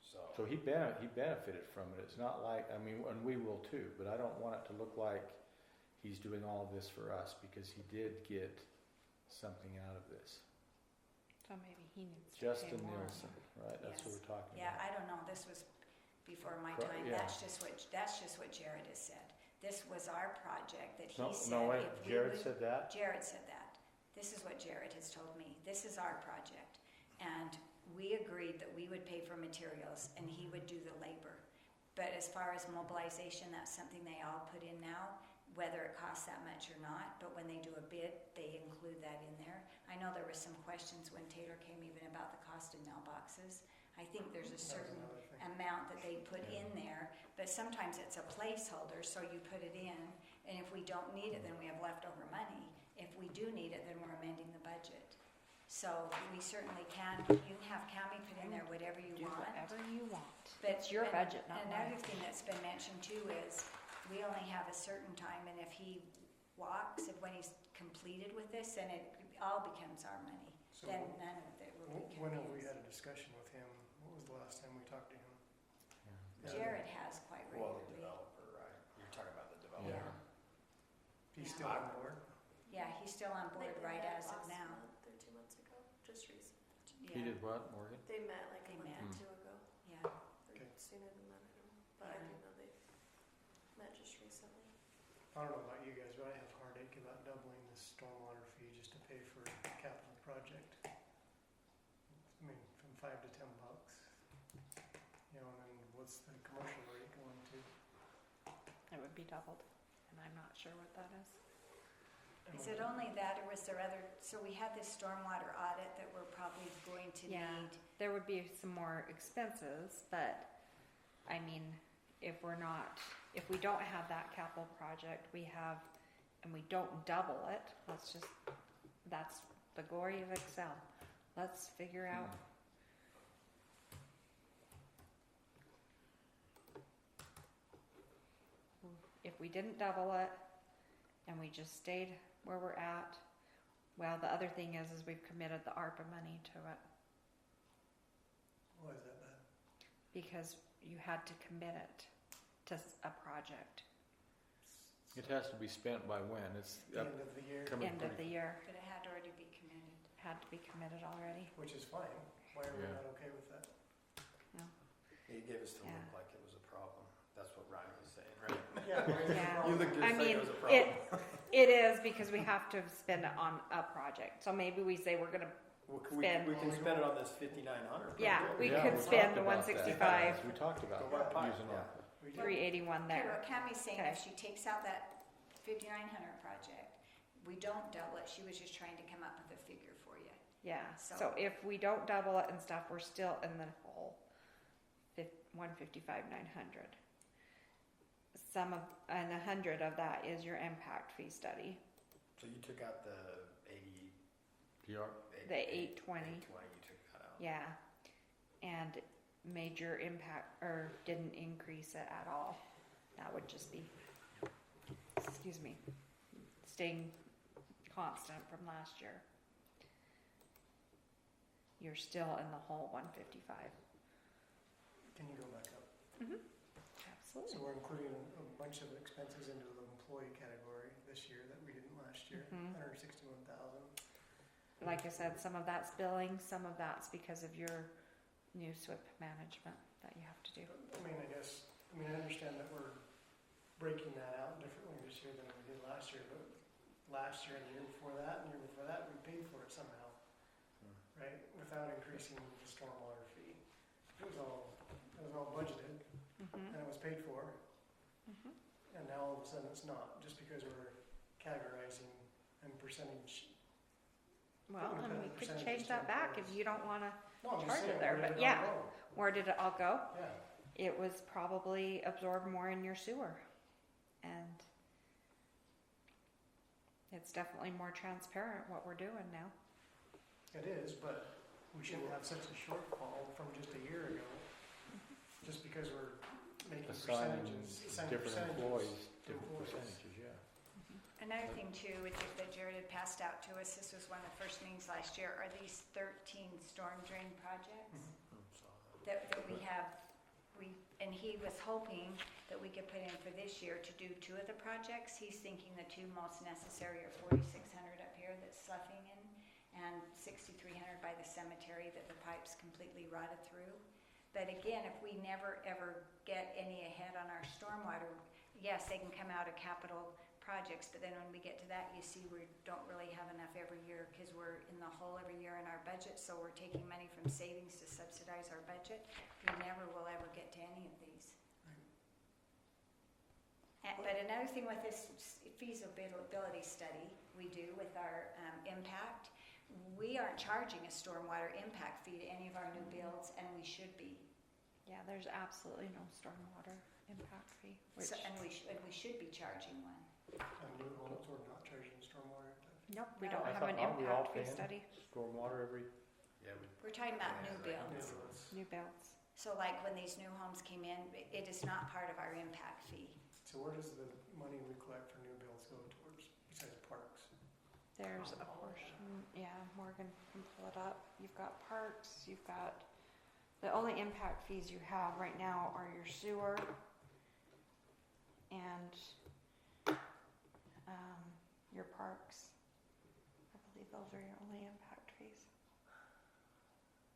so. So he benefited from it. It's not like, I mean, and we will too, but I don't want it to look like he's doing all of this for us because he did get something out of this. So maybe he needs to pay Justin more. Nielsen, right? That's who Yes. we're talking Yeah, about. I don't know, this was before my Pro- time, yeah. that's just what Jared has said. This was our project that No, he said no, wait, if we Jared would. said that? Jared said that. This is what Jared has told me. This is our project. And we agreed that we would pay for materials and he would do the labor. But as far as mobilization, that's something they all put in now, whether it costs that much or not. But when they do a bid, they include that in there. I know there was some questions when Taylor came even about the cost of mailboxes. I think there's a That was certain another thing. amount that they put in there, but sometimes it's a placeholder, so you put it in, and if we don't need it, then we have leftover money. If we do need it, then we're amending the budget. So we certainly can, you can have Cami put in there whatever you Do want. whatever you want. But It's your and budget, not Another mine. thing that's been mentioned too is, we only have a certain time, and if he walks, if when he's completed with this, then it all becomes our money. So Then none of it will become his. when have we had a discussion with him? What was the last time we talked to him? Yeah. Jared has quite Well, the regularly. developer, right, you're talking about the Yeah. developer. He's Yeah. still on board? Yeah, he's still on They board did right that as of last now. month or 2 months ago, just recently. Yeah. He did what, Morgan? They met like They a month met. or two ago, Yeah. or Okay. sooner than that, I don't know. But I Yeah. do know they met just recently. I don't know about you guys, but I have heartache about doubling the stormwater fee just to pay for a capital project. I mean, from $5 to $10. You know, and then what's the commercial rate going to? It would be doubled, and I'm not sure what that is. Is it only that, or was there other, so we had this stormwater audit that we're probably going to Yeah. need. There would be some more expenses, but I mean, if we don't have that capital project, and we don't double it, that's the glory of Excel. Let's figure out. If we didn't double it and we just stayed where we're at, well, the other thing is we've committed the ARPA money to it Why is that bad? because you had to commit it to a project It has to be spent by when? It's At the end of the year, coming end of the pretty. year. But it had already be committed. Had to be committed already. which is fine. Why are we Yeah. not okay with that? He gave us to Yeah. look like it was a problem, that's what Ryan was saying, right? Yeah. You looked just I like mean, it was a problem. it is because we have to spend it on a project. So maybe we say we're gonna, Well, spend- we can spend it on this 5,900. yeah, we Yeah, could we spend talked about 165, that. We talked about Go by that, pipe, using yeah. ARPA. We did. 381 Okay, there. well, Cammie's saying Okay. if she takes out that 5,900 project, we don't double it, she was just trying to come up with a figure for you. Yeah, So- so if we don't double it and stuff, we're still in the hole, 155,900. And 100 of that is your impact fee study, So you took out the 80. PR, the 820. 820, you took that out. Yeah, and major impact, or didn't increase it at all. That would just be, excuse me, staying constant from last year. You're still in the hole 155. Can you go back up? So Absolutely. we're including a bunch of expenses into the employee category this year that we didn't last year, Mhm. 161,000. Like I said, some of that's billing, some of that's because of your new SWIP management that you have to do. I mean, I understand that we're breaking that out differently this year than we did last year, but last year and the year before that and the year before that, we paid for it somehow, right? Without increasing the stormwater fee. It was all budgeted and it was paid for, and now all of a sudden it's not, just because we're categorizing and percentage. Well, Putting and the we could percentages change to that back if employees. you don't wanna, No, I'm just Charge it saying, there, where but did it yeah. all go? where did it all go? Yeah, It was probably absorbed more in your sewer. And it's definitely more transparent what we're doing now. it is, but we shouldn't have such a shortfall from just a year ago, just because we're making assigning percentages. different employees, to different employees. percentages, yeah. Another thing too, that Jared had passed out to us, this was one of the first meetings last year, are these 13 storm drain projects that we have, and he was hoping that we could put in for this year to do 2 of the projects. He's thinking the 2 most necessary are 4,600 up here that's sloughing in, and 6,300 by the cemetery that the pipes completely rotted through. But again, if we never ever get any ahead on our stormwater, yes, they can come out of capital projects, but then when we get to that, you see we don't really have enough every year because we're in the hole every year in our budget, so we're taking money from savings to subsidize our budget. We never will ever get to any of these. But another thing with this feasibility study we do with our impact, we aren't charging a stormwater impact fee to any of our new builds, and we should be. Yeah, there's absolutely no stormwater impact fee, which, So, and we should be charging one. On new homes, we're not charging stormwater impact. nope, we No. don't I have an thought, aren't we all impact fee paying study, stormwater every, Yeah, we We're talking about new Yeah, like builds. New ones. new builds. So like when these new homes came in, it is not part of our impact fee. So where does the money we collect for new builds go towards, besides parks? There's a portion, yeah, Morgan can pull it up. You've got parks, you've got, the only impact fees you have right now are your sewer and, your parks. I believe those are your only impact fees.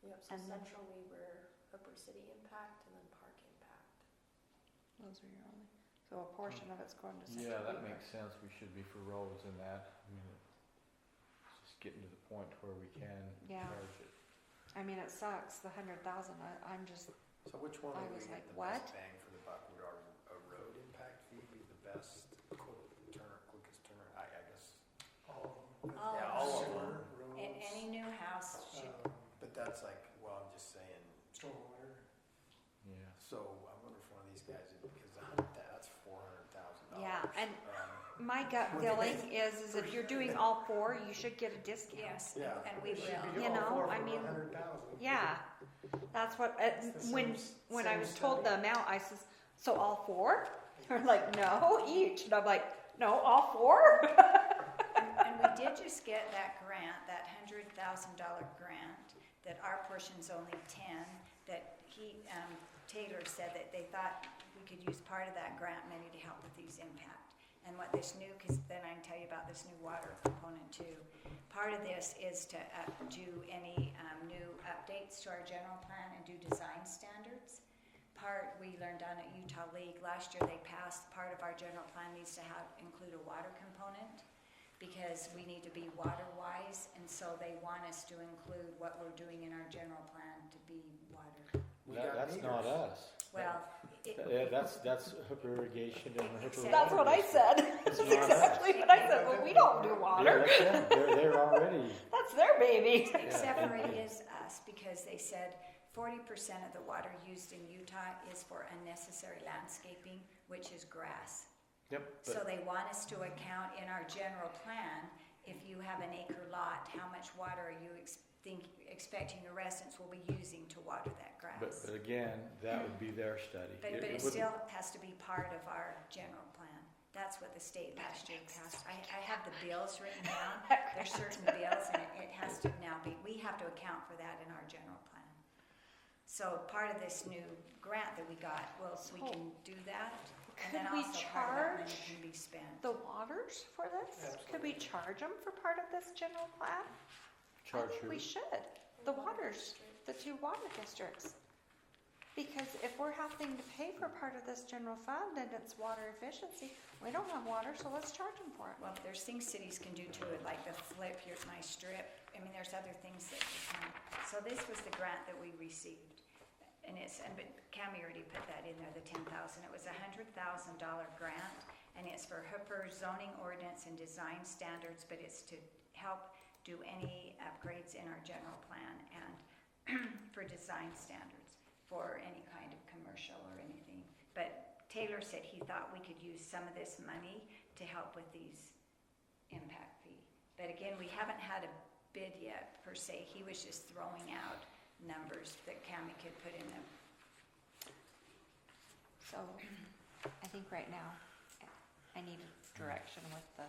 Yep, so And then- Central Weaver, Upper City Impact, and then Park Impact. Those are your only, so a portion of it's going to Central yeah, that Weaver. makes sense, we should be for roads and that, I mean, it's just getting to the point where we can Yeah. charge it. I mean, it sucks, the 100,000, I'm just, So which one I would we was get like, the what? best bang for the buck? Would a road impact fee be the best quickest turn? I guess. All of them. All Yeah, of all of Sewer, them. roads, Any new house should, But that's like, well, I'm just saying. stormwater. Yeah. So I wonder if one of these guys, because that's $400,000. yeah, and Um, my gut What do you feeling think? is if you're doing all 4, you should get a discount. yes, Yeah. and we It should be will. You all know, four I for mean, 100,000. Yeah, that's what, It's the when I same was told the study. amount, I says, so all 4? They're like, no, each. And I'm like, no, all 4? And we did just get that grant, that $100,000 grant, that our portion's only 10, that Taylor said that they thought we could use part of that grant money to help with these impact. And what this new, because then I can tell you about this new water component too. Part of this is to do any new updates to our general plan and do design standards. Part we learned down at Utah League last year, they passed part of our general plan needs to include a water component because we need to be water wise, and so they want us to include what we're doing in our general plan to be water. We got That's not meters. us. Well, That's hooper irrigation and hooper. Exactly. That's what I said. That's It's not us. exactly what I said. Well, we don't do Yeah, water. that's them. They're already, That's their baby. Except for it is us, because they said 40% of the water used in Utah is for unnecessary landscaping, which is grass. yep, So but, they want us to account in our general plan, if you have an acre lot, how much water are you expecting your residents will be using to water that but grass? again, that would be their study. But it wouldn't- still has to be part of our general plan. That's what the state last year passed. I have the bills written down. There's certain bills and it has to now be, we have to account for that in our general plan. So part of this new grant that we got, well, we can do that. And then Could we also part of that money charge can be spent. the waters for this? Could we charge them for part of this general plan? Charge I think who? we should. The waters, the 2 water districts. Because if we're having to pay for part of this general fund and it's water efficiency, we don't have water, so let's charge them for it. Well, there's things cities can do to it, like the flip, here's my strip. I mean, there's other things that you can. So this was the grant that we received. But Cammie already put that in there, the 10,000. It was a $100,000 grant, and it's for Hooper zoning ordinance and design standards, but it's to help do any upgrades in our general plan and for design standards for any kind of commercial or anything. But Taylor said he thought we could use some of this money to help with these impact fee. But again, we haven't had a bid yet per se. He was just throwing out numbers that Cammie could put in them. So I think right now, I need direction with the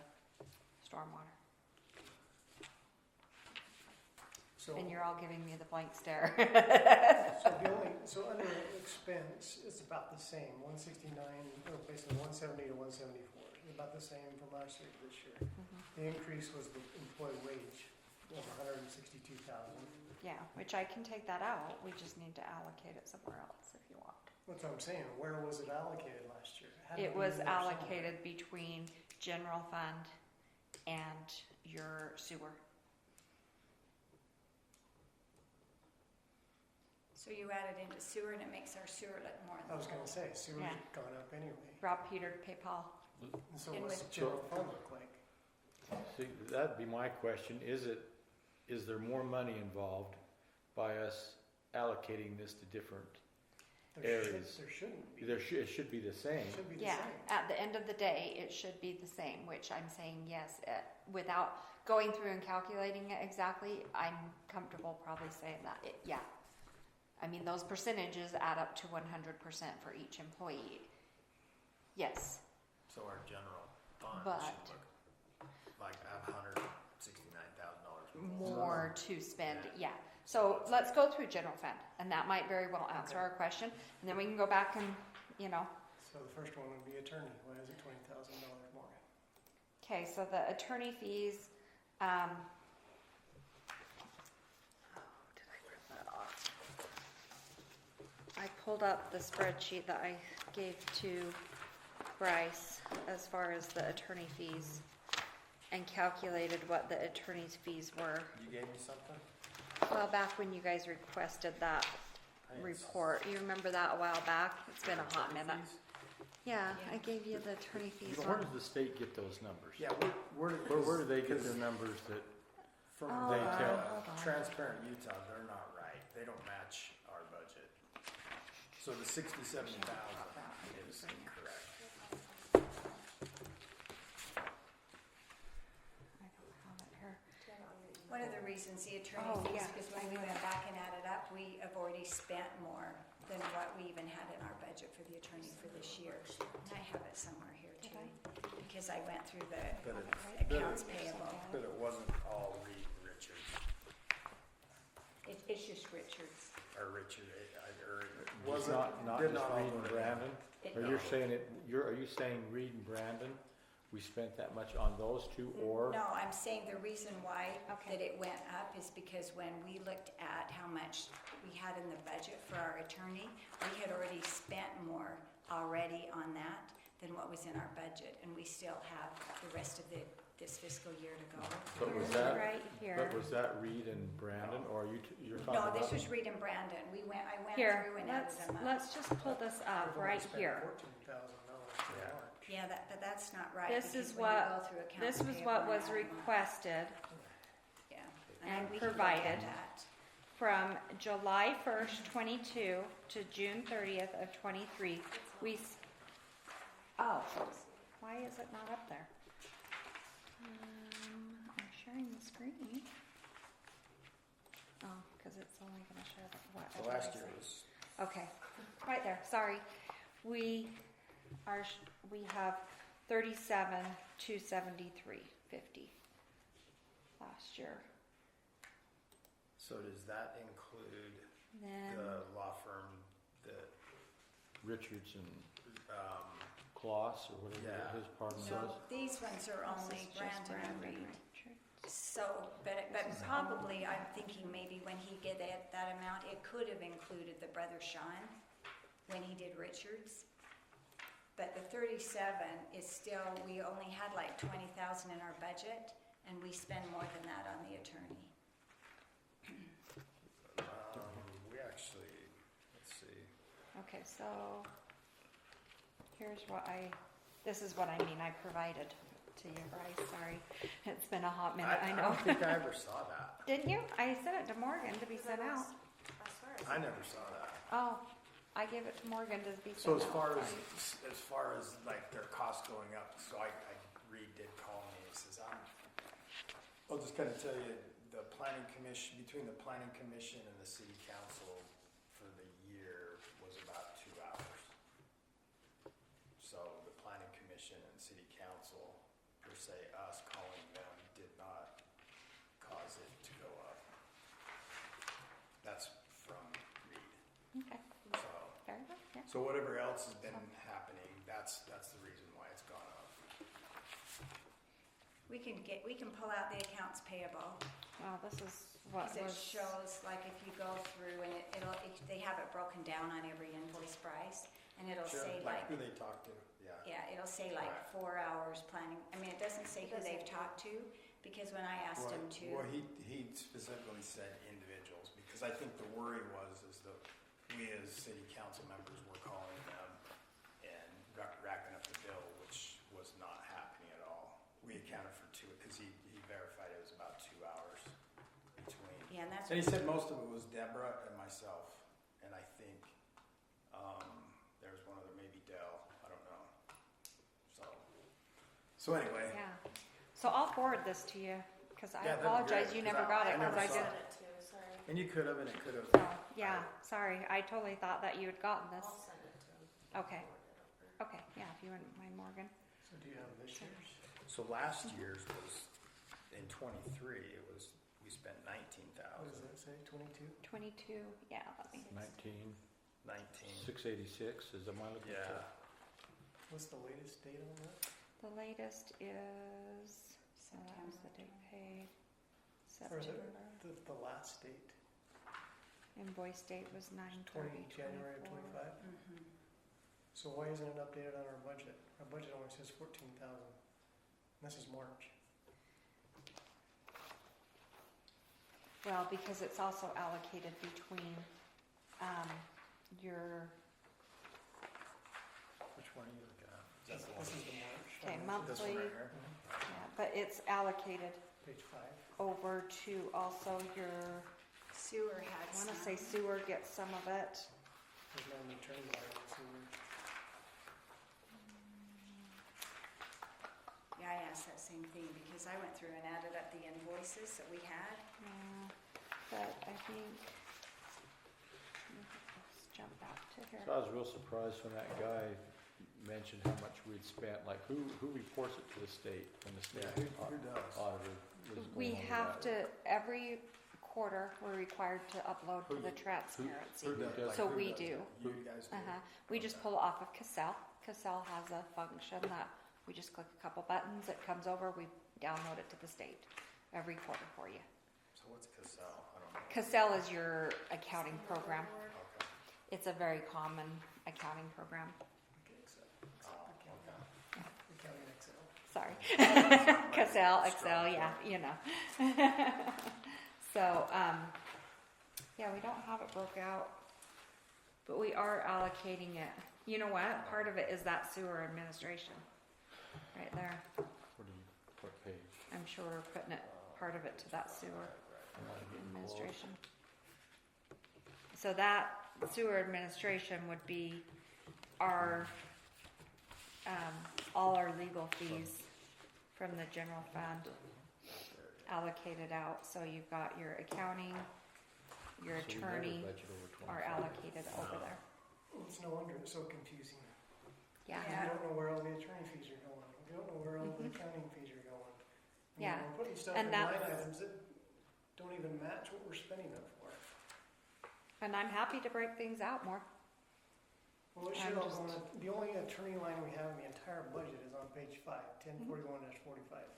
stormwater. So, And you're all giving me the blank stare. so under expense, it's about the same, 169, or basically 170 to 174, about the same from last year to this year. The increase was the employee wage of 162,000. Yeah, which I can take that out. We just need to allocate it somewhere else if you want. That's what I'm saying, where was it allocated last year? Had to It be was in there somewhere. allocated between general fund and your sewer. So you add it into sewer and it makes our sewer look more I was than gonna say, sewer's Yeah. gone up anyway. Rob Peter to pay Paul. And so And what's with- the general fund look like? See, that'd be my question. Is there more money involved by us allocating this to different areas? There shouldn't be. It should be the same. It should be the Yeah, same. at the end of the day, it should be the same, which I'm saying yes. Without going through and calculating it exactly, I'm comfortable probably saying that, yeah. I mean, those percentages add up to 100% for each employee. Yes, So our general fund But- should look like $169,000 more to spend, yeah. So let's go through general fund, and that might very well answer Okay. our question. And then we can go back and, So the first one would be attorney, why is it $20,000 more? okay, so the attorney fees, did I print that off? I pulled up the spreadsheet that I gave to Bryce as far as the attorney fees and calculated what the attorney's fees were. You gave me something? Well, back when you guys requested that report, you remember that a while back? It's been a hot minute. Yeah, I gave you the attorney fees Where one. does the state get those numbers? Yeah, where Where do they get their numbers that, From Oh, They tell- hold on. Transparent Utah, they're not right. They don't match our budget. So the 67,000 is incorrect. I don't have it here. One of the reasons the attorney Oh, fees, yeah. because when we went back and added up, we have already spent more than what we even had in our budget for the attorney for this year. And I have it somewhere here Did too, because I went through the But accounts payable. But it wasn't all Reed and Richards, It's just Richards. or Richard, or it it's wasn't, not did just not all Reed go and together. Brandon? It- Or you're saying are you saying Reed and Brandon, we spent that much on those two, or? No, I'm saying the reason why Okay. that it went up is because when we looked at how much we had in the budget for our attorney, we had already spent more already on that than what was in our budget, and we still have the rest of this fiscal year to go. But was Here's that, right here. but was that Reed and Brandon, or you're talking No, about? this was Reed and Brandon. I went Here, through and added them up. let's just pull this up right here. $14,000 for Yeah. March. Yeah, but that's not right. This because is when you what- go through accounts This was payable what and was add them up, requested yeah. and we can look at provided. that. from July 1st, 22 to June 30th of 23. Oh, why is it not up there? I'm sharing the screen. Oh, because it's only going to show what. So last year was, Okay, right there. Sorry, we have 37,273.50 last year. so does that include Then the law firm that, Richardson, um, Kloss, or whatever Yeah. his partner So was. these ones are this only is just Brandon and Reed. Richard. So, but probably, I'm thinking maybe when he did that amount, it could have included the brother Sean when he did Richards. But the 37 is still, we only had like 20,000 in our budget, and we spend more than that on the attorney. we actually, let's see. Okay, so here's this is what I mean, I provided to you, Bryce, sorry. It's been a hot minute, I know. don't think I ever saw that. Didn't you? I sent it to Morgan to be sent out. I swear I never saw that. Oh, I gave it to Morgan to be So sent out. as far as like their costs going up, so Reed did call me, he says, I'll just kind of tell you, the planning commission, between the planning commission and the city council for the year was about 2 hours. So the planning commission and city council, per se, us calling them did not cause it to go up. That's from Reed, Okay, so. very good, yeah. So whatever else has been happening, that's the reason why it's gone up. We can pull out the accounts payable, Well, this is what because it was, shows, like, if you go through and they have it broken down on every invoice price, and it'll say like, who they talk to, yeah. yeah, it'll say like Right. 4 hours planning. I mean, it doesn't say who they've talked to, because when I asked him to. Well, he specifically said individuals, because I think the worry is that we as city council members were calling them and racking up the bill, which was not happening at all. We accounted for 2, because he verified it was about 2 hours between. Yeah, and that's. And he said most of it was Deborah and myself, and I think there was one other, maybe Dell, I don't know. So anyway, yeah. So I'll forward this to you, because I Yeah, that'd be apologize, great, you 'cause never got I it, never because I saw did. it. it too, sorry. and you could have, and it could have. So, yeah, sorry, I totally thought that you had gotten this. I'll send it to him. Okay. Forward it over. Okay, yeah, if you wouldn't mind, Morgan. So do you have this year's? So last year's was, in 23, we spent What does 19,000. that say, 22? 22, yeah, let me. 19, 19. 686, is that my looking Yeah. for? What's the latest date on that? The latest is, so that was the date paid, Or is it September. the last date? Invoice date was 9/30/24. January of 25? Mhm. So why isn't it updated on our budget? Our budget only says 14,000. This is March. Well, because it's also allocated between, your, Which one are you looking at? Is that the one? This is the March. okay, This one monthly, right here? yeah, but it's allocated Page 5. over to also your, Sewer had I wanna some. say sewer gets some of it. There's no return value, so Yeah, I asked that same thing, because I went through and added up the invoices that we had. Yeah, but I think, let's jump back to here. So I was real surprised when that guy mentioned how much we'd spent, like who reports it to the state when the state Yeah, who does? auditor is We going on with have that? to, every quarter, we're required to upload to the transparency. Who does So that? we do. You guys do? We just pull it off of Cassell. Cassell has a function that we just click a couple buttons, it comes over, we download it to the state every quarter for you. So what's Cassell? I don't know. Cassell is your accounting program. Okay. It's a very common accounting program. Oh, okay. accounting Excel. Sorry. Cassell, Excel, yeah, you know. So, yeah, we don't have it broke out, but we are allocating it. You know what? Part of it is that sewer administration, right there. What page? I'm sure we're putting it, part of it to that sewer administration. So that sewer administration would be our, all our legal fees from the general fund allocated out. So you've got your accounting, your So we never attorney budget over are 25. allocated over there. It's no wonder it's so confusing. Yeah. You don't know where all the attorney fees are going. You don't know where all the accounting fees are going. And Yeah. We're putting stuff And in line that's- items that don't even match what we're spending it for. And I'm happy to break things out more. Well, it I'm should all just- go on, the only attorney line we have in the entire budget is on page 5, 1041-45.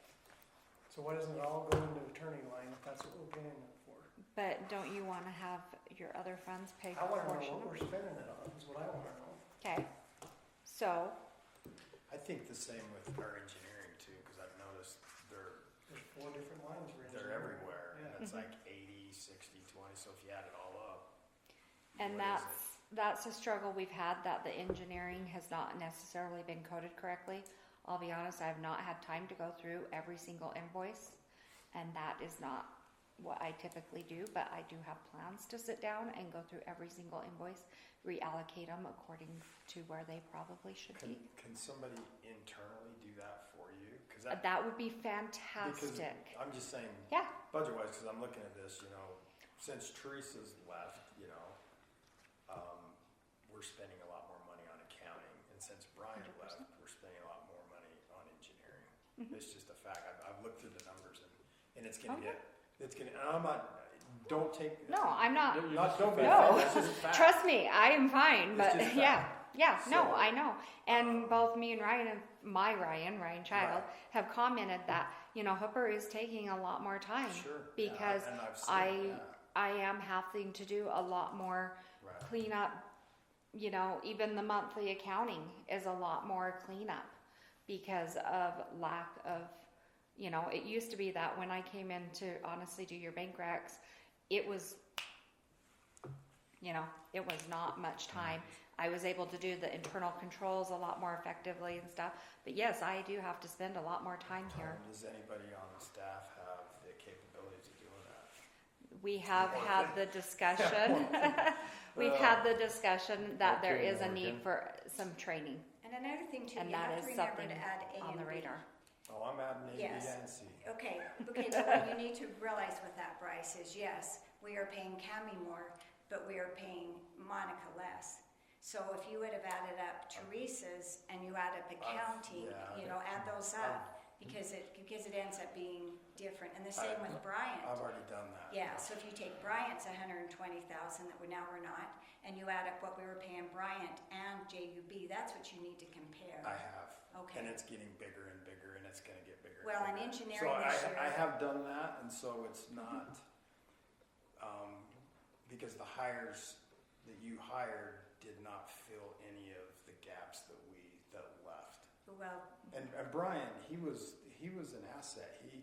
So why doesn't it all go into attorney line if that's what we're paying it for? But don't you want to have your other funds pay I for a wanna know portion? what we're spending it on, is what I wanna know. Okay, so, I think the same with our engineering too, because I've noticed they're There's 4 different lines for they're engineering. everywhere, Yeah. and it's like 80, 60, 20. So if you add it all up, and what is that's a struggle we've had, that the engineering has not necessarily been coded correctly. I'll be honest, I have not had time to go through every single invoice, and that is not what I typically do, but I do have plans to sit down and go through every single invoice, reallocate them according to where they probably should be. Can somebody internally do that for you? Because That would be fantastic. I'm just saying, Yeah. budget wise, because I'm looking at this, since Teresa's left, we're spending a lot more money on accounting, and since Brian 100%. left, we're spending a lot more money on engineering. Mhm. It's just a fact. I've looked through the numbers, and it's gonna Okay. and I'm not. Don't take. No, I'm not. You're Not just don't be No. offended. That's just a fact. Trust me, I am fine, It's but just yeah, fact. yeah, no, So- I know. And both me and Ryan, Ryan Child, Right. have commented that, Hooper is taking a lot more time. Sure. Because and I've seen that. I am having to do a lot more Right. cleanup, even the monthly accounting is a lot more cleanup because of lack of, it used to be that when I came in to honestly do your bank recs, it was, it was not much time. I was able to do the internal controls a lot more effectively and stuff. But yes, I do have to spend a lot more time here. Does anybody on the staff have the capabilities of doing that? We have had the discussion. We've had the discussion that there Okay, is a need Morgan. for some training And another thing too, And you that have is to remember something to add A on and the B. radar. Oh, I'm adding A, B, Yes. and C. Okay, but what you need to realize with that, Bryce, is yes, we are paying Cami more, but we are paying Monica less. So if you would have added up Teresa's and you add up accounting, yeah. add those up, because it ends up being different. And the same with Bryant. I've already done that. Yeah, so if you take Bryant's 120,000 that we're not, and you add up what we were paying Bryant and JUB, that's what you need to compare. I have. Okay. And it's getting bigger and bigger, and it's going to get bigger. Well, and in bigger. engineering so this year. I have done that, and so it's not because the hires that you hired did not fill any of the gaps that left. Well, And Brian, he was an asset. He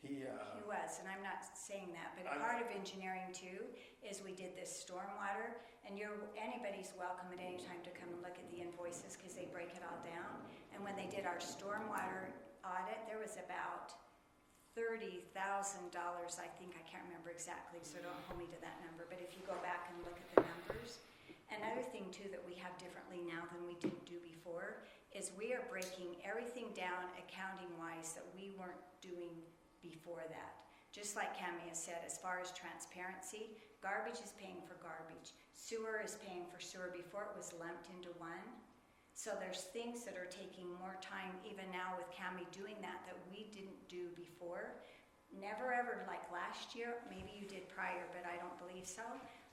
he was, and I'm not saying that, but a I'm- part of engineering too is we did this stormwater, and anybody's welcome at any time to come and look at the invoices because they break it all down. And when they did our stormwater audit, there was about $30,000, I think, I can't remember exactly, so don't hold me to that number, but if you go back and look at the numbers. Another thing too that we have differently now than we didn't do before is we are breaking everything down accounting wise that we weren't doing before that. Just like Cami has said, as far as transparency, garbage is paying for garbage. Sewer is paying for sewer. Before it was lumped into one. So there's things that are taking more time even now with Cami doing that we didn't do before. Never ever, like last year, maybe you did prior, but I don't believe so.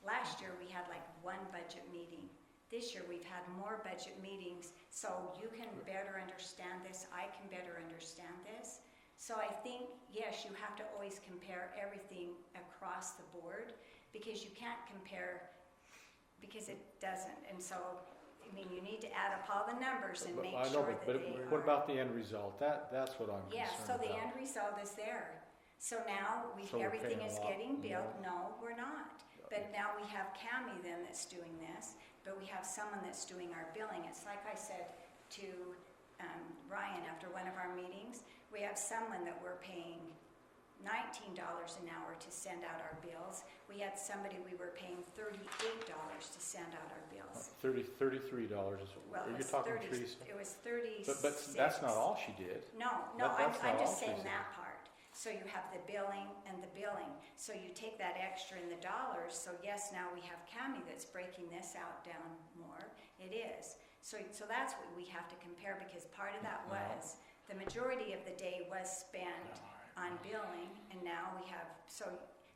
Last year we had like one budget meeting. This year we've had more budget meetings, so you can better understand this, I can better understand this. So I think, yes, you have to always compare everything across the board, because you can't compare, because it doesn't. And so, you need to add up all the numbers and make I know, sure that but they what are. about the end result? That's what I'm Yeah, concerned so about. the end result is there. So now So we're everything paying a is lot getting billed. more. No, we're not. But now we have Cami then that's doing this, but we have someone that's doing our billing. It's like I said to Ryan after one of our meetings, we have someone that we're paying $19 an hour to send out our bills. We had somebody we were paying $38 to send out our bills. $33 is, Well, are it you was talking 30, Teresa? it was 36. But that's not all she did. No, I'm That's not all just she saying said. that part. So you have the billing and the billing. So you take that extra in the dollars. So yes, now we have Cami that's breaking this out down more. It is. So that's what we have to compare because part of that was the majority of the day was spent on billing, and now we have. So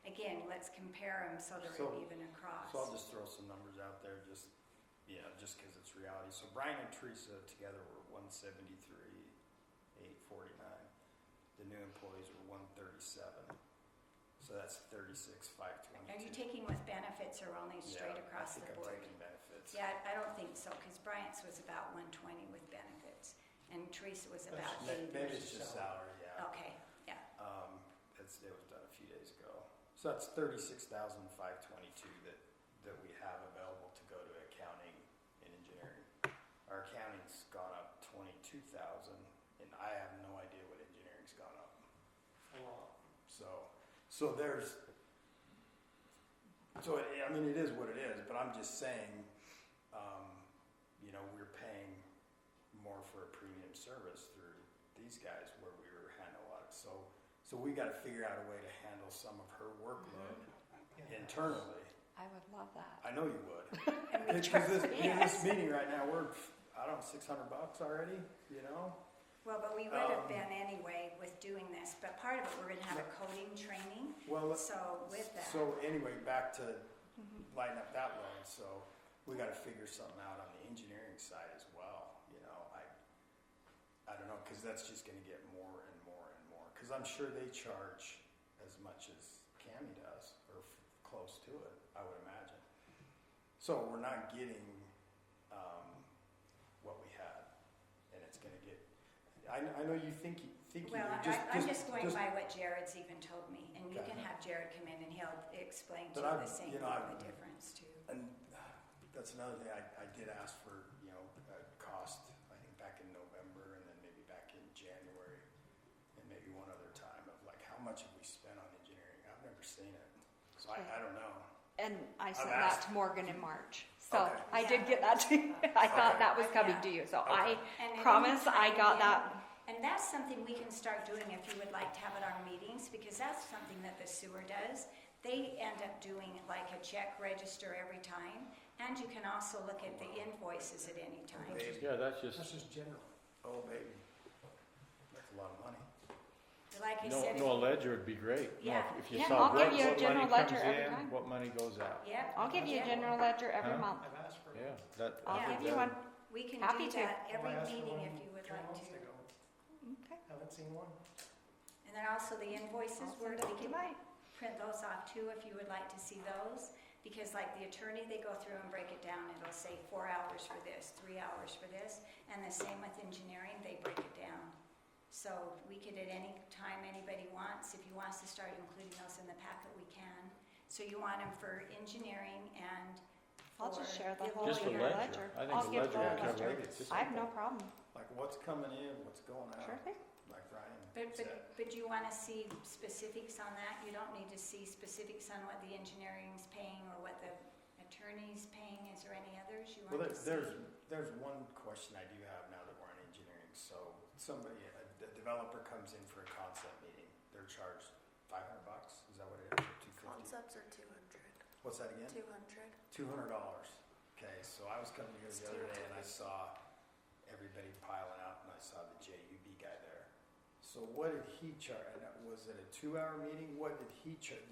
again, let's compare them so they're even across. So I'll just throw some numbers out there, just because it's reality. So Brian and Teresa together were 173,849. The new employees were 137. So that's 36,522. Are you taking with benefits or only straight across the board? I'm taking benefits. Yeah, I don't think so, because Bryant's was about 120 with benefits, and Teresa was about 80. Maybe it's just salary, yeah. Okay, yeah. It was done a few days ago. So that's 36,522 that we have available to go to accounting and engineering. Our accounting's gone up 22,000, and I have no idea what engineering's gone up. A lot. So there's, I mean, it is what it is, but I'm just saying, we're paying more for a premium service through these guys where we were handling a lot of, so we gotta figure out a way to handle some of her workload internally. I would love that. I know you would. And we Because charge, this meeting right now, we're, I don't know, $600 already, well, but we would have been anyway with doing this, but part of it, we're gonna have a coding training, Well, so with that. so anyway, back to lighting up that load, so we gotta figure something out on the engineering side as well, I don't know, cause that's just gonna get more and more and more, cause I'm sure they charge as much as Cami does, or close to it, I would imagine. So we're not getting, what we had, and it's gonna get, I know you think Well, you I'm just going by what Jared's even told me, and you can have Jared come in and he'll explain to But you I've- the same you thing, know, the difference too. And that's another thing, I did ask for, cost, I think back in November and then maybe back in January and maybe one other time of like, how much have we spent on engineering? I've never seen it, so I don't know. And I sent I've that asked. to Morgan in March. So Okay. I did get that too. I thought that was coming to you. So I And at promise any I time, got yeah. that. And that's something we can start doing if you would like to have it on meetings, because that's something that the sewer does. They end up doing like a check register every time, and you can also look at the invoices at any time. Baby. Yeah, that's just, That's just general. Oh, baby, that's a lot of money. Like I said, no, a ledger would be great. No, Yeah. if you Yeah, saw I'll give what you a money general comes ledger every in, time. what money goes out. yep. I'll give you a yeah. general ledger every Huh? month. I've asked for it. Yeah, that. I'll Yeah. give you one. We can Happy do to. that every Well, I asked for meeting one if you would 3 like months to. ago. Okay. Haven't seen one. And then also the invoices, I'll where send it we to can you. Bye. print those off too if you would like to see those. Because like the attorney, they go through and break it down. It'll say 4 hours for this, 3 hours for this. And the same with engineering, they break it down. So we could at any time anybody wants, if you want us to start including those in the packet, we can. So you want them for engineering and I'll just for share the whole Just a year ledger. I think I'll a give ledger the would cover ledger. it. Just I have no problem. Like what's coming in, what's going out, Sure thing. like Ryan But said. you want to see specifics on that? You don't need to see specifics on what the engineering's paying or what the attorney's paying? Is there any others you Well, want to see? there's one question I do have now that we're on engineering. So somebody, a developer comes in for a concept meeting, they're charged $500. Is that what it is? Or $250? Concepts are 200. What's that again? 200. $200. Okay, so I was coming here the other day and I saw everybody piling out and I saw the JUB guy there. So what did he charge? Was it a 2-hour meeting? What did he charge?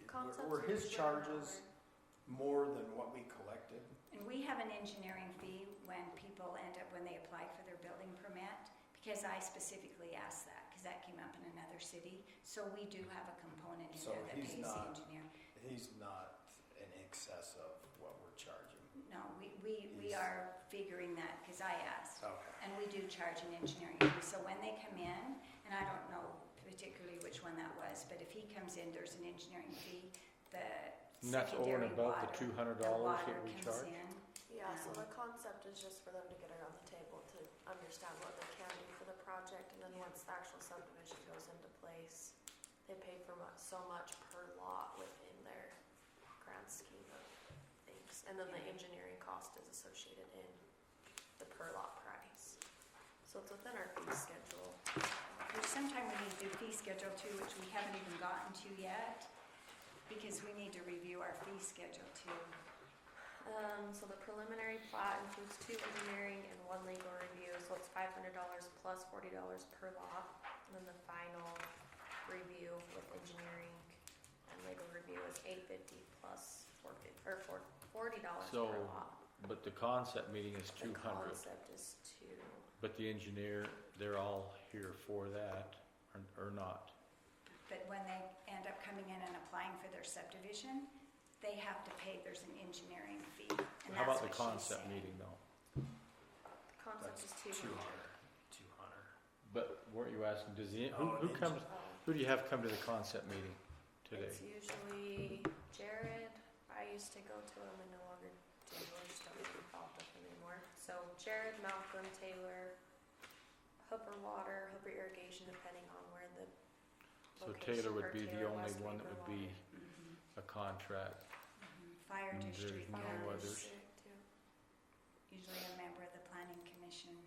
Concepts Were are his usually an charges hour. more than what we collected? And we have an engineering fee when people end up, when they apply for their building permit, because I specifically asked that, because that came up in another city. So we do have a component in So there that he's pays the not- engineer. He's not in excess of what we're charging. No, we are figuring that, because I asked. Okay. And we do charge an engineering fee. So when they come in, and I don't know particularly which one that was, but if he comes in, there's an engineering fee, the And that's over and secondary above water. the $200 the water that we comes charge? in. Yeah, so the concept is just for them to get around the table to understand what they can do for the project, and then Yeah. once the actual subdivision goes into place, they pay for so much per lot within their grand scheme of things. And then the engineering cost is associated in the per lot price. So it's within our fee schedule. There's sometime we need to do fee schedule too, which we haven't even gotten to yet, because we need to review our fee schedule too. So the preliminary plat includes 2 engineering and 1 legal review, so it's $500 plus $40 per lot. And then the final review with engineering and legal review is $850 plus $40 So, per lot. but the concept meeting is The 200, concept is to, but the engineer, they're all here for that, or not? But when they end up coming in and applying for their subdivision, they have to pay, there's an engineering fee. And How about that's the what she's concept saying. meeting though? the concept That's is 200. 200. But weren't you asking, does the, Oh, who engi- comes, who do you have come to the concept meeting today? It's usually Jared. I used to go to him and no longer do. I just don't get involved with him anymore. So Jared, Malcolm, Taylor, Hooper Water, Hooper Irrigation, depending on where the So location, Taylor would or be the Taylor only West one that Hooper would be Water. Mhm, a contract. Fire And there's district, no Fire others. district, too. usually a member of the planning commission.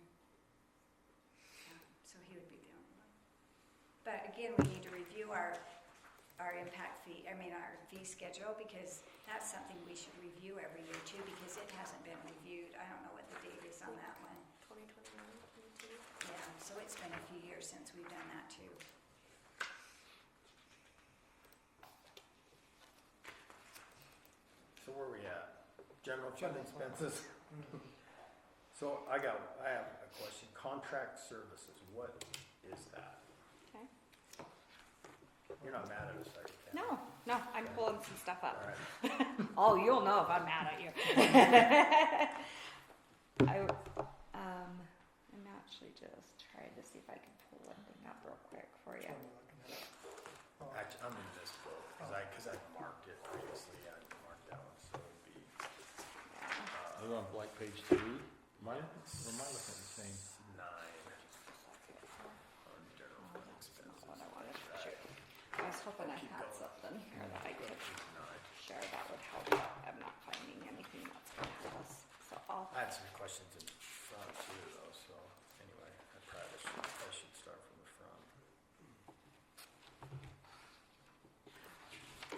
Yeah, so he would be the only one. But again, we need to review our impact fee, our fee schedule, because that's something we should review every year too, because it hasn't been reviewed. I don't know what the date is on that one. 2021, 22. Yeah, so it's been a few years since we've done that too. So where we at? General fund expenses? So I have a question. Contract services, what is that? Okay. You're not mad at us, are you? Ken? No, I'm pulling some stuff All up. right. Oh, you'll know if I'm mad at you. I'm actually just trying to see if I can pull one thing up real quick for you. Actually, I'm in this book, because I marked it previously. I marked that one, so it'd be, Yeah. Are you on like page 3? Am I looking at the same? 9 on general fund expenses. That's what I wanted to show. I was hoping I Keep had going. something here that I Go to could page 9. share that would help, but I'm not finding anything that's gonna help us. So I'll, I had some questions in front too, though, so anyway, I should start from the front.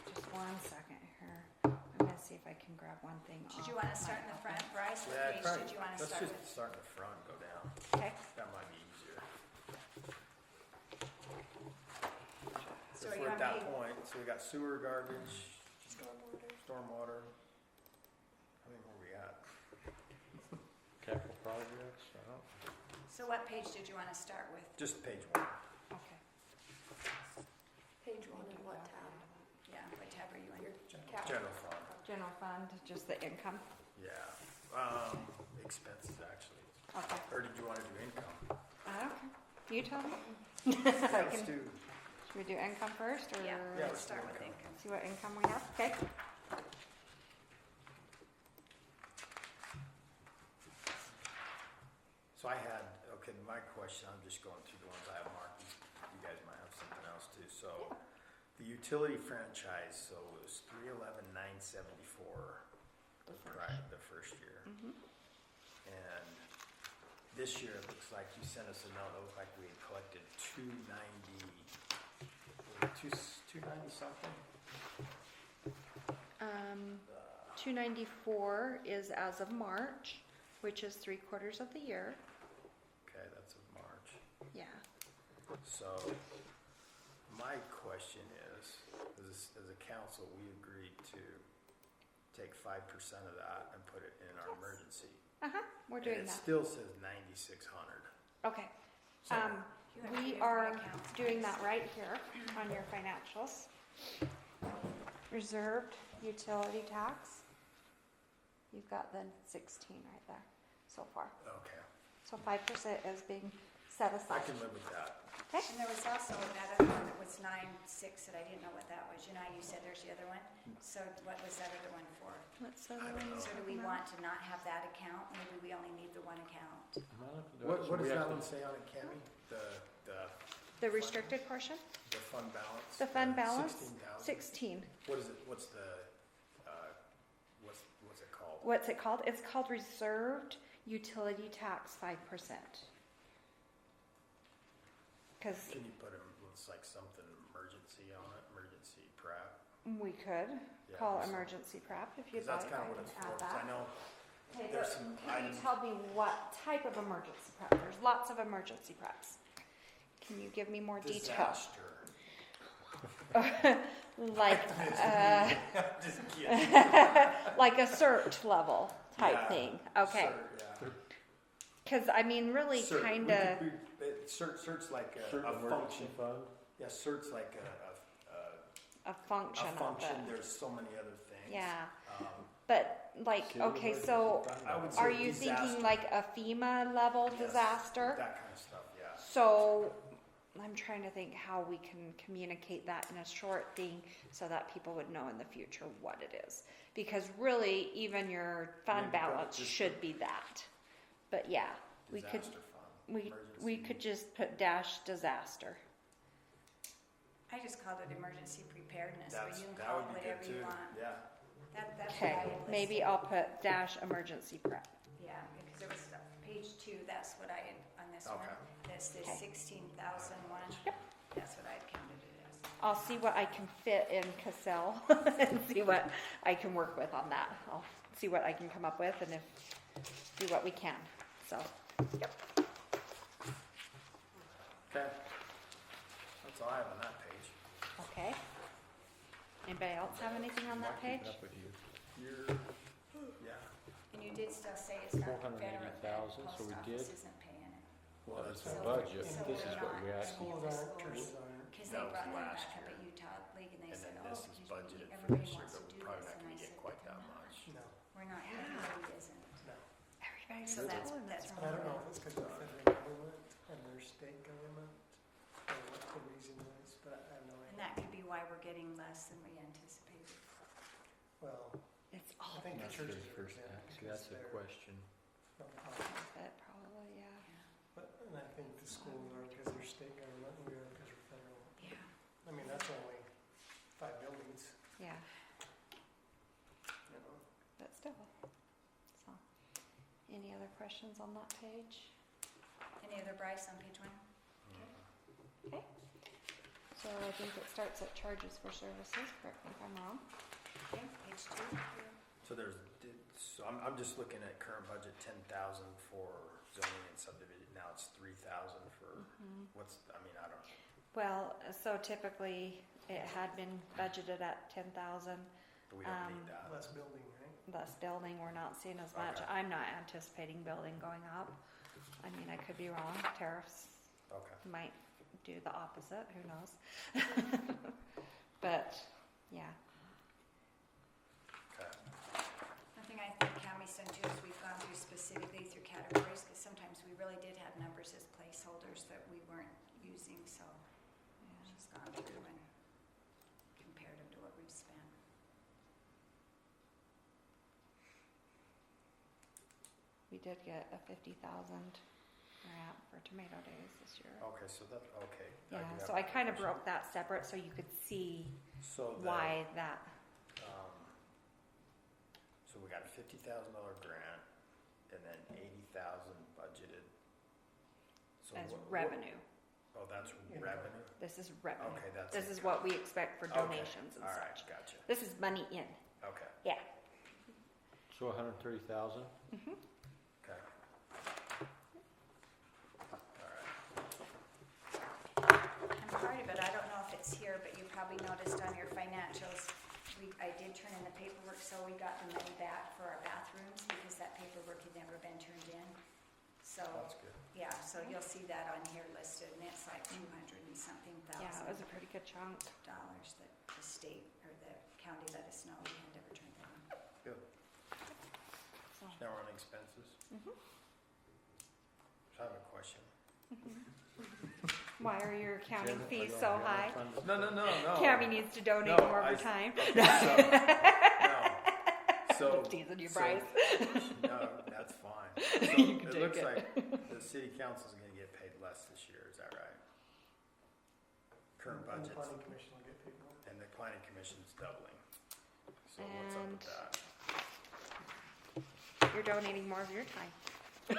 just 1 second here. I'm gonna see if I can grab one thing Did you off want to my start in the front, notebook. Bryce? What Yeah, page probably, did you want to let's start just with? start in the front and go down. Okay, That might be easier. So If are we're you at on that page- point, so we got sewer, garbage, Stormwater. stormwater. I think where we at? Capital projects, I don't. So what page did you want to start with? Just page 1. okay. Page 1 and what tab? Yeah, what tab are you in? Your cap. General fund, General fund, just the income. yeah. Expenses, actually. Okay. Or did you want to do income? I don't care. You tell me. Yeah, let's can- do, Should we do income first or Yeah, Yeah, let's let's start do with income. income. see what income we have? Okay. so I had, okay, my question, I'm just going through the ones I have marked. You guys might have something else too. So the utility franchise, so it was $311,974 the first year. Mhm. And this year, it looks like you sent us a note, it looked like we had collected 290 something? 294 is as of March, which is 3/4 of the year. Okay, that's of March. Yeah. So, my question is, as a council, we agreed to take 5% of that and put it in our Yes. emergency. We're And doing it that. still says 9,600. Okay. So, You have We three are different accounts. doing that right here on your financials. Reserved utility tax. You've got the 16 right there so far. okay, So 5% is being set I aside. can live with that. And there was also that other one that was 9.6 that I didn't know what that was. You know, how you said there's the other one. So what was that other one for? What's the I don't know. So do we want to not have that account? Maybe we only need the one account. Am I looking at What, it? So what we does that actually- one say on it, Cammy? The restricted portion? The fund balance? The fund balance? 16,000? 16. What is it, what's the, what's it called? What's it called? It's called reserved utility tax 5%. Because Can you put it's like something emergency on it, emergency prep? we could Yeah, call it so- emergency prep if you'd 'cause like. that's I kind of what can it's add for, 'cause that. I know Okay, there's but some can you items- tell me what type of emergency prep? There's lots of emergency preps. Can you give me more detail? disaster. Like, Just kidding. like a CERT level type Yeah, thing. Okay. Yeah. Because I mean, really, CERT, kind we of. could- CERT's like Certain a emergency function. fund? Yeah, CERT's like A function a of function. it. There's so many other things. Yeah, Um, but like, City okay, emergency so fund. I would are say you disaster. thinking like a FEMA level Yes, disaster? That kind of stuff, yeah. So I'm trying to think how we can communicate that in a short thing so that people would know in the future what it is. Because really, even your fund Maybe put balance just should be that. But yeah, we could Disaster fund. we emergency. could just put dash disaster. I just called it emergency preparedness, That's, or you can that call would it be whatever good you too, want. yeah. That's what Okay, I had maybe listed. I'll put dash emergency prep. Yeah, because there was page 2, that's what I had on this one. Okay. That's the Okay. 16,001. Yep. That's what I had counted it as. I'll see what I can fit in Cassell and see what I can work with on that. I'll see what I can come up with and do what we can. So, yep. Okay. That's all I have on that page. Okay. Anybody else have anything on that Keeping page? up with you. Yeah. And you did still say it's not Confederate, that 480,000, so post we office did. isn't paying it. Well, that's So the we're- budget. so This we're is what not- we asked. Schools Schools aren't- aren't, turns aren't. Because That they was brought that last back up year. at Utah League and they And said, then oh, this is because budgeted for everybody this year, wants to but do we're probably this. not And gonna I get said, quite "But that they're not. much. No, We're not, everybody isn't. no. Everybody's So that's- telling that's us But I don't know wrong. if it's because of the federal government and their state government, or what the reason is, but I have no And idea. that could be why we're getting less than we anticipated. Well, It's I all think the That's churches the are first exempt tax. because That's the they're question. nonprofit. of it, probably, yeah. But, and I think the schools are because they're state government and we are because we're federal. Yeah. I mean, that's only 5 buildings, Yeah, you know. but still. So, any other questions on that page? Any other, Bryce, on page 1? Okay. So I think it starts at charges for services, correct me if I'm wrong. Okay, page 2. So so I'm just looking at current budget, 10,000 for zoning and subdivision. Now it's 3,000 for, I don't, Well, so typically it had been budgeted at 10,000. we don't need that. Less building, right? Less building, we're not seeing as much. Okay. I'm not anticipating building going up. I mean, I could be wrong. Tariffs Okay. might do the opposite, who knows? But, yeah. Okay. One thing I think Cammie's done too is we've gone through specifically through categories, because sometimes we really did have numbers as placeholders that we weren't using, so she's gone through and comparative to what we've spent. We did get a 50,000 grant for Tomato Days this year. Okay, so that, okay. Yeah, do have so I that kind of question. broke that separate so you could see So why that, so we got a $50,000 grant and then 80,000 budgeted. So as what- revenue. Oh, that's Yeah. revenue? This is revenue. Okay, that's. This is income. what we expect for Okay, donations and all right, such. gotcha. This is money in. Okay, Yeah. So 130,000? okay. All right. And part of it, I don't know if it's here, but you probably noticed on your financials, I did turn in the paperwork, so we got the money back for our bathrooms, because that paperwork had never been turned in. So, That's good. yeah, so you'll see that on here listed, and it's like 200 and something Yeah, it thousand was a pretty good chunk. dollars that the state or the county let us know we had never turned that in. Good. So, Now we're on expenses. Mhm. So I have a question. Why are your accounting Jim, are fees you so on the high? other fund? No. Cammy needs to donate No, more I- overtime. So, Just teasing you, so- Bryce. no, that's fine. You can So it take looks it. like the city council's gonna get paid less this year, is that right? Current And budgets, the planning commission will get paid more. and the planning commission's doubling. So what's up with that? You're donating more of your time. Uh,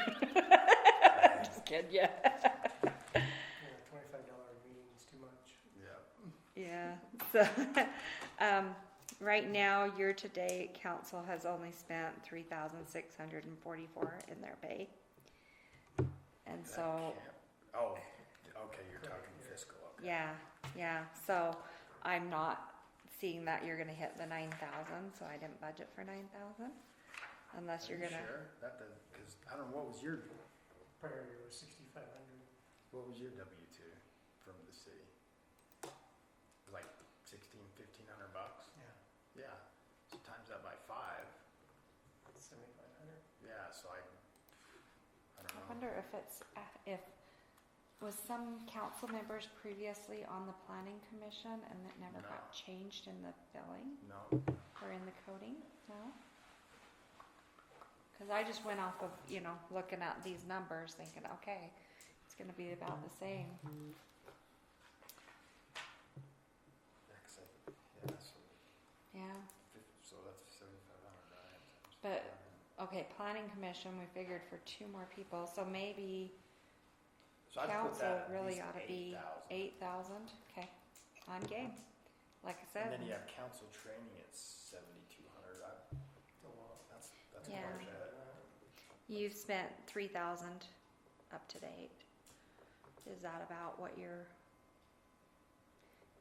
Just kidding, yeah. Yeah, $25 meeting is too much. Yeah, Yeah, so, right now, year-to-date, council has only spent $3,644 in their pay. And that so, can't- Oh, okay, you're talking fiscal, okay. yeah, so I'm not seeing that you're gonna hit the 9,000, so I didn't budget for 9,000. Unless Are you're you gonna, sure? That does, cause I don't know, Prior year was 6,500. what was your W two from the city? It was like 1,500 bucks? Yeah, Yeah, so times that by 5, 7,500. yeah, so I don't I know. wonder if it's, was some council members previously on the planning commission and it never No. got changed in the billing No, or in the coding? No? Cause I just went off of, looking at these numbers thinking, okay, it's gonna be about the same. yeah, 'cause Yeah, so that's 7,500 times. But- okay, planning commission, we figured for 2 more people, so maybe So I'd put council that at really least ought to be 8,000. 8,000. Okay, I'm game. Like I said. And then you have council training at 7,200. Oh, wow. That's Yeah. quite a bit. You've spent 3,000 up to date. Is that about what you're?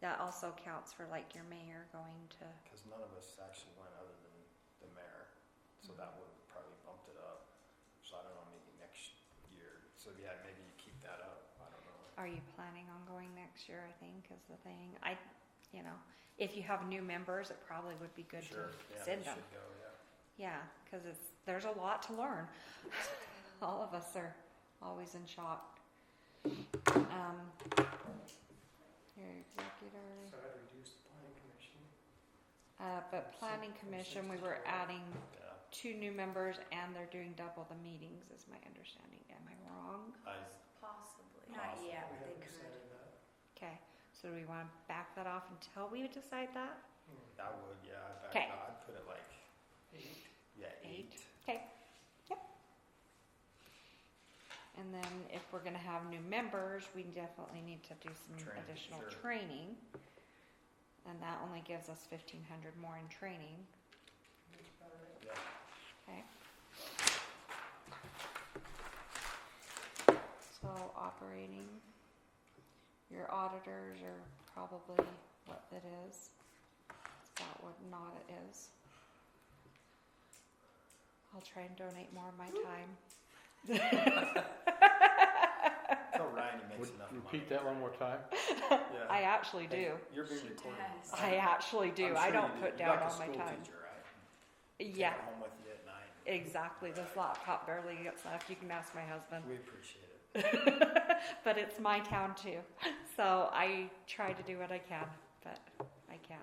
That also counts for like your mayor going to. Because none of us actually went other than the mayor, so that would have probably bumped it up. So I don't know, maybe next year. So yeah, maybe you keep that up. I don't know. Are you planning on going next year? I think is the thing. If you have new members, it probably would be good Sure, to yeah, send they them. should go, yeah. Yeah, because there's a lot to learn. All of us are always in shock. Your executor. So I'd reduce the planning commission. But planning commission, we were adding Yeah. 2 new members and they're doing double the meetings is my understanding. Am I wrong? Possibly. Not yet, We but they haven't could. decided that. Okay, so do we want to back that off until we decide that? I would, yeah. Okay. I'd put it like, 8. yeah, 8. 8. Okay, yep. And then if we're gonna have new members, we definitely need to do some Training, additional sure. training. And that only gives us 1,500 more in training, That's about right. Yeah. okay? So operating, your auditors are probably what it is. It's about what an audit is. I'll try and donate more of my time. Tell Ryan he makes Would enough money. repeat that one more time? Yeah. I actually Hey, do. You're being She recorded. does. I actually do. I'm I sure don't you put do. down You're like all a my school time. Teacher, right? Yeah, Take it home with you at night. exactly. This laptop barely gets left. You can ask my husband. We appreciate it. But it's my town too. So I try to do what I can, but I can't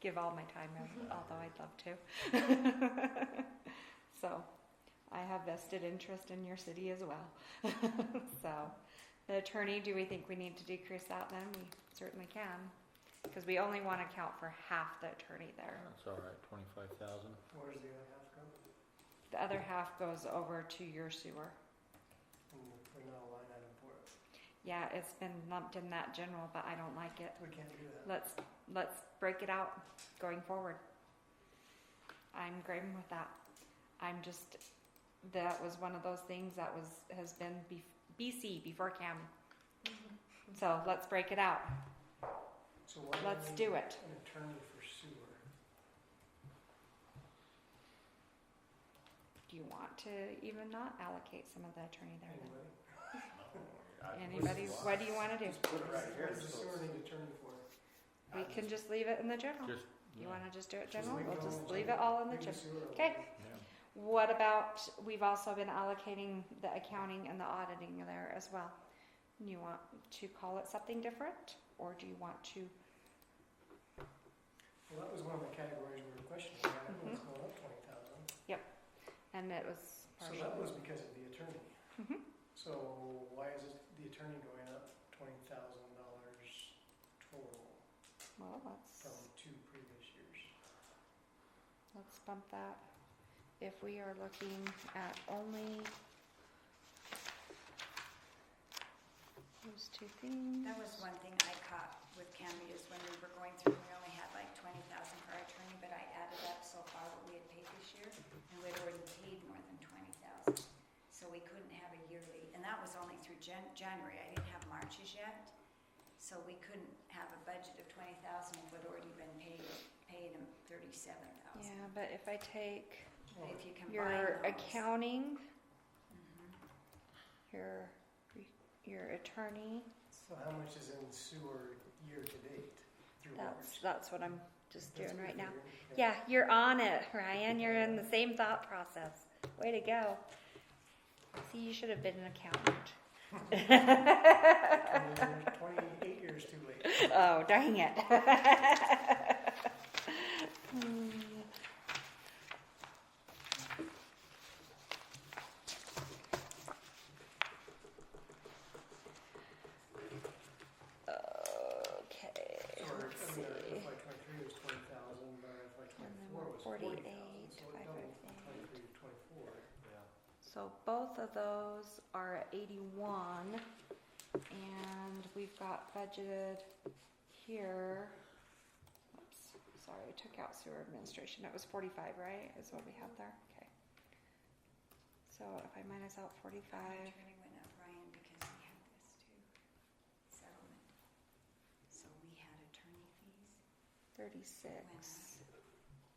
give all my time, although I'd love to. So I have vested interest in your city as well. So the attorney, do we think we need to decrease that then? We certainly can. Because we only want to count for half the attorney there. That's all right, 25,000. Where's the other half go? The other half goes over to your sewer. And we're not a line item for it. Yeah, it's been lumped in that general, but I don't like it. We can't do that. Let's break it out going forward. I'm agreeing with that. That was one of those things that has been BC before Cam. So let's break it out. So why do Let's we do need it. An attorney for sewer. Do you want to even not allocate some of the attorney there then? Anybody? Anybody, what do you want to do? Just put it right here. What does the sewer need attorney for? We can just leave it in the general. Just, You yeah. want to just do it Just general? leave it We'll all just in the leave it general. all in the Leave the general. sewer Okay. alone. Yeah. What about, we've also been allocating the accounting and the auditing there as well. You want to call it something different, or do you want to? Well, that was one of the categories we were questioning, right? It was going up 20,000. And it was So partially. that was because of the attorney. Mhm. So why is it the attorney going up $20,000 total Well, from let's 2 previous years? bump that. If we are looking at only those two things. That was one thing I caught with Cammy is when we were going through, we only had like 20,000 for our attorney, but I added up so far what we had paid this year, and we had already paid more than 20,000. So we couldn't have a yearly, and that was only through January. I didn't have March's yet, so we couldn't have a budget of 20,000 if we'd already been paid him 37,000. Yeah, but if I take If you combine your those. accounting, Mhm. your attorney, So how much is in sewer year to date through March? that's what I'm just That's doing what right now. you're figuring? Yeah, you're on it, Ryan. You're in the same thought process. Way to go. See, you should have been an accountant. 28 years too late. Oh, dang it. Okay, So our, let's I see. mean, our FY23 was 20,000, but our And then FY24 was 48, 40,000, so it doubled from 558. 23 to 24. Yeah. So both of those are at 81, and we've got budgeted here. Oops, sorry, I took out sewer administration. It was 45, right? Is what we had there. Okay. So if I minus out 45, Attorney went up, Ryan, because we had this too, settlement. So we had attorney fees. 36,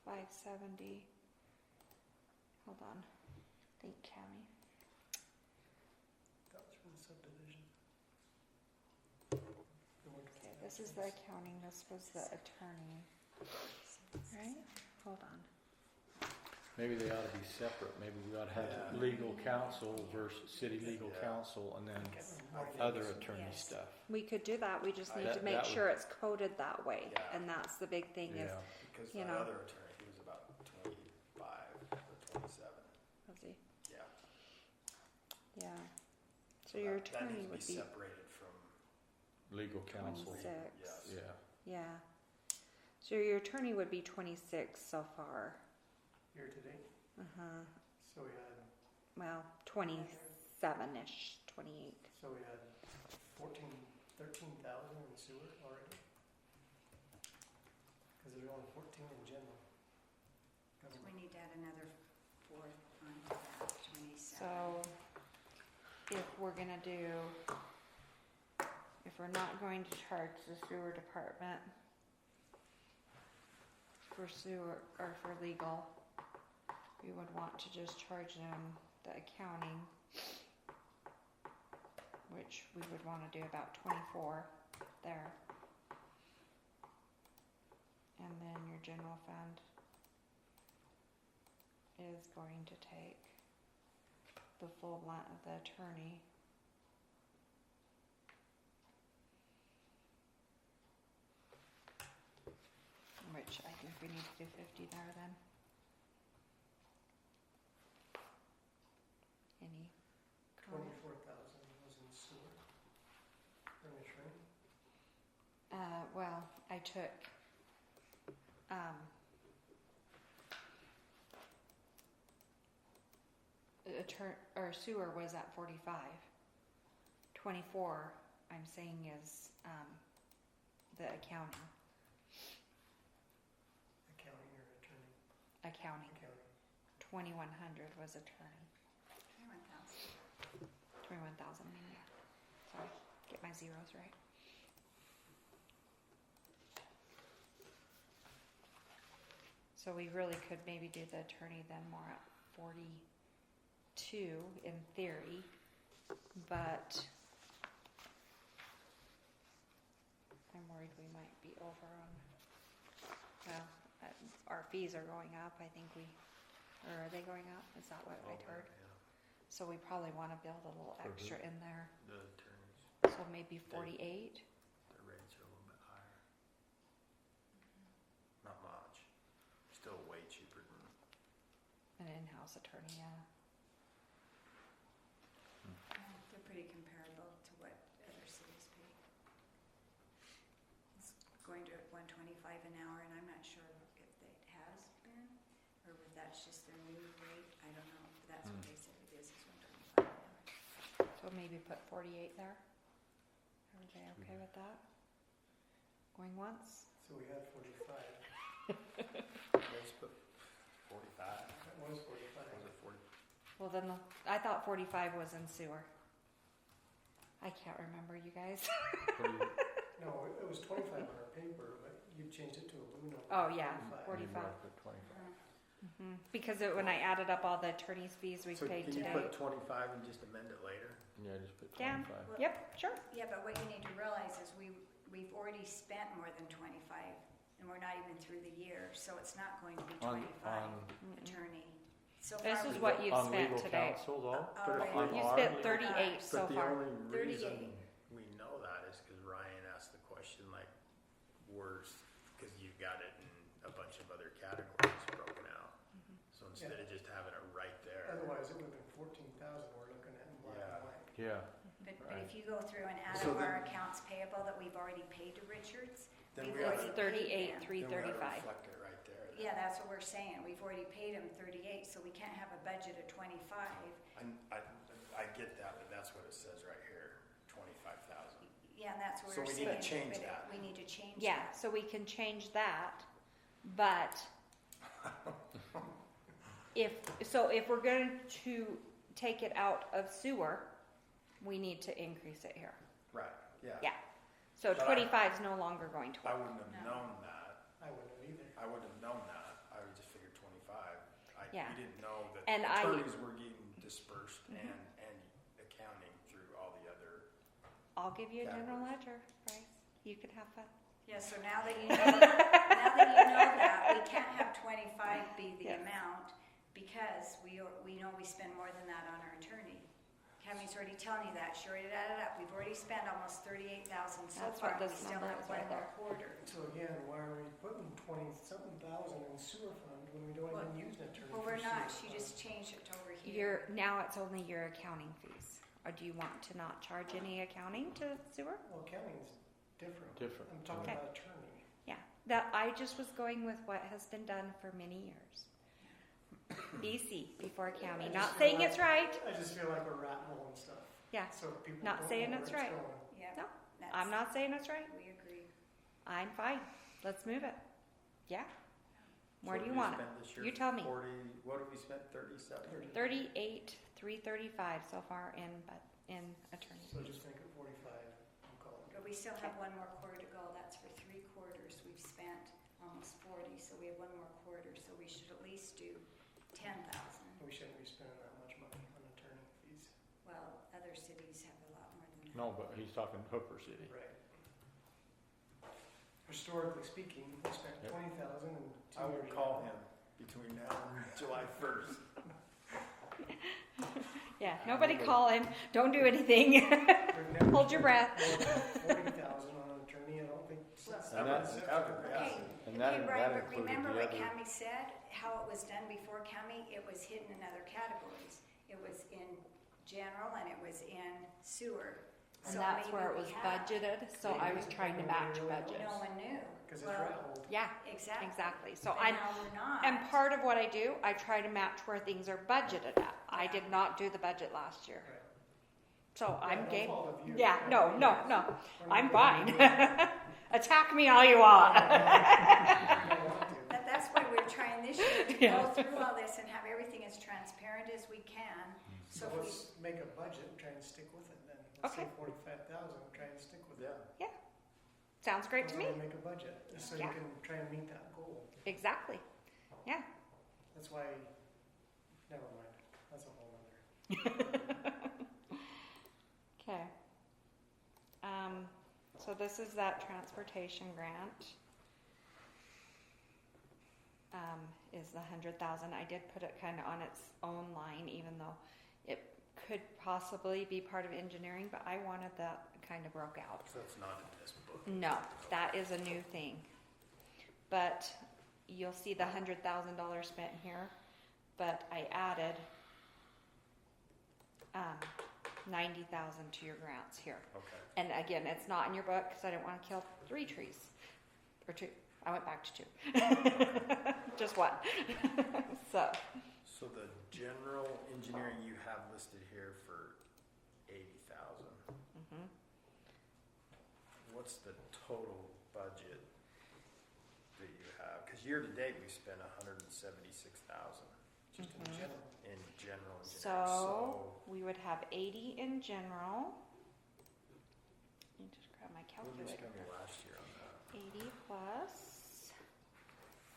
570. Hold on. Think, Cammy. That was from the subdivision. Okay, this is the accounting. This was the attorney. Right? Hold on. Maybe they ought to be separate. Maybe we ought to have Yeah. legal counsel versus city legal Yeah. counsel and then Okay. other attorney Yes. stuff. We could do that. We just need That- to make that sure it's coded that way. Yeah. And that's the big thing is, Yeah. Because You that know. other attorney, he was about 25 or 27. let's see. Yeah. Yeah. So your that attorney needs to would be separated from. Legal counsel. 26. Yes. Yeah. Yeah. So your attorney would be 26 so far. Year to date. Uh-huh. So we had, Well, 27-ish, 28. so we had 13,000 in sewer already. Because there's only 14 in general. So we need to add another 4 onto that, 27. So if we're gonna do, if we're not going to charge the sewer department for sewer or for legal, we would want to just charge them the accounting, which we would want to do about 24 there. And then your general fund is going to take the full blunt of the attorney. Which I think we need to do 50 there then. Any comment? 24,000 was in sewer. For an attorney. Well, I took, or sewer was at 45. 24, I'm saying is, the accounting, Accounting or attorney. accounting. Accounting. 2,100 was attorney. 21,000. 21,000, yeah. Sorry, get my zeros right. So we really could maybe do the attorney then more at 42 in theory, but I'm worried we might be over on, well, our fees are going up, I think or are they going up? Is that what I'd heard? Yeah. So we probably want to build a little For who? extra in there. The attorneys. So maybe 48. The rates are a little bit higher. Not much. Still way cheaper than. An in-house attorney, yeah. They're pretty comparable to what other cities pay. It's going to 125 an hour, and I'm not sure if it has been, or if that's just their new rate. I don't know. But that's what they said it is 125 an hour. So maybe put 48 there. Everybody okay with that? Going once? So we had 45. Let's put 45. That was 45. Was it 40? Well, then I thought 45 was in sewer. I can't remember, you guys. What do you- No, it was 25 on our paper, but you changed it to a blue note. Oh, yeah, 45. you 45. brought the 25. Because when I added up all the attorney's fees we So paid can you today. put 25 and just amend it later? Yeah, just put Yeah. 25. Yep, sure. Yeah, but what you need to realize is we've already spent more than 25, and we're not even through the year, so it's not going to be On, 25 Mm-mm. attorney. So This far is we- what you've on spent legal today. counsel though? Already. On You our spent legal- 38 so But the far. only reason 38. we know that is because Ryan asked the question like, because you've got it in a bunch of other categories broken out. So instead of just having it right there. Otherwise, it would have been 14,000 we're looking at in black Yeah. and white. Yeah, But Right. if you go through and add So up our then- accounts payable that we've already paid to Richards, Then we've we already It's oughta- paid 38, them. then we oughta 335. reflect it right there. then. Yeah, that's what we're saying. We've already paid them 38, so we can't have a budget of 25. I get that, but that's what it says right here, 25,000. Yeah, and that's what So we're we saying. need to change but that. We need to change Yeah, that. so we can change that, but if we're going to take it out of sewer, we need to increase it here. Right, yeah. Yeah. So But I- 25 is no longer going I toward. wouldn't have No. known that. I wouldn't have either. I wouldn't have known that. I would just figured 25. Yeah. We didn't know that And attorneys were getting dispersed Mhm. and accounting through all the other. I'll give you a general Categories. ledger, Bryce. You can have fun. Yeah, so now that you know, that, we can't have 25 be the Yes. amount because we know we spend more than that on our attorney. Cammie's already telling you that. She already added up. We've already spent almost 38,000 so That's far. what and this we still number have is one right more there. quarter. So again, why are we putting 20-something thousand in sewer fund when we don't Well- even use an attorney? Well, for we're not. sewer She fund? just changed it to over here. Now it's only your accounting fees. Or do you want to not charge any accounting to sewer? Well, accounting's different. different. I'm talking Okay. about attorney. Yeah, that I just was going with what has been done for many years. BC before county. I Not just saying feel it's like- right. I just feel like we're rat rolling stuff. Yeah, So people Not don't saying know it's where right. going. Yeah. No, that's- I'm not saying it's right. We agree. I'm fine. Let's move it. Yeah. Where So do you we want it? spent this year You tell me. 40, what have we spent, 37? 38, 335 so far in attorney So fees. just make it 45 and call it. But we still have one more quarter to go. That's for 3 quarters. We've spent almost 40, so we have one more quarter. So we should at least do 10,000. We shouldn't be spending that much money on attorney fees. Well, other cities have a lot more than that. No, but he's talking Hooper City. Right. Historically speaking, we spent Yep. 20,000 and 2 I will years call ago. him between now and July 1st. Yeah, nobody call him. Don't do anything. We've never Hold your spent breath. more than 40,000 on an attorney, I don't think. since And that's- September. yeah. Okay, And that, okay, that Brian, but included remember the what other, Cammie said, how it was done before Cammie? It was hidden in other categories. It was in general and it was in sewer. And So that's maybe where it we was have. budgeted, so I was trying to match budgets. No one knew. Because it's Well, rat hole. Yeah, Exactly. exactly. So But I'm, now we're not. and part of what I do, I try to match where things are budgeted at. I did not do the budget last year. Right. So Yeah, I'm no game. fault of you. Yeah, no, We're no, not no. doing I'm it. fine. We don't Attack me all you want. want to. That's why we're trying this year to Yeah. go through all this and have everything as transparent as we can. So So if we let's make a budget and try and stick with it then. Let's say Okay. 45,000, try and stick with it. Yeah. Sounds great to That's me. why we make a budget, so you Yeah. can try and meet that goal. Exactly. Yeah. That's why, never mind, that's a whole other. Okay. So this is that transportation grant. Is the 100,000. I did put it kind of on its own line, even though it could possibly be part of engineering, but I wanted that kind of broke out. So it's not in this book. No, that is a new thing. But you'll see the $100,000 spent here, but I added 90,000 to your grants here. Okay. And again, it's not in your book because I didn't want to kill 3 trees. Or 2. I went back to 2. Just 1. So, So the general engineering you have listed here for 80,000. mhm. What's the total budget that you have? Because year to date we spent 176,000 Just in Mhm. general. in general engineering. So we would have 80 in general. Let me just grab my what did we calculator. spend last year on that? 80 plus.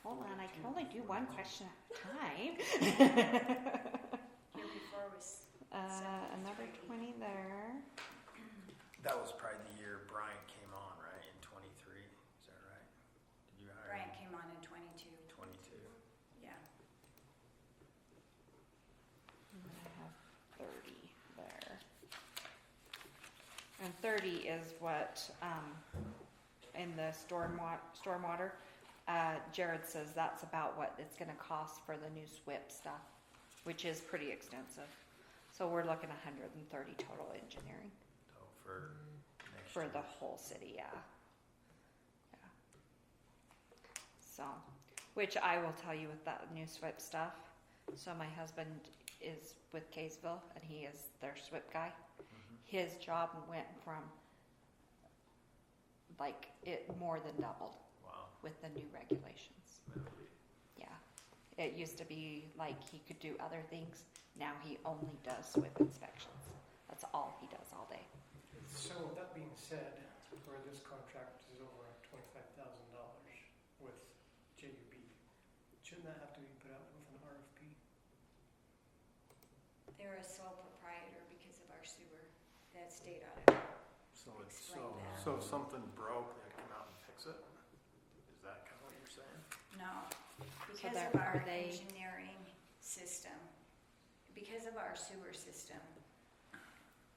Hold on, I can only do one question at a time. Year before was Another 20 there. That was probably the year Brian came on, right? In 23. Is that right? Did you hire Brian him? came on in 22. 22. Yeah. And I have 30 there. And 30 is what, in the stormwater, Jared says that's about what it's gonna cost for the new SWIP stuff, which is pretty extensive. So we're looking 130 total engineering So for next for year. the whole city, yeah. Yeah. So, which I will tell you with that new SWIP stuff. So my husband is with Kaysville and he is their SWIP guy. Mhm. His job went from like it more than doubled Wow. with the new regulations. Really? Yeah. It used to be like he could do other things. Now he only does SWIP inspections. That's all he does all day. So with that being said, where this contract is over $25,000 with JUB, shouldn't that have to be put out with an RFP? They're a sole proprietor because of our sewer, that state audit. So it's Explain that. so if something broke, they'd come out and fix it? Is that kind of what you're saying? No, because there- of our are they- engineering system, because of our sewer system,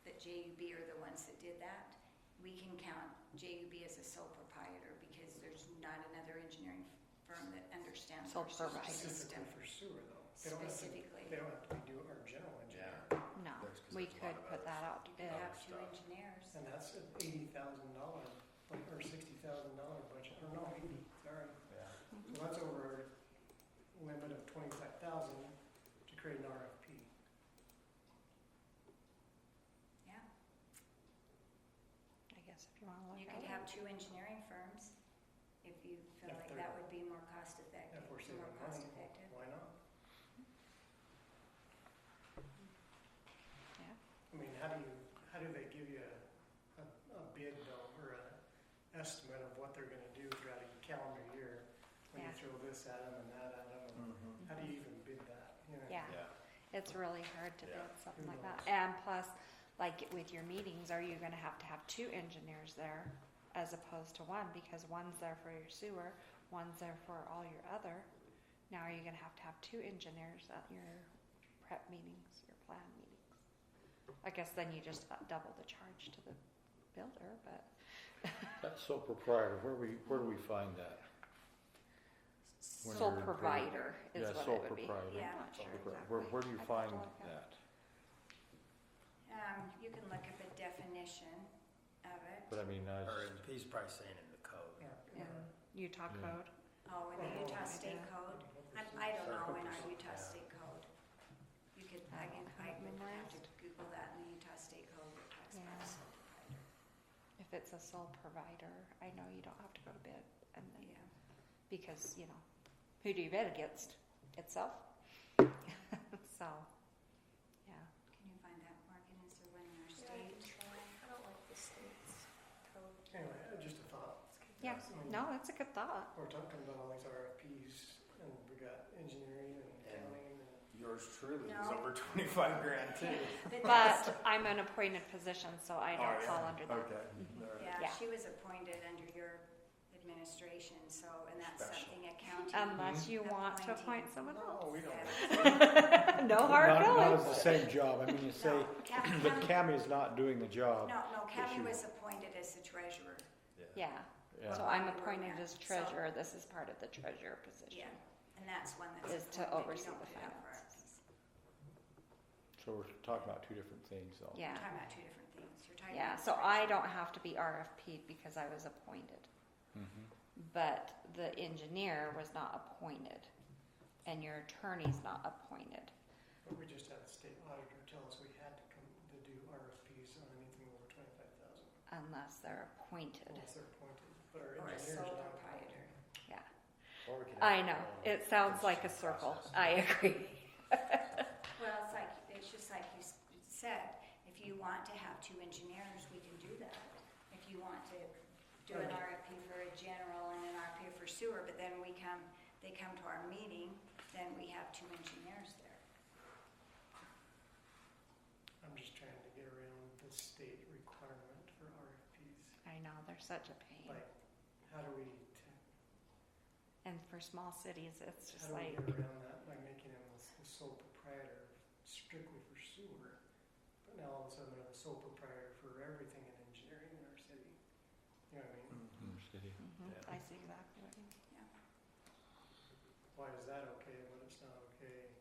that JUB are the ones that did that, we can count JUB as a sole proprietor because there's not another engineering firm that understands Sole our sewer provider. system Specifically for sewer though. They don't have to, specifically. they don't have to be doing our general engineering. No, There's- 'cause we there's a could lot of put that others. out to You bid. could have other two stuff. engineers. And that's an $80,000, or $60,000 budget, or no, 80, sorry. Yeah. So that's over a limit of 25,000 to create an RFP. Yeah, I guess if you want to look you at could it. have two engineering firms if you feel If like they're- that would be more cost effective. If we're more saving cost money, effective. why not? Yeah. I mean, how do they give you a bid though, or an estimate of what they're gonna do throughout a calendar year? When you Yeah. throw this at them and that at them, Mm-hmm. how do you even bid that, you know? Yeah. Yeah. It's really hard to Yeah. bid something Who like that. knows? And plus, like with your meetings, are you gonna have to have 2 engineers there as opposed to 1? Because one's there for your sewer, one's there for all your other. Now are you gonna have 2 engineers at your prep meetings, your plan meetings? I guess then you just double the charge to the builder, but That's sole proprietor, where do we find that? When sole you're in provider is Yeah, what sole it would be. proprietor. Yeah. I'm not sure Where do you exactly. I'd have to find look up. that? You can look up a definition of it. But I mean, Or he's probably saying in the code. Yeah. In Utah Yeah. code. Oh, in the Utah State Code? I don't know in our Utah Yeah. State Code. You could, I I don't would have it have to memorized. Google that in the Utah State Code that talks about Yeah. a sole proprietor. If it's a sole provider, I know you don't have to go to bid, and then Yeah. because who do you bid against? Itself. So, yeah. Can you find that, Morgan? Is there one in our Yeah, I can state? try. I don't like the state's code. Anyway, just a thought. Yeah. I mean, No, that's a good thought. We're talking about all these RFPs, and we got engineering and accounting, and Yours truly is No. over 25 grand too. But I'm an appointed position, so I Oh, don't yeah. fall under that. Okay. Mhm. All right. Yeah, Yeah. she was appointed under your administration, so, and that's Special. something accounting. Unless you want to appoint appointing. someone else. No, we don't. No hard Not feelings. as the same job, I mean, you say, No, Cam- but Cammy's not doing the job. No, Kathy Issue. was appointed as the treasurer. Yeah, Yeah. so I'm Well, we're appointed there. as treasurer, this is part of the treasurer position. Yeah, and that's one that's Is to appointed. You oversee don't the put it up for finances. RFPs. So we're talking about two different things, though. Yeah, You're talking about two different things. You're talking yeah, about so I treasurer. don't have to be RFP'd because I was appointed, Mhm. but the engineer was not appointed, and your attorney's not appointed. But we just had a state auditor tell us we had to come to do RFPs on anything over 25,000, Unless they're appointed, unless they're appointed, but our Or a engineer's sole not proprietor. appointed. yeah. Or we could I have know, our own it sounds like a construction circle, process. I agree. Well, it's just like you said, if you want to have two engineers, we can do that. If you want to do an RFP for a general and an RFP for sewer, but then they come to our meeting, then we have two engineers there. I'm just trying to get around the state requirement for RFPs. I know, they're such a pain. Like, how do we, And for small cities, it's just how do we like, get around that by making him the sole proprietor strictly for sewer? But now all of a sudden we have a sole proprietor for everything in engineering in our city. You know what I mean? Mhm. In the city. I see exactly what you mean. Why is that okay, but it's not okay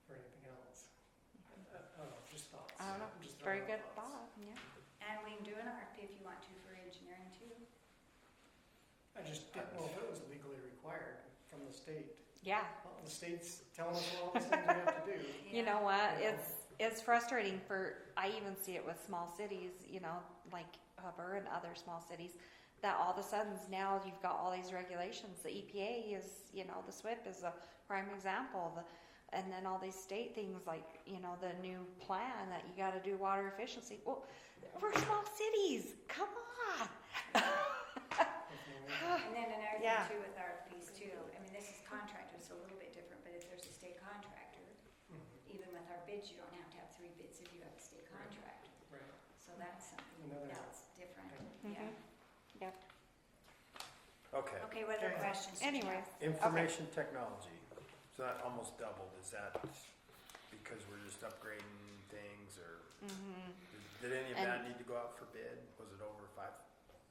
for anything else? I don't know, just thoughts. I don't know, I'm just very throwing good out thoughts. thought, yeah. And we can do an RFP if you want to for engineering too. I just didn't know if it was legally required from the state. Yeah, Well, the state's telling us all these things we have to do. you know what, Yeah. it's frustrating I even see it with small cities, like Hubbard and other small cities, that all of a sudden now you've got all these regulations. The EPA is, the SWIP is a prime example. And then all these state things like, the new plan that you got to do water efficiency. Well, we're small cities. Come on. And then another Yeah. thing too with RFPs too, I mean, this is contractors, so a little bit different, but if there's a state contractor, Mhm. even with our bids, you don't have to have 3 bids if you have a state contractor. Right. So that's something Another- else different, Mhm. yeah. Yep. Okay, Okay, what other Okay. questions? do you have? Anyways, information technology, so that almost doubled, is that because we're just upgrading things, or mhm. did any of And- that need to go out for bid? Was it over five?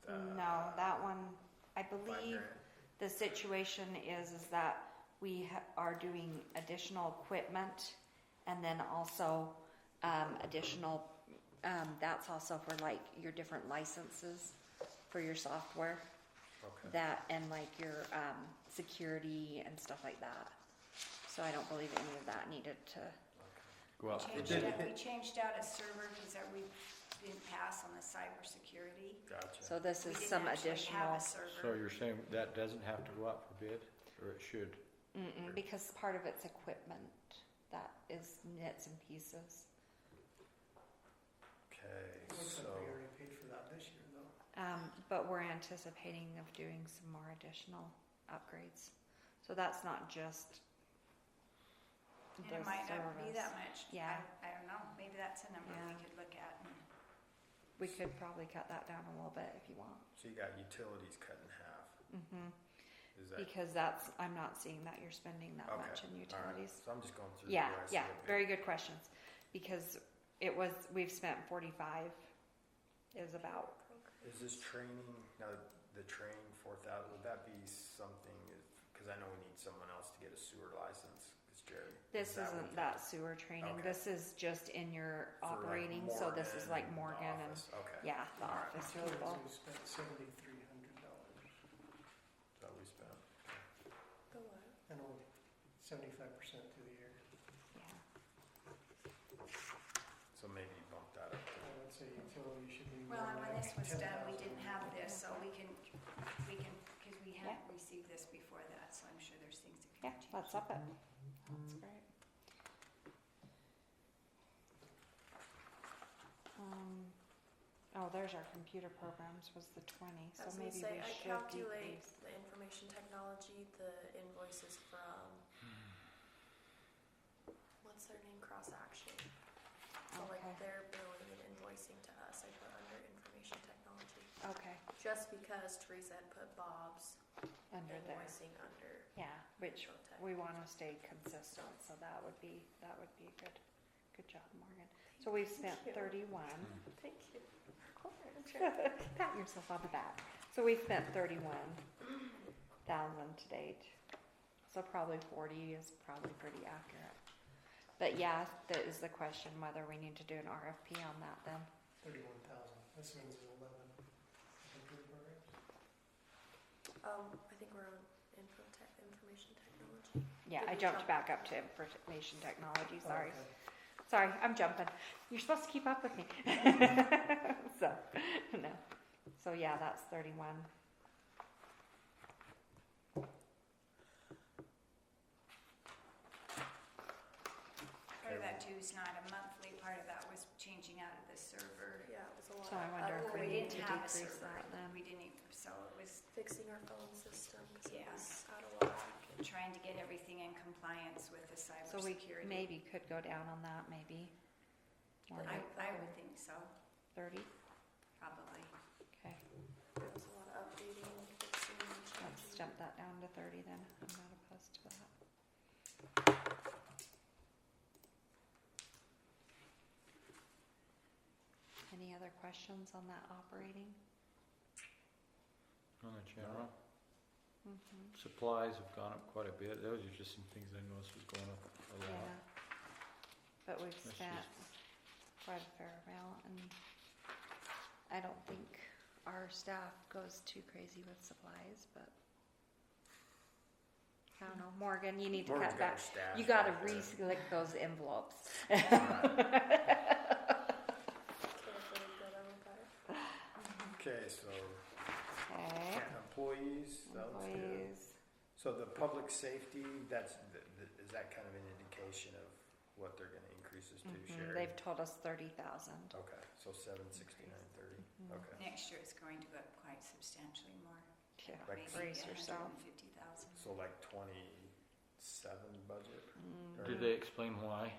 No, that one, I $5 believe grand? the situation is that we are doing additional equipment and then also additional, that's also for like your different licenses for your software. Okay. That and like your security and stuff like that. So I don't believe any of that needed to. Go out. We did- changed out a server because we didn't pass on the cybersecurity. Gotcha. So this We is didn't some actually have additional. a server. So you're saying that doesn't have to go out for bid, or it should? Because part of it's equipment that is nits and pieces. Okay, Looks so, like we already paid for that this year though. But we're anticipating of doing some more additional upgrades. So that's not just And the it might not be service. that much. Yeah. I don't know, maybe that's a number we Yeah. could look at. We could probably cut that down a little bit if you want. so you got utilities cut in half, is that? Because I'm not seeing that you're spending that Okay, much in all right. utilities. So I'm just going through. Yeah, where I see yeah, a big- very good questions. Because we've spent 45 is about, Is this training, now the training 4,000, would that be something, because I know we need someone else to get a sewer license, is Jerry? this is that isn't what that sewer training. Okay. This is just in your for, like, operating, so this is like the Morgan and, office? Okay. yeah, the All right. office Utilities, people. we spent $7,300. Is that we spent? The what? And only 75% through the year. Yeah. So maybe bump that up to. I would say utility should be. Well, more and when like this was done, we 10,000. didn't have this, so we can, because we hadn't received this before that, so I'm sure there's things that Yeah, can change. let's up it. That's great. There's our computer programs was the 20, so I was maybe gonna say, we I should calculate decrease. the information technology, the invoices from, what's their name, Cross Action. So like Okay. their billing and invoicing to us, I put under information technology. Okay, just because Teresa had put Bob's Under there. invoicing under Yeah, which Infotech. we want to stay consistent, so that would be a good job, Morgan. So we've spent Thank you. 31. Thank you. Pat yourself on the back. So we spent 31,000 to date. So probably 40 is probably pretty accurate. But yeah, that is the question whether we need to do an RFP on that then. 31,000. This one's 11. Computer programs. I think we're on information technology. Yeah, Did I we jumped jump? back up to information technology. Sorry. Okay. Sorry, I'm jumping. You're supposed to keep up with me. So, no. So yeah, that's 31. Part of that too is not a monthly, part of that was changing out of the server. Yeah, it was a lot. So I wonder if Well, we need to didn't have a decrease server. that then. We didn't even, so it was Fixing our phone system because it Yeah. was out of whack. trying to get everything in compliance with the So we cybersecurity. maybe could go down on that, maybe. Or I would think so, 30. probably. Okay, There was a lot of updating and fixing and let's changing. jump that down to 30 then. I'm not opposed to that. Any other questions on that operating? On the general, Mm-hmm. supplies have gone up quite a bit. Those are just some things I noticed was going up a lot. Yeah. But we've That's spent quite a fair amount, and I don't think our staff goes too crazy with supplies, but I don't know. Morgan, you need to Morgan's cut got back. her stash You gotta right there. re-slick those envelopes. Can't really go down with that. Okay, so Okay. employees, that was good. Employees. So the public safety, is that kind of an indication of what they're gonna increase us to, Mhm. Sherry? They've told us 30,000. Okay, so 769.30, Mhm. okay. Next year it's going to go up quite substantially more. Yeah, Like- Maybe brace yourself. 150,000. So like 27 budget? Mhm. Did they explain why?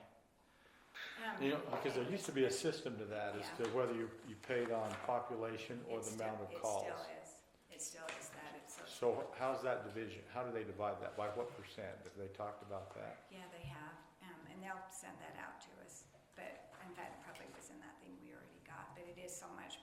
Um, You know, because there used to be a system to that as to whether you paid on population or the amount of calls. It still is that, it's so. So how's that division? How do they divide that? By what percent? Have they talked about that? Yeah, they have, and they'll send that out to us, but, in fact, it probably was in that thing we already got, but it is so much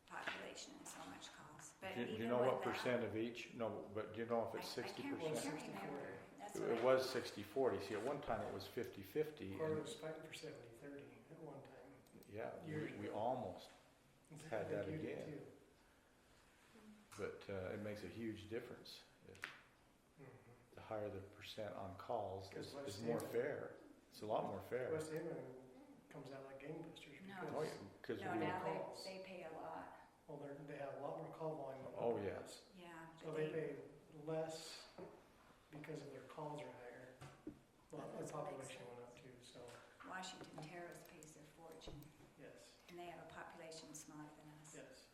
population and so much calls, but Do you even know with what that- percent of each? No, but do you know if it's I can't 60%? remember, that's what It was 60/40. See, at one time it was 50/50. Or it And was fighting for 70-30 at one time. yeah, Years we ago. almost. I Had think that you did again. too. But it makes a huge difference. Mhm. The higher the percent on calls Because is West more Haven- fair. It's a lot more fair. West Haven comes out like gangbusters No. Oh, because, yeah, because No, we, now calls. they pay a lot, well, they have a lot more call volume. than Oh, Upper yes. does. yeah. So but they pay less because of their calls are higher. Well, the That's what makes population went up too, so, Washington Terrace pays their fortune, yes, and they have a population smaller than us. yes.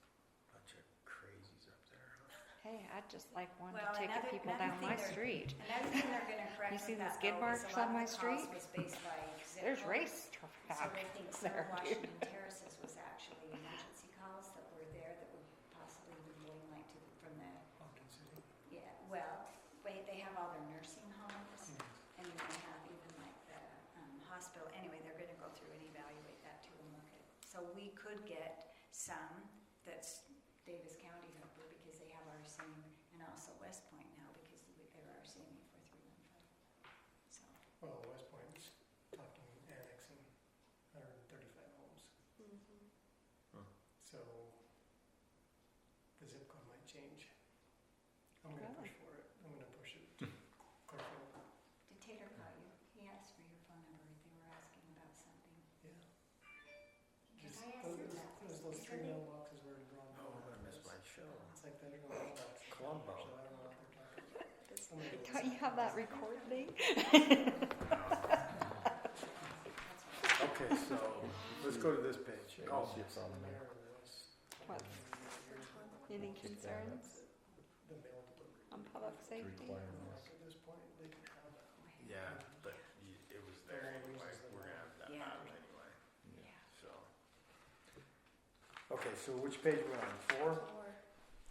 Bunch of crazies up there, huh? Hey, I'd just like one Well, to ticket people another down thing my they're- street. Another thing they're gonna correct You with seen the that skid though, is marks a lot on of my the calls street? was based by zip There's code. race So traffic they think some there, of dude. Washington Terraces was actually emergency calls that were there that would possibly be going like to, from the, Hopkins City. yeah, well, wait, they have all their nursing homes, Mhm. and then they have even like the, hospital, anyway, they're gonna go through and evaluate that too and look at. So we could get some that's Davis County Hooper because they have our same, and also West Point now because they're our same for 315. So, Well, West Point's talking annexing 135 homes, so the zip code might change. I'm gonna Really? push for it, I'm gonna push it to Clearfield, did Tater call you? He asked for your phone number if they were asking about something. yeah. Because Just I asked him that. those three mailboxes were drawn. Oh, I missed my show. It's like that little mailbox. Columbo. So I don't know what they're talking about. It's- I'm gonna go Don't you listen. have that recording? Okay, so let's go to this page. Yeah, Oh, see it's on there. Mayor was- What? Which one? Any Kick that up. concerns The mail delivery. on public safety? Requirements. Like at this point, they can have that. Yeah, but it was there anyway. We're gonna have that Yeah. happen anyway, Yeah. so. Okay, so which page we're on? 4? Or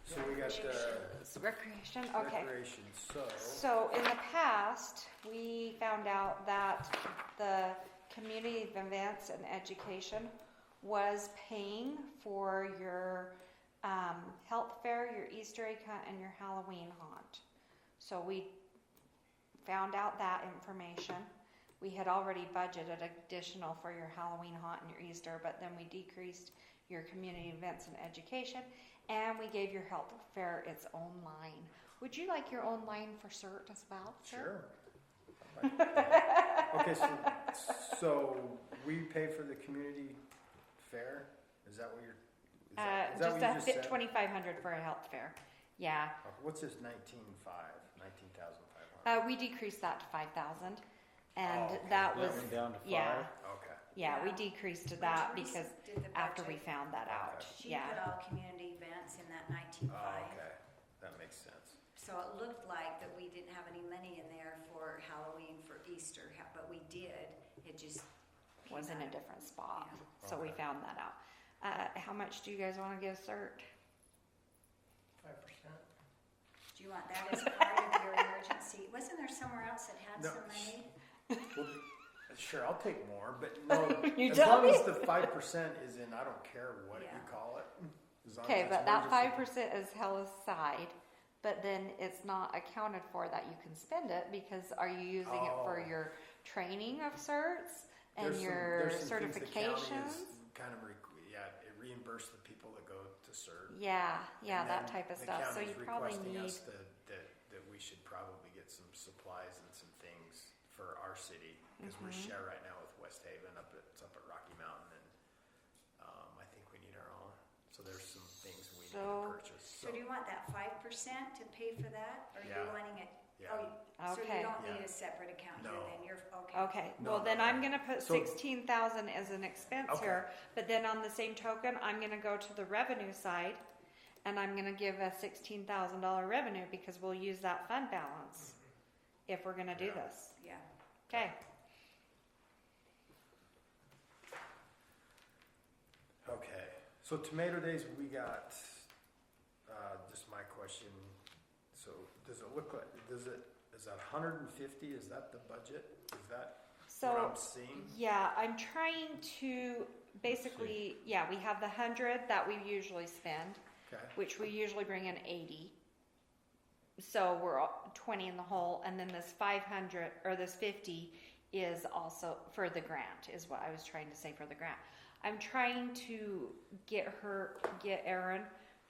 So we got the Recreation, okay. recreation, So in the past, we found out that the community events and education was paying for your health fair, your Easter egg hunt, and your Halloween haunt. So we found out that information. We had already budgeted additional for your Halloween haunt and your Easter, but then we decreased your community events and education, and we gave your health fair its own line. Would you like your own line for CERT as well, sir? sure. Okay, so we pay for the community fair? Is that what you're, is that Just what you a just fit said? 2,500 for a health fair. Yeah. What's this 19,500? We decreased that to 5,000, and Oh, okay. that That was went down to 5. yeah, Okay. yeah. We Yeah. decreased to that When Teresa because did the after we budget, found that out. She Yeah. put all community events in that 19.5. Oh, okay, that makes sense. So it looked like that we didn't have any money in there for Halloween, for Easter, but we did. It just Was in a peanut. different spot, Yeah. so we Okay. found that out. How much do you guys want to give CERT? 5%. Do you want that as part of your emergency? Wasn't there somewhere else that had No, some money? Well, sure, I'll take more, but no, You as tell long as me. the 5% is in, I don't care what you Yeah. call it. As long as Okay, it's but that emergency. 5% is held aside, but then it's not accounted for that you can spend it because are you using it for Oh. your training of certs and There's your some things the county is certifications? kind of, it reimburse the people that go to CERT. Yeah, yeah, And that then type of the stuff. So county's you probably requesting need, us that we should probably get some supplies and some things for our city, because we're Mhm. share right now with West Haven up at Rocky Mountain, and, I think we need our own, so there's some things we need So- to purchase, So do you want that 5% to pay for that? Or are Yeah. you wanting it? yeah. Oh, so Okay. you don't Yeah. need a separate account here No. then? You're, okay. okay, No, well then no. I'm gonna put So- 16,000 as an expense Okay. here, but then on the same token, I'm gonna go to the revenue side and I'm gonna give a $16,000 revenue because we'll use that fund balance if we're gonna do Yeah. this. Yeah. Okay, Okay, so Tomato Days, we got, just my question, so does it look like, is that 150, is that the budget? Is that what so, I'm seeing? yeah, I'm trying to, basically, yeah, we have the 100 that we usually spend, Okay, which we usually bring in 80. So we're 20 in the hole, and then this 500, or this 50 is also for the grant, is what I was trying to say for the grant. I'm trying to get Erin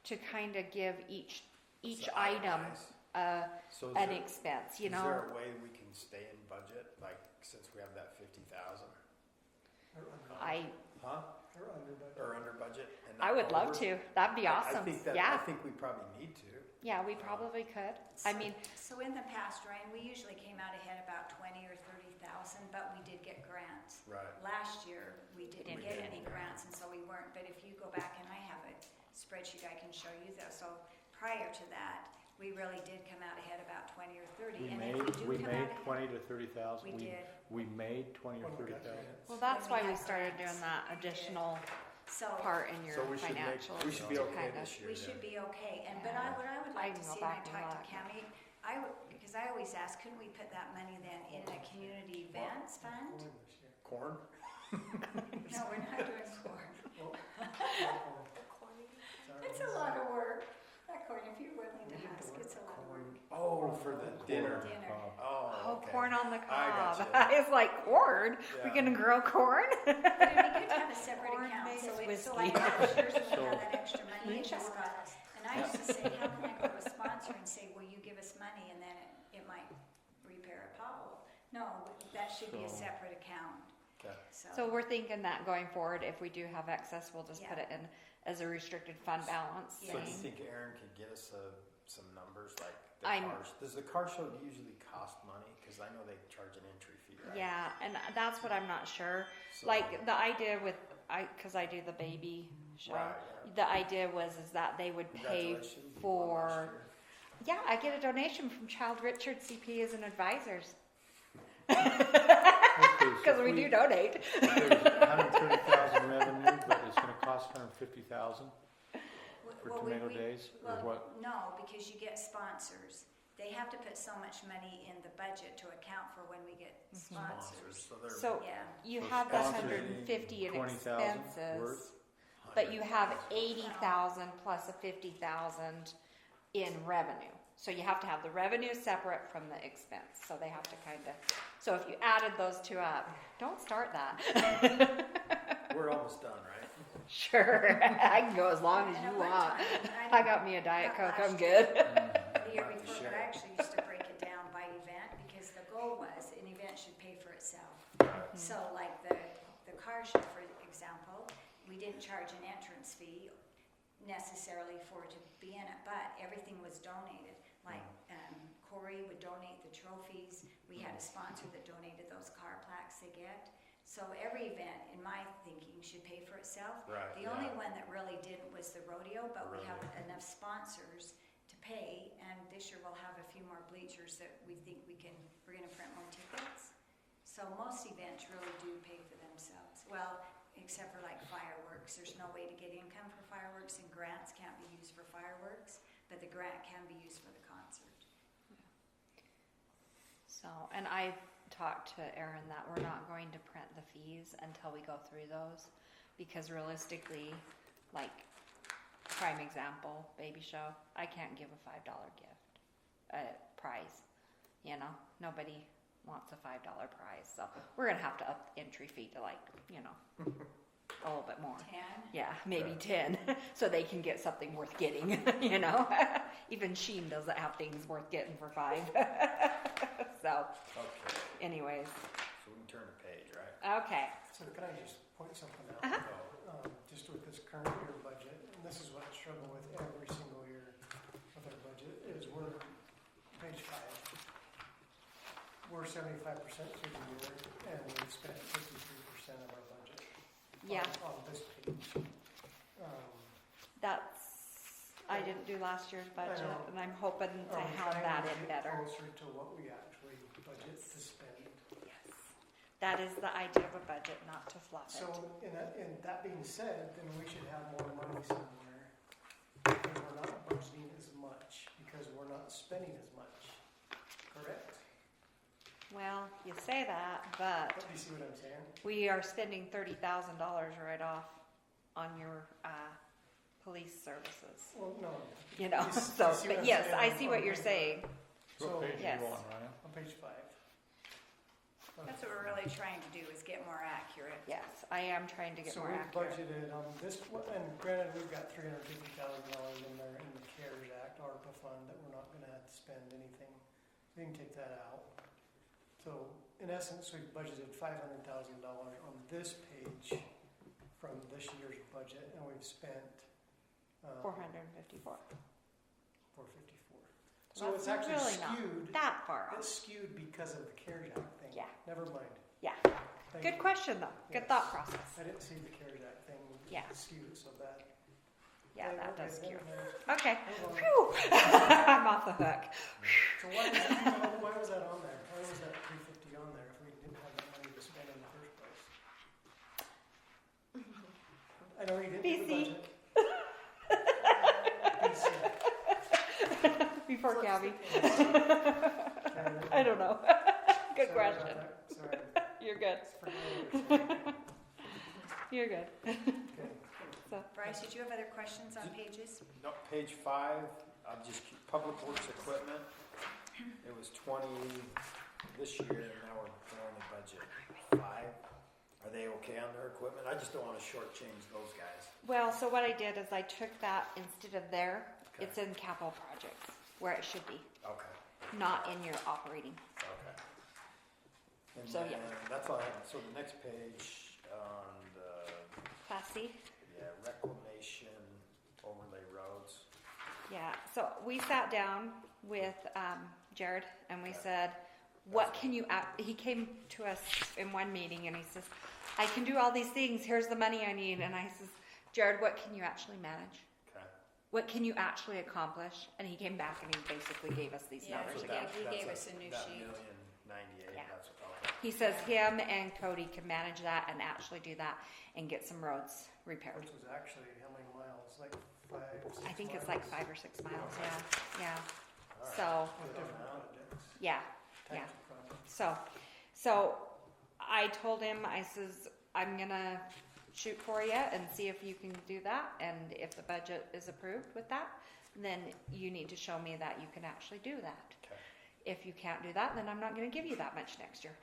to kind of give each So item itemize. So an expense, you is know? there a way we can stay in budget, like, since we have that 50,000? Huh? Or under budget. Or under budget? And I not would love over? to. That'd be I awesome. think that, I Yeah, think we probably need to. yeah, we probably could. I mean, So in the past, Ryan, we usually came out ahead about 20 or 30,000, but we did get grants. Right. Last year, we didn't We get didn't. any grants, and so we weren't, but if you go back, and I have a spreadsheet I can show you though, so prior to that, we really did come out ahead about 20 or 30, We and made, if we we do come made out ahead, 20 to 30,000. we did. We made 20 or When we got 30,000. grants. well, that's When why we we got started grants, doing that we did. additional So part in your So we should financials. we should be to okay kinda- this year we then. should be okay, and, Yeah. what I would I like to can go see, and I back and talked to look. Cami, because I always ask, couldn't we put that money then in a community events fund? Corn this year. Corn? No, we're not doing corn. Oh, corn. Corny. Sorry. It's a lot of work. That corn, if you're willing We to did the ask, word it's a lot of corn. work. Oh, for the dinner. Dinner. Oh, Oh, okay. corn on the I cob. gotcha. It's like corn. We're Yeah. gonna grow corn. But it'd be good to have a separate Corn account, made so us it's so whiskey. like last year's when we So- had that extra money, it just Moonshine. got, and I used to say, how can I go to a sponsor and say, will you give us money, and then it might repair a pothole? No, that should be a So- separate account, Okay. So we're thinking that going forward, if we do have excess, we'll just put Yeah. it in as a restricted fund balance. Yeah. So do you thing. think Aaron could get us some numbers, like the I'm- cars? Does the car show usually cost money? Because I know they charge an entry fee, right? Yeah, and that's what I'm not sure. So- Like the idea with because I do the baby show. Right, yeah. The idea is that they would pay Congratulations, you won last for. year. Yeah, I get a donation from Child Richard CPAs and advisors Okay, so because if we do donate. There's 130,000 revenue, but it's gonna cost 150,000. for Well, Tomato Days, or Well, what? no, because you get sponsors. They have to put so much money in the budget to account for when we get sponsors. So they're So Yeah, you So have the sponsors 150 in 20,000 expenses, worth? but you have 80,000 plus a 50,000 in revenue. So you have to have the revenue separate from the expense. So they have to kind of. So if you added those two up, don't start that. We're almost done, right? Sure, I can go as long as And you at one want. time, I got me a Diet Not Coke. I'm last good. the year Might be before, sure. but I actually used to break it down by event because the goal was an event should pay for itself. So like the car show, for example, we didn't charge an entrance fee necessarily for to be in it, but everything was donated. Like Corey would donate the trophies. We had a sponsor that donated those car plaques they get. So every event, in my thinking, should pay for itself. Right, The only one that really didn't was the rodeo, but we have enough sponsors to pay, and this year we'll have a few more bleachers that we think we're gonna print more tickets. So most events really do pay for themselves. Well, except for like fireworks, there's no way to get income for fireworks, and grants can't be used for fireworks, but the grant can be used for the concert. So, and I talked to Aaron that we're not going to print the fees until we go through those, because realistically, like, prime example, baby show, I can't give a $5 gift, prize, you know, nobody wants a $5 prize, so we're gonna have to up the entry fee to like, you know, a little bit more. 10? Yeah, maybe 10, so they can get something worth getting, you know? Even Sheen doesn't have things worth getting for 5. So, Okay, anyways, so we can turn the page, right? okay. So can I just point something out? Oh, Just with this current year budget, and this is what I struggle with every single year with our budget, is we're, page 5, we're 75% through the year, and we've spent 53% of our budget. Yeah, On this page. that's, I didn't do last year's budget, know. and I'm hoping to Are we hound trying that to in get better. closer to what we actually budget to spend? Yes. That is the idea of a budget, not to fluff So, it. in that being said, then we should have more money somewhere, because we're not budgeting as much, because we're not spending as much, correct? Well, you say that, but Do you see what I'm saying? we are spending $30,000 right off on your, police services, Well, no. you know, You s- so, you see what but I'm yes, saying I on- see what on you're page saying. So, What page are yes. you on, Ryan? on page 5. That's what we're really trying to do, is get more accurate. Yes, I am trying to get So more we've accurate. budgeted on this, and granted, we've got $350,000 in there in the CARES Act, ARPA fund, that we're not gonna have to spend anything. We can take that out. So, in essence, we've budgeted $500,000 on this page from this year's budget, and we've spent 454. 454. So That's it's actually really not skewed. that far off. It's skewed because of the CARES Act thing. Yeah. Never mind. Yeah. Thank Good you. question though. Good Yes. thought process. I didn't see the CARES Act thing Yeah. skewed so bad. Yeah, Okay, that okay, does never skew. mind. Okay. Hold on. Phew. I'm off the hook. So why was that on there? Why was that 350 on there if we didn't have that money to spend in the first place? I know you didn't do the BC. budget. BC. Before Gabby. Karen, I don't know. Good sorry about question. that. Sorry. You're good. Forget it. You're good. Okay. So, Bryce, did you have other questions on pages? no, page 5, I'll just keep, public works equipment, it was 20 this year, and now we're throwing the budget 5. Are they okay on their equipment? I just don't wanna shortchange those guys. well, so what I did is I took that instead of there, Okay. it's in capital projects where it should be, Okay, not in your operating. okay. And So, then, yeah. that's all I have, so the next page on the, Class C. yeah, reclamation overlay roads. Yeah, so we sat down with Jared and we said, what can you, he came to us in one meeting and he says, I can do all these things, here's the money I need. And I says, Jared, what can you actually manage? Okay. What can you actually accomplish? And he came back and he basically gave us these Yeah, numbers he again. gave- That's us a new that sheet. 1,098,000, Yeah. that's, okay. He says him and Cody can manage that and actually do that and get some roads repaired. Which was actually how many miles? Like 5 or 6 I think it's like miles. 5 or 6 miles, yeah. All right. So, With different projects, yeah, types of projects. so I told him, I says, I'm gonna shoot for you and see if you can do that, and if the budget is approved with that, then you need to show me that you can actually do that. Okay. If you can't do that, then I'm not gonna give you that much next year.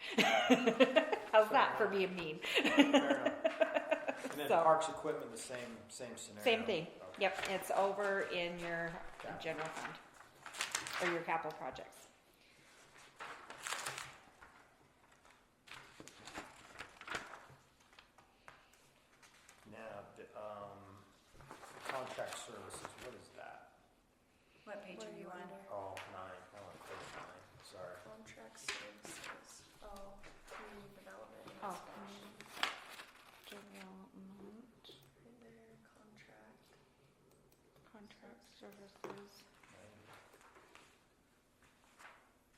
How's that for being mean? Fair enough. And then So- parks equipment, the same scenario. Same thing. Okay. Yep, it's over in your Okay. general fund, or your capital projects. Now, contract services, what is that? What page Where are you on? under? Oh, 9, I want to close 9, sorry. Contract services. Oh, community development. and Oh, inspection. Development, Right there, contract. contract services.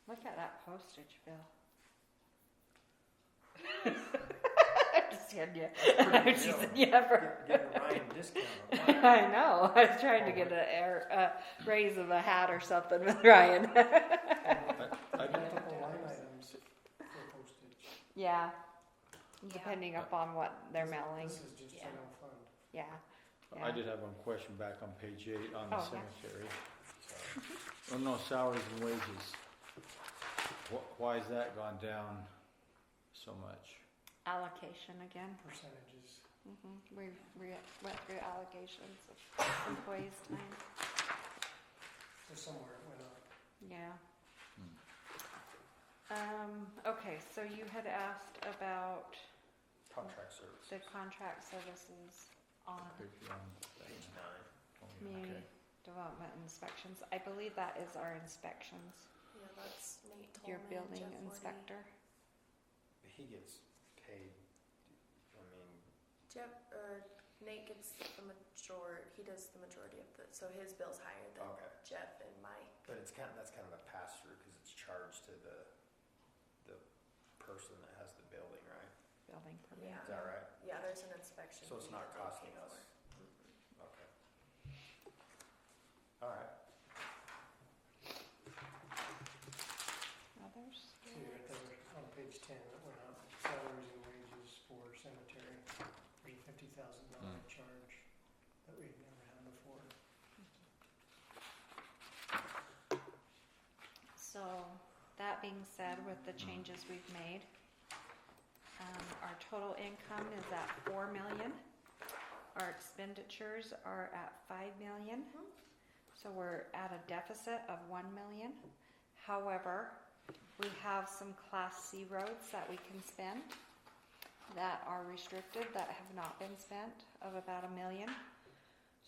Look at that postage bill. I'm just kidding you. I'm just, yeah, for, Get a Ryan discount on that. I know. I was trying to get a raise of a hat or something with Ryan. I, Multiple line items for postage. Yeah, depending upon what they're mailing. This is just Yeah. general fund. Yeah. I did have one question back on page 8 on the Oh, yeah. cemetery. Oh, no, salaries and wages. Why has that gone down so much? Allocation again. Percentages. We went through allocations of employees' time. So somewhere it went up. Yeah. Okay, so you had asked about Contract services, the contract services on Page 1. page 9. community development inspections. I believe that is our inspections, Yeah, that's Nate Tolman. your building Jeff Woody. inspector. He gets paid, I mean, Nate gets the majority, he does the majority of the, so his bill's higher than okay. Jeff and Mike. But that's kind of a pass-through because it's charged to the person that has the building, right? Building permit. Yeah. Is that right? Yeah, there's an inspection. So it's fee not that they costing pay us. for. Mm-mm. Okay. All right. Others? See right there on page 10, it went up. Salaries and wages for cemetery. There's a $50,000 charge that we've never had before. So, that being said, with the changes we've made, our total income is at 4 million. Our expenditures are at 5 million. So we're at a deficit of 1 million. However, we have some Class C roads that we can spend that are restricted, that have not been spent, of about $1 million.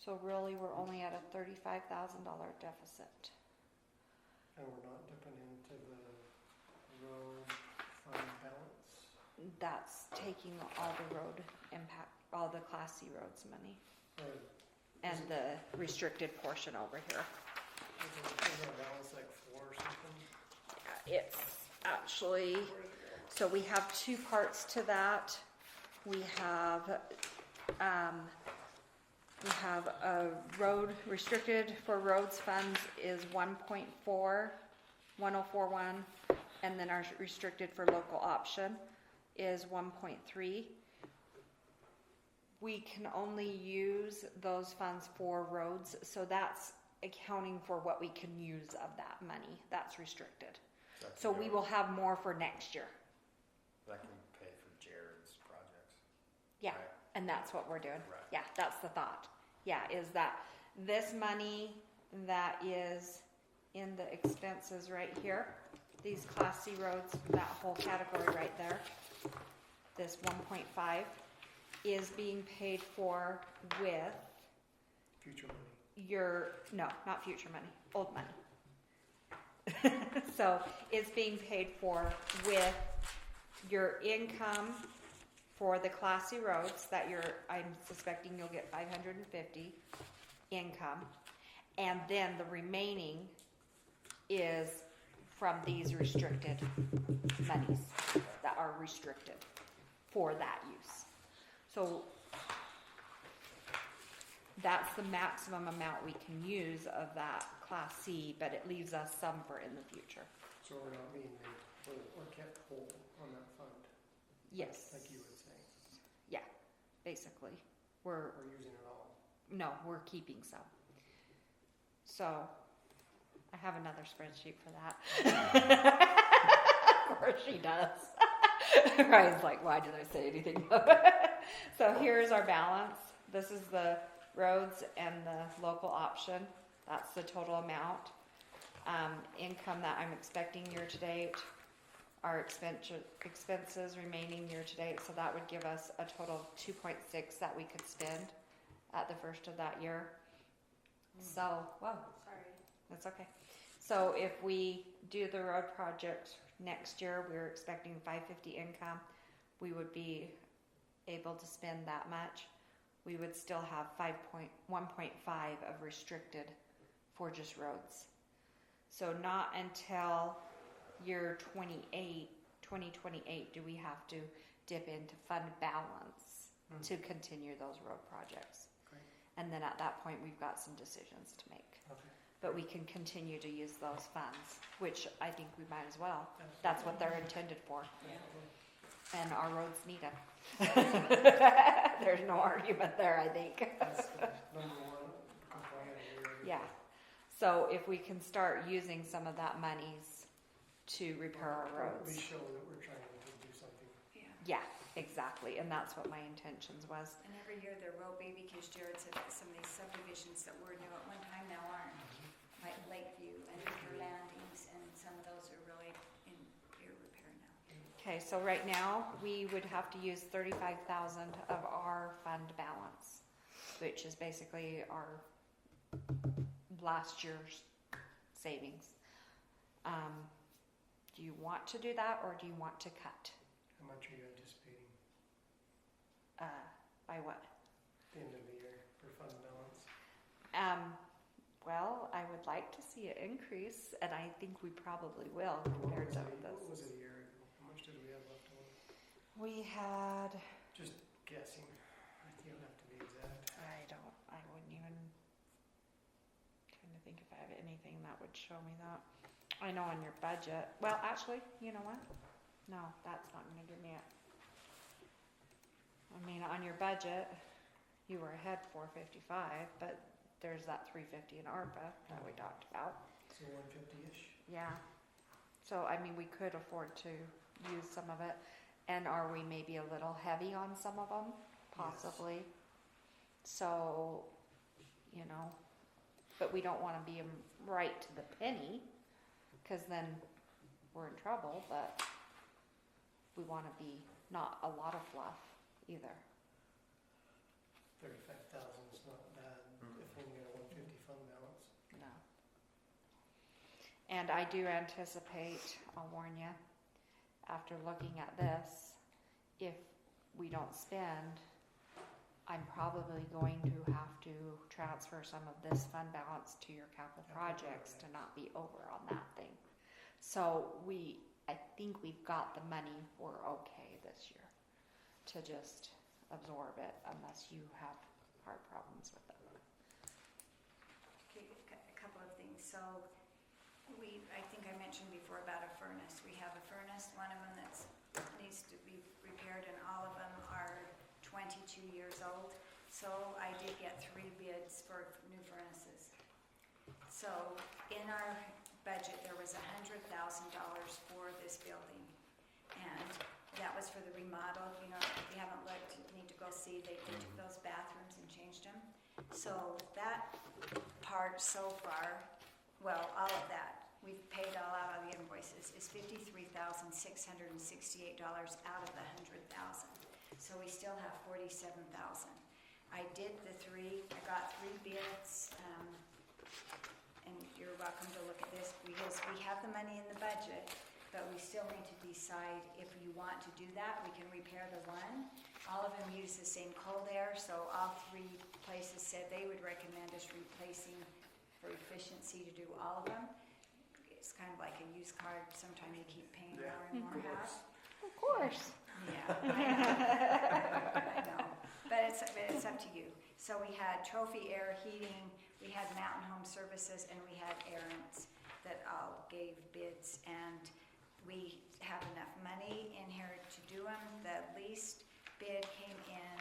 So really, we're only at a $35,000 deficit. And we're not dipping into the road fund balance. That's taking all the road impact, all the Class C roads money, Or and the restricted portion over here. is our balance like 4 or something? It's actually, so we have two parts to that. We have a road restricted for roads funds is 1.4, and then our restricted for local option is 1.3. We can only use those funds for roads, so that's accounting for what we can use of that money. That's restricted. That So can we go- will have more for next year. That can pay for Jared's projects. Yeah, Right. and that's what we're doing. Right. Yeah, that's the thought. Yeah, is that this money that is in the expenses right here, these Class C roads, that whole category right there, this 1.5 is being paid for with Future money. no, not future money, old money. So it's being paid for with your income for the Class C roads that I'm suspecting you'll get 550 income, and then the remaining is from these restricted monies that are restricted for that use. So that's the maximum amount we can use of that Class C, but it leaves us some for in the future. So we're not being made whole or kept whole on that fund, Yes. like you would say, Basically, we're using it all. no, we're keeping some. So I have another spreadsheet for that. Of course she does. Ryan's like, why did I say anything? So here's our balance. This is the roads and the local option. That's the total amount. Income that I'm expecting year to date. Our expenses remaining year to date. So that would give us a total of 2.6 that we could spend at the first of that year. So, whoa, Sorry. that's okay. So if we do the road project next year, we're expecting 550 income. We would be able to spend that much. We would still have 1.5 of restricted for just roads. So not until year 2028 do we have to dip into fund balance to continue those road projects. Great. And then at that point, we've got some decisions to make. Okay. But we can continue to use those funds, which I think we might as well. That's what they're intended for. And our roads need them. There's no argument there, I think. That's the number one complaint here. Yeah. So if we can start using some of that monies to repair our roads. We show that we're trying to do something. Yeah, exactly. And that's what my intentions was. And every year they're real baby, because Jared said that some of these subdivisions that were new at one time now aren't, like Lakeview and Hooper Landings, and some of those are really in ear repair now. Okay, so right now, we would have to use 35,000 of our fund balance, which is basically our last year's savings. Do you want to do that, or do you want to cut? How much are you anticipating By what? at the end of the year for fund balance? Well, I would like to see it increase, and I think we probably will compared to What was this. it a year ago? How much did we have left over? We had, Just guessing. You don't have to be exact. I wouldn't even, trying to think if I have anything that would show me that. I know on your budget, well, actually, you know what? No, that's not gonna give me it. I mean, on your budget, you were ahead 455, but there's that 350 in ARPA that we talked about. So 150-ish? Yeah. So, I mean, we could afford to use some of it. And are we maybe a little heavy on some of them? Possibly. So, you know, but we don't want to be right to the penny, because then we're in trouble, but we want to be not a lot of fluff either. 35,000 is not bad if we get a 150 fund balance. No. And I do anticipate, I'll warn you, after looking at this, if we don't spend, I'm probably going to have to transfer some of this fund balance to your capital projects to not be over on that thing. So I think we've got the money, we're okay this year to just absorb it unless you have hard problems with it. Okay, a couple of things. So I think I mentioned before about a furnace. We have a furnace, one of them that needs to be repaired, and all of them are 22 years old. So I did get 3 bids for new furnaces. So in our budget, there was $100,000 for this building. And that was for the remodel. You know, if you haven't looked, you need to go see. They took those bathrooms and changed them. So that part so far, well, all of that, we've paid all out of the invoices, is $53,668 out of the $100,000. So we still have $47,000. I did the 3. I got 3 bids, and you're welcome to look at this because we have the money in the budget, but we still need to decide if you want to do that. We can repair the one. All of them use the same cold air, so all 3 places said they would recommend us replacing for efficiency to do all of them. It's kind of like a used car. Sometimes you keep paying more and more out. Of course. Yeah, I know. But it's up to you. So we had Trophy Air Heating, we had Mountain Home Services, and we had Aaron's that all gave bids. And we have enough money in here to do them. The least bid came in,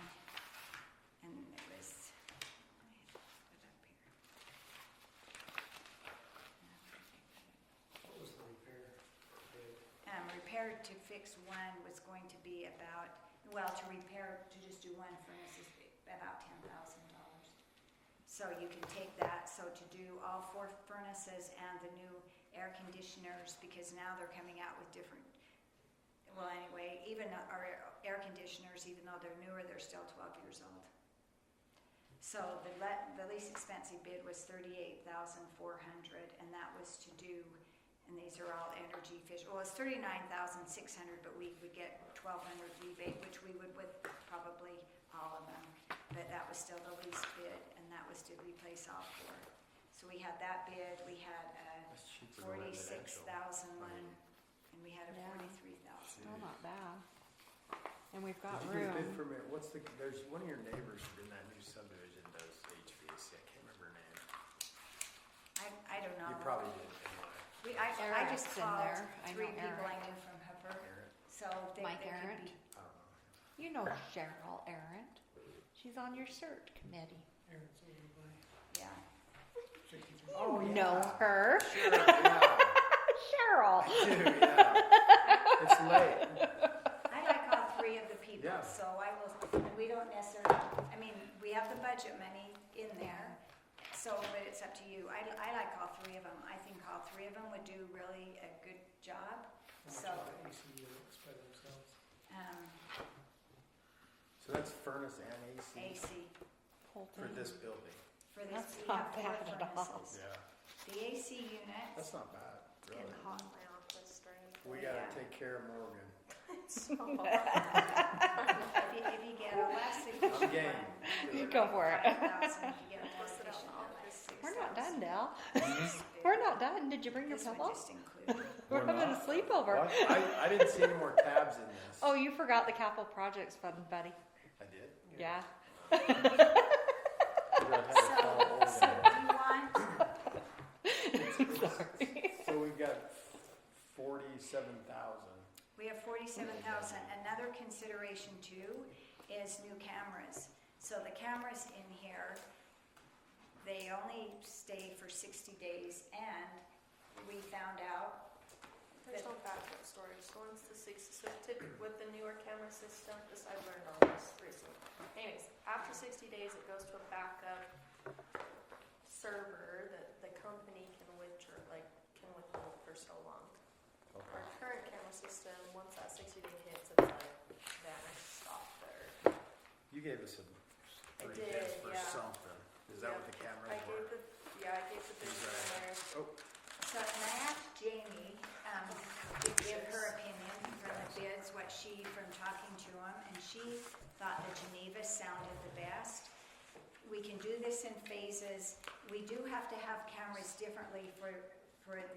and it was, put it up here. What was the repair bid? Repair to fix one was going to be about, well, to repair, to just do one furnace is about $10,000. So you can take that, so to do all 4 furnaces and the new air conditioners, because now they're coming out with different, well, anyway, even our air conditioners, even though they're newer, they're still 12 years old. So the least expensive bid was $38,400, and that was to do, and these are all energy efficient. Well, it's $39,600, but we would get $1,200 rebate, which we would with probably all of them. But that was still the least bid, and that was to replace all 4. So we had that bid. We had a That's cheaper than residential. $46,000 one, and we had a Yeah. $43,000. Still not bad. And we've got Did you get a bid room. from it? What's the, there's one of your neighbors in that new subdivision does HVAC, I can't remember her name. I don't know. You probably did anyway. I just Eric's in called there. I 3 know people I Eric. knew from Hooper, Aaron, so they Mike could Arendt? be. I don't know. You know Cheryl Arendt. She's on your CERT committee. Aaron's over by Yeah. 63. Oh, yeah. Know her. Sure, yeah. Cheryl. I do, yeah. It's late. I like all 3 of the people, Yeah. so I will, and we don't necessarily, I mean, we have the budget money in there, so, but it's up to you. I like all 3 of them. I think all 3 of them would do really a good job, How much so, are the AC units by themselves? So that's furnace and AC AC, for this building. for this, That's we not have 4 bad at all. furnaces. Yeah, The AC units, that's not bad, really. Getting hot. My office during. We gotta Yeah. take care of Morgan. if you get a less I'm efficient game. one. You go for it. 5,000, if you get a more Sit efficient down. one, that's We're not 6,000. done, Dell. This is big. We're not done. Did you bring your This would pillow? just include. We're We're having a not. sleepover. What? I didn't see any more tabs in this. Oh, you forgot the capital projects fund, buddy. I did? Yeah. You gotta have it all So do organized. you want, So we've got 47,000. we have 47,000. Another consideration too is new cameras. So the cameras in here, they only stay for 60 days, and we found out, There's no backup storage, so once with the newer camera system, this I've learned all this recently. Anyways, after 60 days, it goes to a backup server that the company can withhold for so long. Our current camera system, once that 60 day hits, it's like vanished off there. You gave us some I free bids did, for yeah. something. Is that what the cameras I were? gave the bids in there. so and I asked Jamie to give her opinion from the bids, what she, from talking to them, and she thought the Geneva sounded the best. We can do this in phases. We do have to have cameras differently for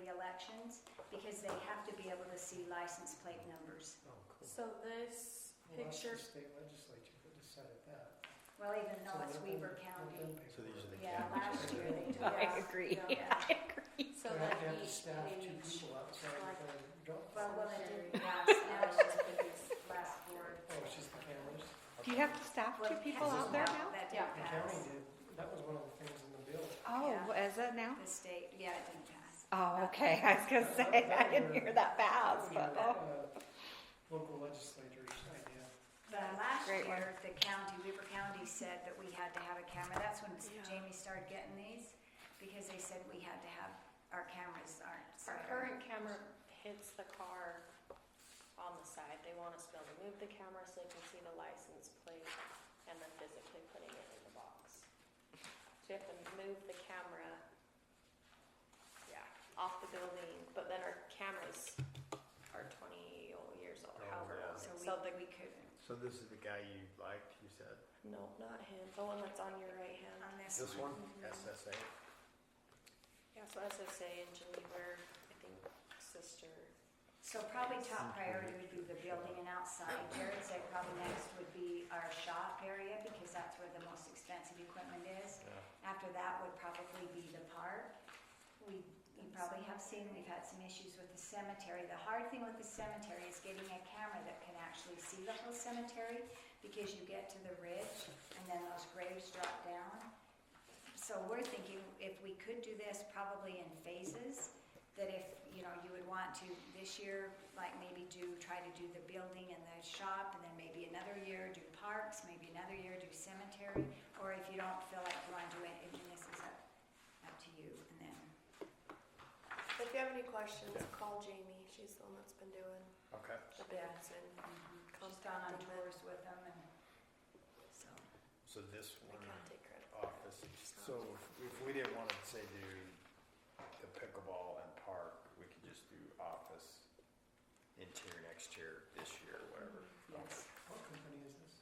the elections, because they have to be able to see license plate numbers. Oh, cool. So this Well, that's picture, the state legislature that decided that. Well, even though So it's let them- Weaver let County. them pay So these for are it. the Yeah, cameras. last year they took. I Yeah. agree. Yeah. I agree. so We that have to have to each staff 2 page, people outside like- with a drone. Well, well, it did, now it's just for these last board. Oh, it's just the cameras? Do you have to staff Well, 2 people this is out there now? That Yeah. didn't The pass. county did, that was one of the things in the bill. Oh, Yeah. is it now? The state, yeah, it didn't pass. Oh, okay. I was gonna say I didn't hear that pass, but Local legislature's idea. But last Great one. year, the county, Weaver County said that we had to have a camera. That's when Yeah. Jamie started getting these, because they said we had to have, our cameras aren't. our current camera hits the car on the side. They want us to be able to move the camera so they can see the license plate and then physically putting it in the box. So you have to move the camera, off the building, but then our cameras are 20 years old, Oh, however yeah. old. So So we couldn't, So this is the guy you liked, you said? no, not him, the one that's on your right hand. on this This one? Mhm. SSA? Yeah, so SSA and Geneva, I think sister. So probably top priority would be the building and outside. Jared said probably next would be our shop area because that's where the most expensive equipment is. After that would probably be the park. You probably have seen, we've had some issues with the cemetery. The hard thing with the cemetery is getting a camera that can actually see the whole cemetery because you get to the ridge and then those graves drop down. So we're thinking if we could do this probably in phases, that if, you know, you would want to this year, like maybe try to do the building and the shop, and then maybe another year do parks, maybe another year do cemetery, or if you don't feel like you want to do it, I mean, this is up to you, and then. If you have any questions, call Jamie. She's the one that's been doing Okay. the bids and She's gone on contacting them. tours with them, and so. So this I one, can't take credit. office, so if we didn't want to say do the pickleball and park, we could just do office, interior, exterior this year, whatever. Yes. What company is this?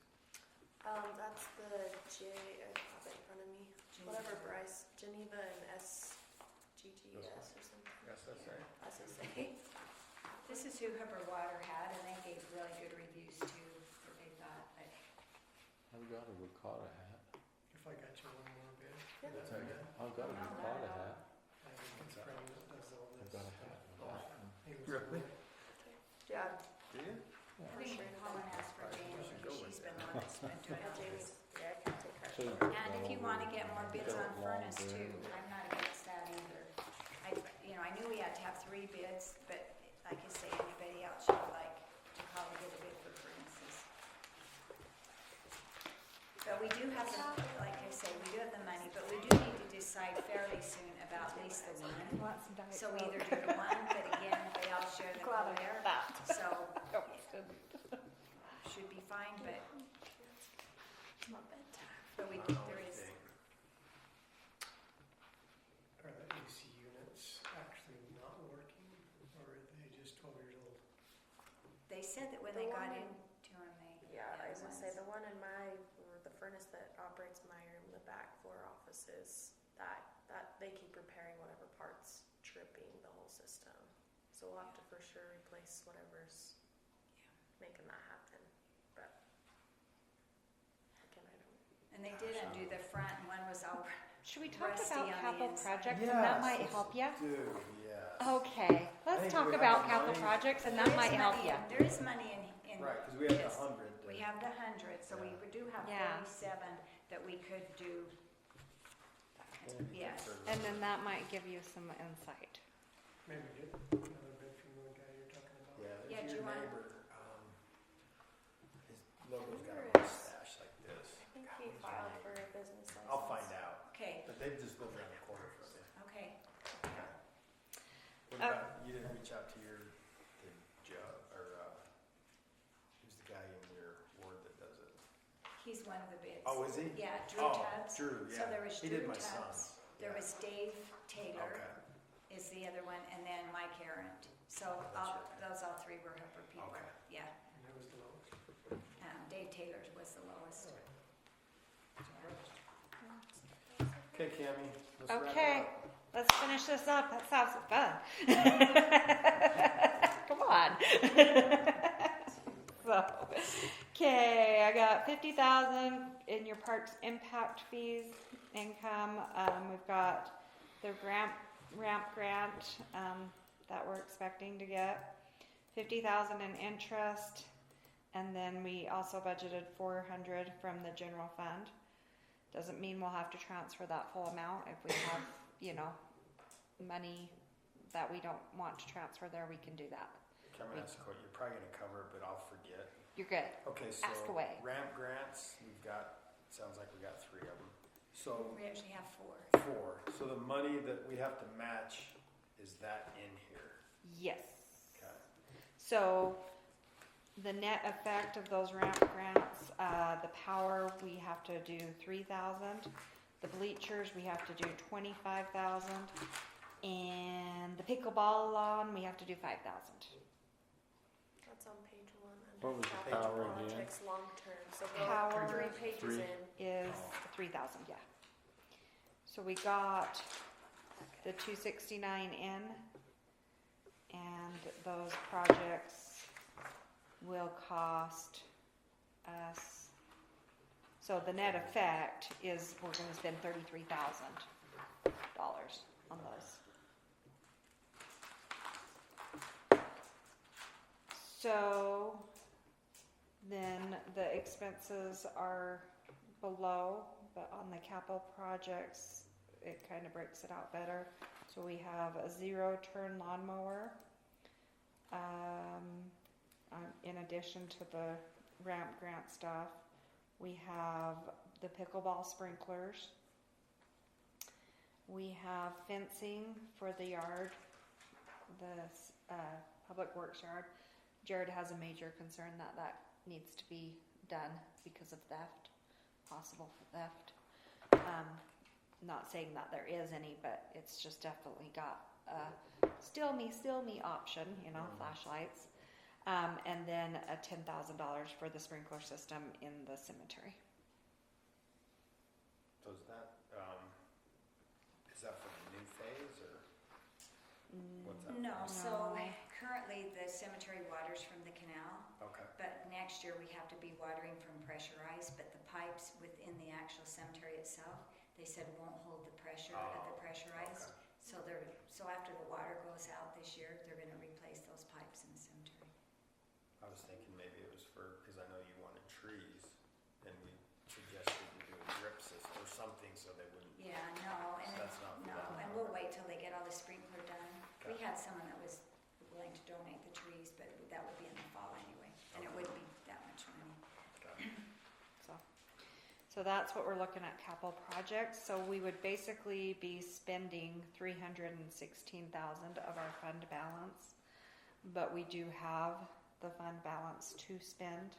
That's the I have it in front of me. Whatever Bryce, Geneva and SGGS or something. SSA? SSA. This is who Hooper Water had, and they gave really good reviews too, that they thought, but I've got a ricotta hat. If I got you one more bid? Yeah. That's Okay. good. I've got a No, not ricotta at all. hat. I think it's from that does all I've this. got a hat. He was Really? aware. Yeah, Do you? I think Colin asked for Jamie, should go because she's with been that. the one that's been doing yeah, all Jamie's. this. Yeah, I can't take credit So for it. And if you wanna get more bids on furnace too, Longer. I'm not against that either. I knew we had to have 3 bids, but like I say, anybody else should like to probably get a bid for furnaces. But we do have the, like I say, we do have the money, but we do need to decide fairly soon about at least the one. Want some Diet So we Coke? either do the one, but again, they all share the Glad I cool air, got that. so should be fine, but It's not bedtime. we, I don't know there what you is, think. Are the AC units actually not working, or are they just 12 years old? they said that when The they one got in- into them, they. Yeah, I was gonna say ones. the one in or the furnace that operates my room, the back floor offices, that they keep repairing whatever parts tripping the whole system. So we'll have to for sure replace whatever's making that happen. But again, I don't. And they did undo the front, and one was all, Should we talk Rusty about on the capital inside. projects and that might help you? Dude, yes. Okay, let's think talk we have about the capital money. projects and there that is might help money you. There is money in. Right, because we have this. the 100. We have the 100, so we do have Yeah. 47 that we could do. Yes. And then that might give you some insight. Maybe get another bid from the guy you're talking about. Yeah, Yeah, there's do you your want- neighbor, his logo's got a Where is- mustache like this. I think God, he who's your filed neighbor? for a business license. I'll find out, Okay, but they just live around the corner from you. okay. What about, you didn't reach out to the Joe, or, who's the guy in your ward that does it? He's one of the bids. Oh, is he? Yeah, Drew Oh, Tubbs. Drew, So yeah. there was He did Drew my Tubbs. son's. There Yeah. was Dave Taylor Okay, is the other one, and then Mike Arendt. So those all 3 were Hooper people. Okay. Yeah, And it was the lowest. Dave Taylor was the lowest. okay, Cammy, let's wrap it Okay. up. Let's finish this up. Let's have some fun. Come on. So, okay, I got 50,000 in your parks impact fees income. We've got the ramp grant that we're expecting to get. 50,000 in interest, and then we also budgeted 400 from the general fund. Doesn't mean we'll have to transfer that full amount. If we have, money that we don't want to transfer there, we can do that. Okay, I'm gonna ask a question, you're probably gonna cover it, but I'll forget. You're good. Okay, so. Ask away. Ramp grants, sounds like we got 3 of them. So, We actually have 4. 4, so the money that we have to match, is that in here? Yes. Okay. So the net effect of those ramp grants, the power, we have to do 3,000. The bleachers, we have to do 25,000. And the pickleball lawn, we have to do 5,000. That's on page 1. What was the Capital power again? projects long term. So go Power. 3 pages Three. in. Is 3,000, yeah. So we got the 269 in, And those projects will cost us, so the net effect is we're gonna spend $33,000 on those. So then the expenses are below, but on the capital projects, it kind of breaks it out better. So we have a 0-turn lawnmower, in addition to the ramp grant stuff. We have the pickleball sprinklers. We have fencing for the yard, the public works yard. Jared has a major concern that needs to be done because of theft, possible theft. Not saying that there is any, but it's just definitely got a steal me option, flashlights. And then a $10,000 for the sprinkler system in the cemetery. So is that for the new phase or what's that? No, for? so currently the cemetery waters from the canal, Okay. but next year we have to be watering from pressurized, but the pipes within the actual cemetery itself, they said won't hold the pressure of the pressurized. Okay. So after the water goes out this year, they're gonna replace those pipes in the cemetery. I was thinking maybe it was because I know you wanted trees, and we suggested you do a drip system or something so they wouldn't. Yeah, no, and So that's not for no, that. and we'll wait till they get all the sprinkler done. We Okay. had someone that was willing to donate the trees, but that would be in the fall anyway, and it wouldn't be that much money. Okay. So that's what we're looking at capital projects. So we would basically be spending $316,000 of our fund balance, but we do have the fund balance to spend.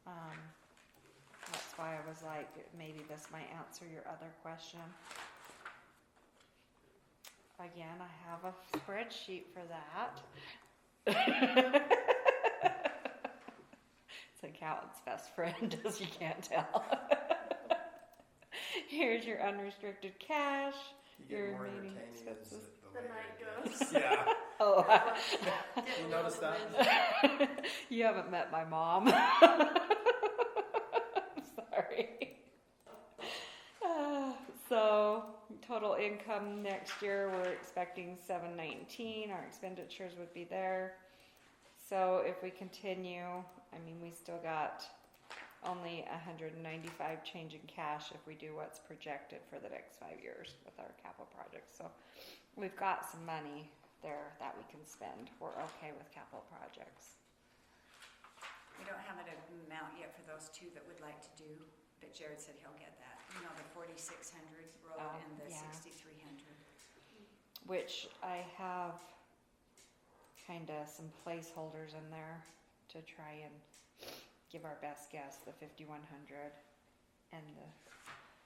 That's why I was like, maybe this might answer your other question. Again, I have a spreadsheet for that. It's accountant's best friend, as you can't tell. Here's your unrestricted cash. You get Your more remaining entertaining as expenses. The later night it goes. Yeah. Oh, You notice that? you haven't met my mom. Sorry. So total income next year, we're expecting $719. Our expenditures would be there. So if we continue, we still got only $195 change in cash if we do what's projected for the next 5 years with our capital projects. So we've got some money there that we can spend. We're okay with capital projects. We don't have an amount yet for those two that would like to do, but Jared said he'll get that. The 4600 road Oh, and the yeah. 6300. Which I have kind of some placeholders in there to try and give our best guess. The 5100 and the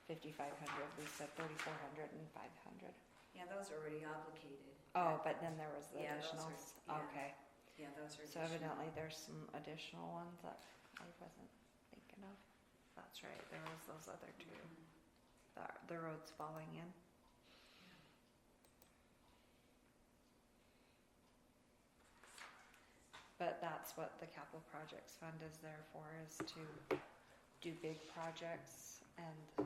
5500. We said 3400 and 500. Yeah, those are already obligated. Oh, but then there was the Yeah, those additionals. are- yeah. Okay. Yeah, those are. So additional. evidently there's some additional ones that I wasn't thinking of. That's right. There was those other two. The road's falling in. But that's what the capital projects fund is there for, is to do big projects, and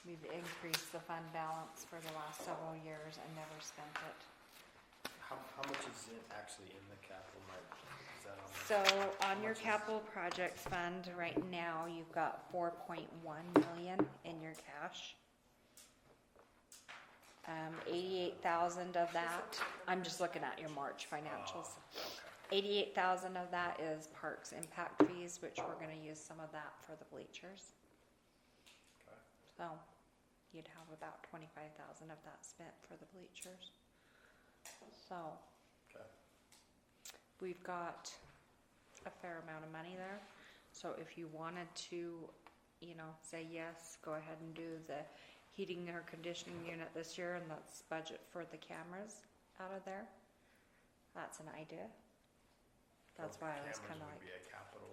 we've increased the fund balance for the last several years and never spent it. How much is actually in the capital, Mike? Is that on the? So How on your much is- capital projects fund, right now, you've got 4.1 million in your cash. 88,000 of that, I'm just looking at your March financials. Okay. 88,000 of that is parks impact fees, which we're gonna use some of that for the bleachers. Okay. So you'd have about 25,000 of that spent for the bleachers. So Okay. we've got a fair amount of money there. So if you wanted to, say yes, go ahead and do the heating or conditioning unit this year, and let's budget for the cameras out of there. That's an idea. That's So why I was cameras kind of would like, be a capital.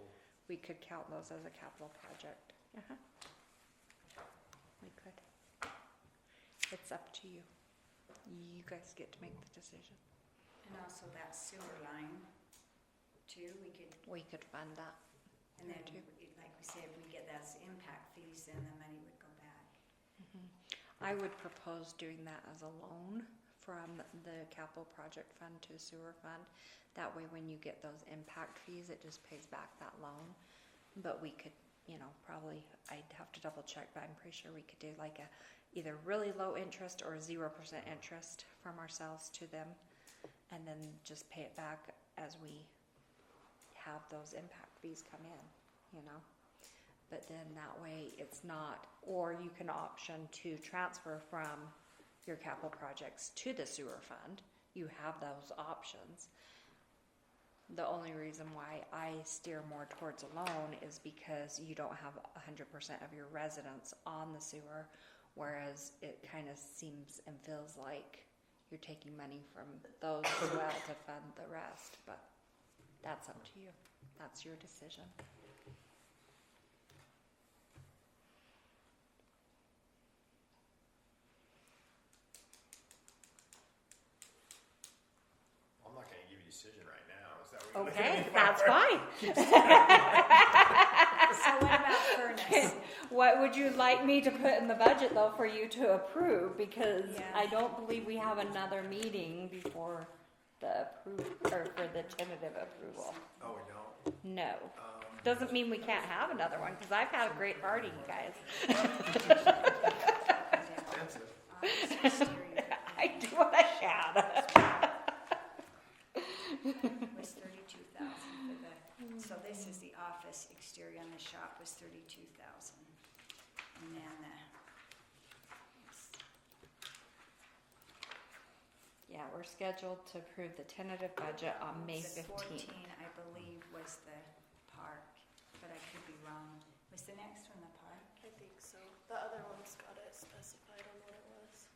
we could count those as a capital project. We could. It's up to you. You guys get to make the decision. And also that sewer line too, We could fund that. and then, Too. like we said, if we get those impact fees, then the money would go back. I would propose doing that as a loan from the capital project fund to sewer fund. That way, when you get those impact fees, it just pays back that loan. But we could, probably, I'd have to double check, but I'm pretty sure we could do like a either really low interest or 0% interest from ourselves to them, and then just pay it back as we have those impact fees come in, But then that way it's not, or you can option to transfer from your capital projects to the sewer fund. You have those options. The only reason why I steer more towards a loan is because you don't have 100% of your residents on the sewer, whereas it kind of seems and feels like you're taking money from those as well to fund the rest, but that's up to you. That's your decision. I'm not gonna give you a decision right now, is that what you're Okay, looking for? that's fine. So what about furnace? What would you like me to put in the budget though for you to approve? Because Yeah. I don't believe we have another meeting before the for the tentative approval. Oh, we don't? No. Doesn't mean we can't have another one, because I've had a great party, you guys. Expensive. Office exterior I do what I can. was 32,000 for the, so this is the office exterior, and the shop was 32,000. And then Yeah, we're scheduled to approve the tentative budget on May the 15th. 14, I believe, was the park, but I could be wrong. Was the next one the park? I think so. The other one's got it specified on what it was.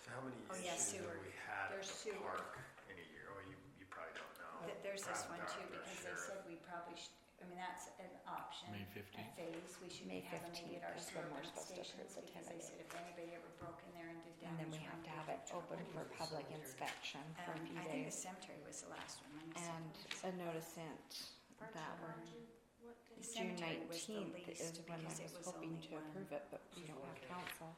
So how many Oh, yeah, issues sewer. have we had at There's the sewer. park in a year? Oh, you probably don't know. There's this Probably one too, not, or because they sheriff. said we probably should, that's an option. May A 15th. phase, we should May have a maybe 15th at our is sewer when we're pump supposed to approve stations, the because they tentative. said if anybody ever broke in there and did And then damage. we have to we'd have get it in trouble. open for public inspection for a few I think the days. cemetery was the last one. Let me see. And a notice sent Parks that and we're Rec, what day? The June cemetery was the 19th is least when I because it was was hoping only to one. approve it, but we don't have council.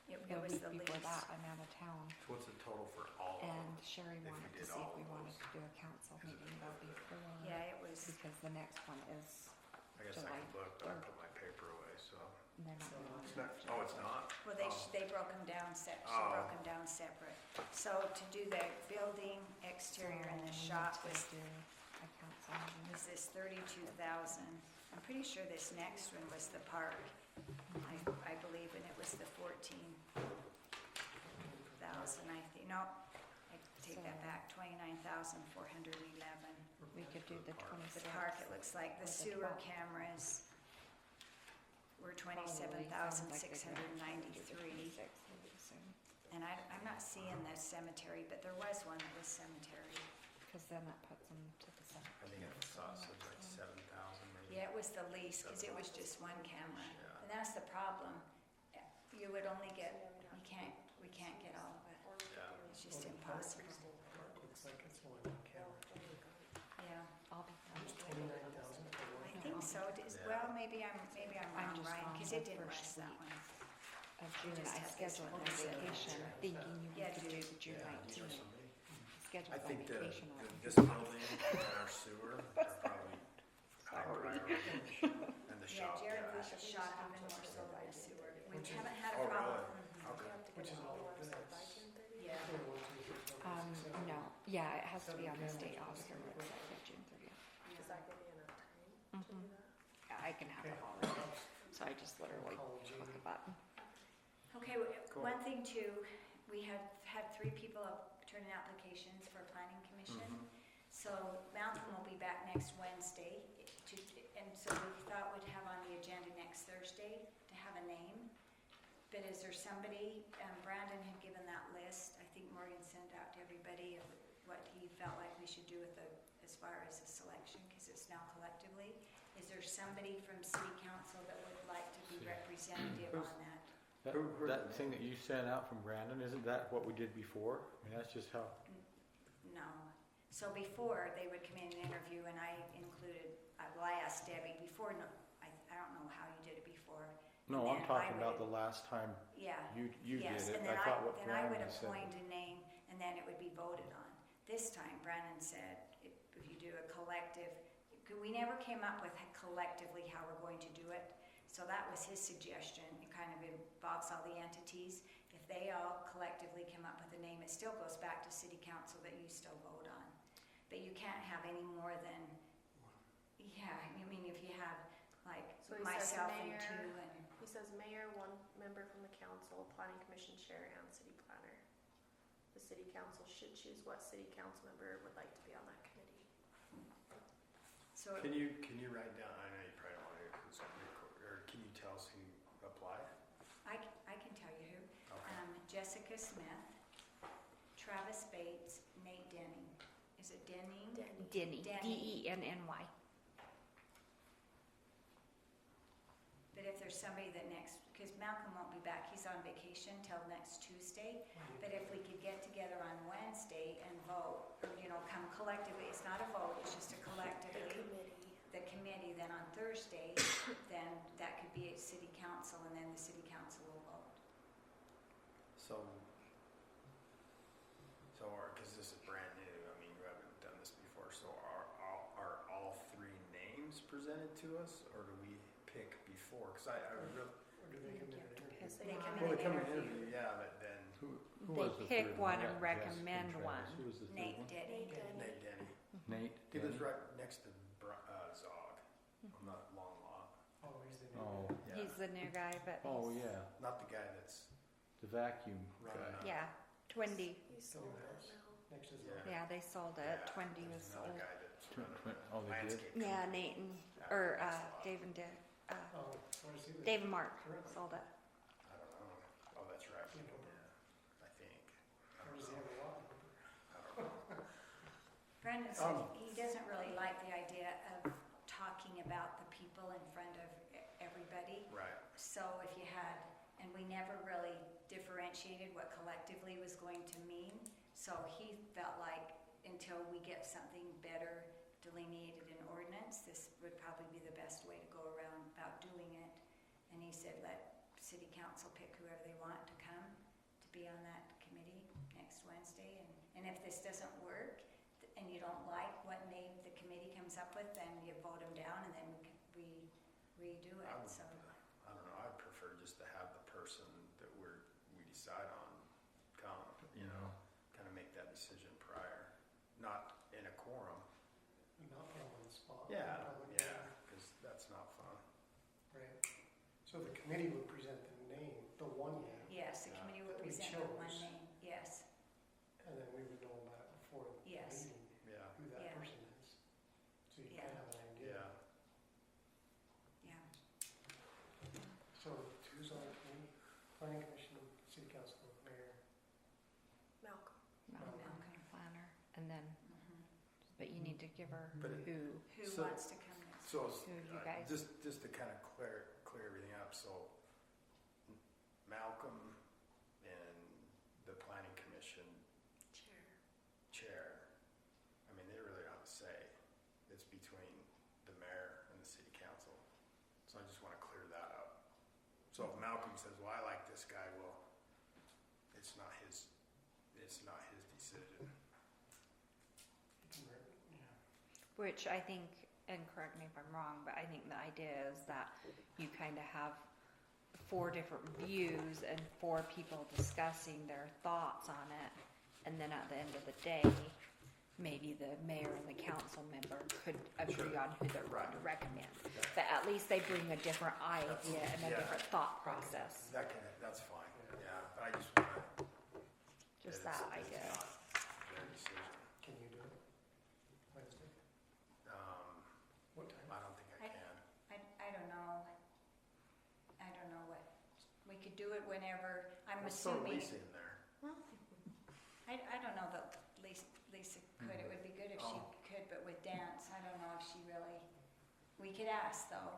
It The was week the before least. that, I'm out of town. So what's the total for all of them? And Sherry If you wanted to did see if all we of wanted those. to do a council meeting though before. Yeah, it was, Because the next one is, I guess I July can look, but I 3rd. put my paper away, so. they're not gonna It's do not, it. oh, it's not? well, they broke them down she Oh. broke them down separate. So to do the building exterior and the shop We need was to do a council meeting. was this 32,000. I'm pretty sure this next one was the park, I believe, and it was the 14,000, I think, no, I take that So- back, 29,411. We could do the The 26th. park, it looks like the Or the sewer 12th. cameras were Probably sounds like they're gonna have to do the 27,693. 26th, I would assume. And I'm not seeing the cemetery, but there was one that was cemetery. Cause then that puts them to the I think I saw it said like 7,000 maybe. Yeah, it was the least, because it was just one camera. Yeah. And that's the problem. You would only get, we can't get all of it. Yeah. It's just impossible. Looks like it's one camera. Yeah, I'll be fine. 29,000 for one. I think so. Yeah. Well, maybe I'm I'm wrong, just Ryan, on because the it didn't first last that week. one. Of June, just I had this scheduled one my set. vacation, thinking you Yeah, could do dude. the June Yeah. 19th. I Scheduled my think vacation on this building and our sewer are probably high priority. And the Yeah, shop, Jared yeah. put the shop even more so than the sewer. We Which is- haven't had Oh, a problem. really? You Okay. have to Which get is it on the all website good. by June 30th. Yeah. 1, 2, 3, 4, 5, 6, 7. No, yeah, it has to be on the state officer website by June 30th. Does that give you enough time to do that? Yeah, I can have it all ready, so I just literally Call click Jamie. a button. Okay, Cool. one thing too, we have had 3 people turn in applications for planning commission. Mhm. So Malcolm will be back next Wednesday, and so we thought we'd have on the agenda next Thursday to have a name. But is there somebody, Brandon had given that list, I think Morgan sent out to everybody of what he felt like we should do with as far as the selection, because it's now collectively. Is there somebody from city council that would like to be representative on that? That, Who are that the- thing that you sent out from Brandon, isn't that what we did before? I mean, that's just how, No. So before, they would come in and interview, and I included, well, I asked Debbie before, no, I don't know how you did it before. no, And I'm then talking I about would- the last time Yeah. you did Yes, it. and then I thought what then I would Brandon said. appoint a name, and then it would be voted on. This time, Brandon said, if you do a collective, we never came up with collectively how we're going to do it, so that was his suggestion. It kind of involves all the entities. If they all collectively come up with a name, it still goes back to city council that you still vote on. But you can't have any more than, yeah, I mean, if you have, like, So he says myself and mayor. two, and, He says mayor, one member from the council, planning commission chair, and city planner. The city council should choose what city council member would like to be on that committee. so. Can you write down, I know you probably don't want to, who's on record, or can you tell us who applied? I can tell you who. Okay. Jessica Smith, Travis Bates, Nate Denning. Is it Denning? Denny, Denny. Denny. But if there's somebody that because Malcolm won't be back, he's on vacation till next Tuesday. But if we could get together on Wednesday and vote, or, come collectively, it's not a vote, it's just a collectively, the committee, then on Thursday, then that could be a city council, and then the city council will vote. So, because this is brand new, I mean, you haven't done this before, so are all three names presented to us, or do we pick before? Because I would really, Or do they come in and interview? Yes, They come well, in they come and in interview. interview, yeah, but then Who They was the pick third one Yeah, and Jessica recommend Travis. one. Who was the third Nate one? Denning. Nate Denny. Nate. He lives Denny? right next to Zog on that long lot. Oh, he's the new Oh, guy. Yeah. He's the new guy, but oh, he's- yeah, Not the guy that's the vacuum running guy. out. yeah, Twindy. He Still sold there. it now. Next is Yeah. Yeah, they sold it. Yeah, Twindy was there's another sold. guy that's Twin- running twin- oh, they did? landscape Yeah, company Nate and out or next lot. Dave and Dick, Oh, what is he? the- Dave and Mark Currently. sold it. I don't know. Oh, that's right. You know. Yeah, I think. I Or don't does he know. have a lot? I don't know. Brandon said he doesn't really like the idea of talking about the people in front of everybody. Right. So if you had, and we never really differentiated what collectively was going to mean. So he felt like until we get something better delineated in ordinance, this would probably be the best way to go around about doing it. And he said, let city council pick whoever they want to come to be on that committee next Wednesday. And if this doesn't work, and you don't like what name the committee comes up with, then you vote them down, and then we redo I it, would, so. I don't know, I'd prefer just to have the person that we decide on come, you know, kind of make that decision prior, not in a quorum. Not put him on the spot. Yeah, Public yeah, meeting. because that's not fun. Right. So the committee would present the name, the one name, Yes, the Yeah. committee would That we present the one chose. name, yes, and then we would know about it before the Yes. meeting, Yeah, who that Yeah. person is. So you Yeah. kind of have an idea. yeah. yeah. So who's on the committee? Planning commission, city council, mayor. Malcolm. Malcolm Planner, and then, Mhm. but you need to give her But it- who. Who So- wants to come next? So, Who you guys- just to kind of clear everything up, so Malcolm and the planning commission Chair. chair, I mean, they really don't have a say. It's between the mayor and the city council. So I just want to clear that up. So if Malcolm says, well, I like this guy, well, it's not his decision. You can yeah. Which I think, and correct me if I'm wrong, but I think the idea is that you kind of have 4 different views and 4 people discussing their thoughts on it. And then at the end of the day, maybe the mayor and the council member could agree on who they're going to recommend. But at least they bring a different idea and a Yeah. different thought process. That's fine, yeah, but I just want to. Just that idea. Their decision. Can you do it? Wednesday? I What time? don't think I can. I don't know. I don't know what, we could do it whenever, I'm Let's throw assuming. Lisa in there. I don't know that Lisa could, it would be good if she Oh. could, but with dance, I don't know if she really, we could ask though.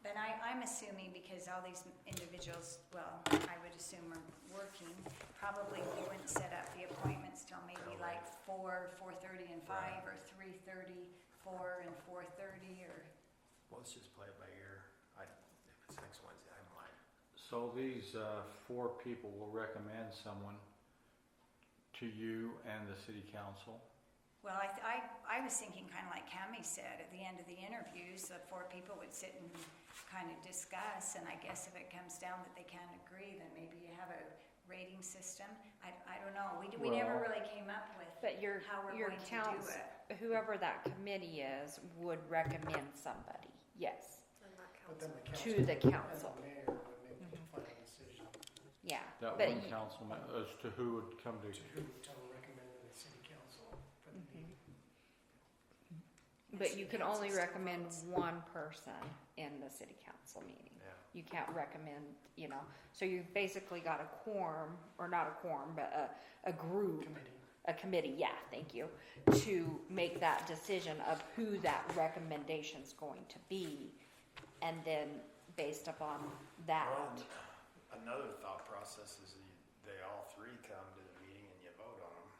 But I'm assuming because all these individuals, well, I would assume are working, probably we wouldn't set up the appointments till maybe like 4, 4:30 and 5, or 3:30, 4 and 4:30, or, Well, let's just play it by ear. If it's next Wednesday, I might. So these 4 people will recommend someone to you and the city council? well, I was thinking kind of like Cammie said, at the end of the interviews, the 4 people would sit and kind of discuss, and I guess if it comes down that they can't agree, then maybe you have a rating system. I don't know, we never Well- really came up with But your how we're going to do council, it. whoever that committee is, would recommend somebody, yes, And that But counts. then the to council the and council, the mayor would make the final decision yeah. That But one y- councilman, as to who would come to, to who to recommend to the city council for the Mhm. meeting. But you City can only council still recommend votes. one person in the city council meeting. Yeah. You can't recommend, so you've basically got a quorum, or not a quorum, but a group, Committee. a committee, yeah, thank you, to make that decision of who that recommendation's going to be. And then based upon that, Well, another thought process is they all 3 come to the meeting and you vote on them.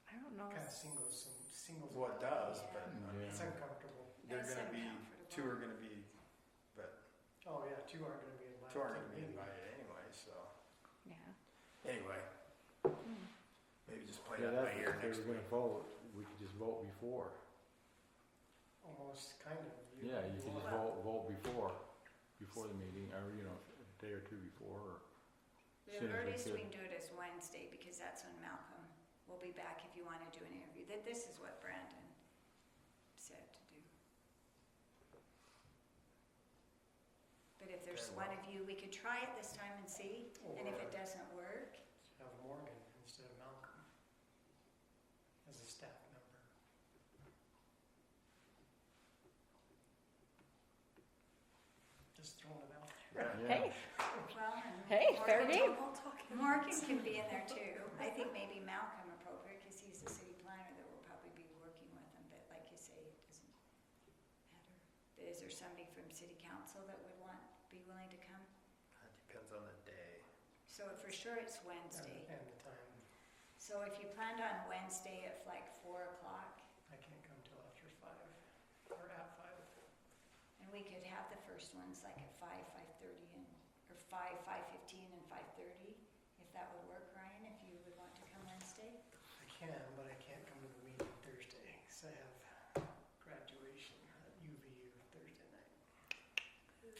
I don't know. Kind of singles. Well, it does, Yeah. but It's yeah, uncomfortable. they're It's gonna be, uncomfortable. 2 are gonna be, but Oh, yeah, 2 aren't gonna be invited. 2 aren't to gonna the be meeting. invited anyway, so. Yeah. Anyway, Hmm. maybe just play yeah, that by that, ear if they next were week. gonna vote, we could just vote before. Almost, kind of. Yeah, you could just Well- vote before the meeting, or, a day or 2 before, or The soon as we earliest we could. can do it is Wednesday, because that's when Malcolm will be back if you want to do an interview. This is what Brandon said to do. But if there's Okay, one well- of you, we could try it this time and see, and if Or it doesn't work, have Morgan instead of Malcolm as a staff member. Just throwing it out there. Yeah. Hey, well, and Hey, fair Morgan- game. Morgan can be in there too. I think maybe Malcolm appropriate, because he's the city planner that will probably be working with him, but like you say, it doesn't matter. But is there somebody from city council that would be willing to come? That depends on the day. So for sure it's Wednesday. And the time, So if you planned on Wednesday at like 4 o'clock, I can't come till after 5, or at 5. and we could have the first ones like at 5, 5:30, or 5, 5:15 and 5:30, if that would work, Ryan, if you would want to come Wednesday? I can, but I can't come to the meeting Thursday, because I have graduation at UVU Thursday night. Yeah.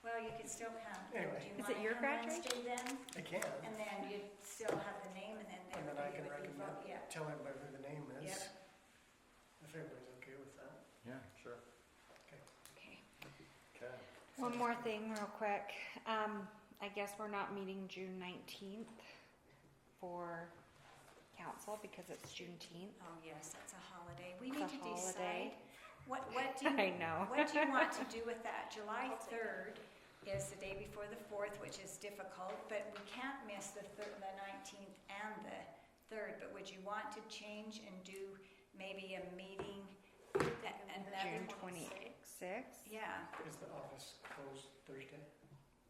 Well, you could still come. Anyway. Do you Is wanna it your come Wednesday then? I can, And then you'd still have the name, and then and then I can everybody would be recommend, vote, yeah. tell everybody who the name is, Yep. if everybody's okay with that. Yeah. Sure. Okay. Okay. one more thing real quick. I guess we're not meeting June 19th for council because it's Juneteenth. Oh, yes, that's a holiday. We It's need a to holiday. decide, what do you, I know. what do you want to do with that? July 3rd is the day before the 4th, which is difficult, but we can't miss the 19th and the 3rd. But would you want to change and do maybe a meeting, another June one? 26th. Yeah, Is the office closed Thursday?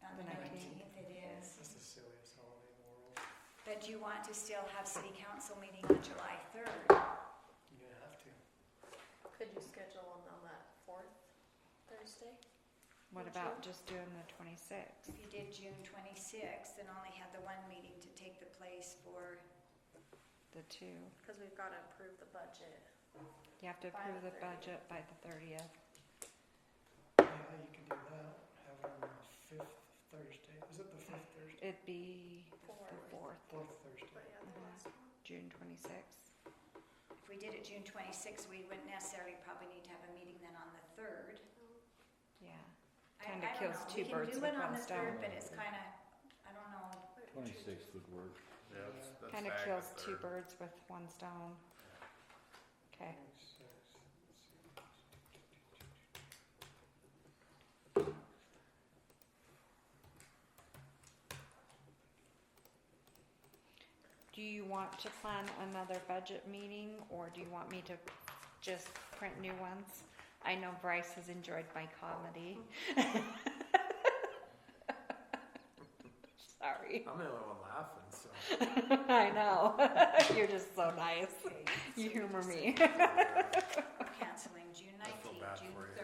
on The the 19th. 19th it is. That's the silliest holiday in the world. But do you want to still have city council meeting on July 3rd? You're gonna have to. Could you schedule one on that 4th Thursday? What Would about you? just doing the 26th? If you did June 26th, then only have the one meeting to take the place for, The 2. Because we've got to approve the budget. You have to By approve the the budget by the 30th. Yeah, you can do that. Have it on the 5th Thursday. Is it the 5th Thursday? It'd be the 4th, 4th Thursday. But yeah, the last one. June 26th. if we did it June 26th, we wouldn't necessarily probably need to have a meeting then on the 3rd. Yeah. I Kinda don't kills know. two birds We can do with it on one the stone. 3rd, but it's kind of, I don't know. 26th would work. Yeah, that's Kind of fine, kills the 2 3rd. birds with one stone. Okay. 26th. Do you want to plan another budget meeting or do you want me to just print new ones? I know Bryce has enjoyed my comedy. Sorry. I'm the only one laughing, so. I know. You're just so nice. Okay, You so humor just- me. We're canceling June I feel 19th, bad June for you.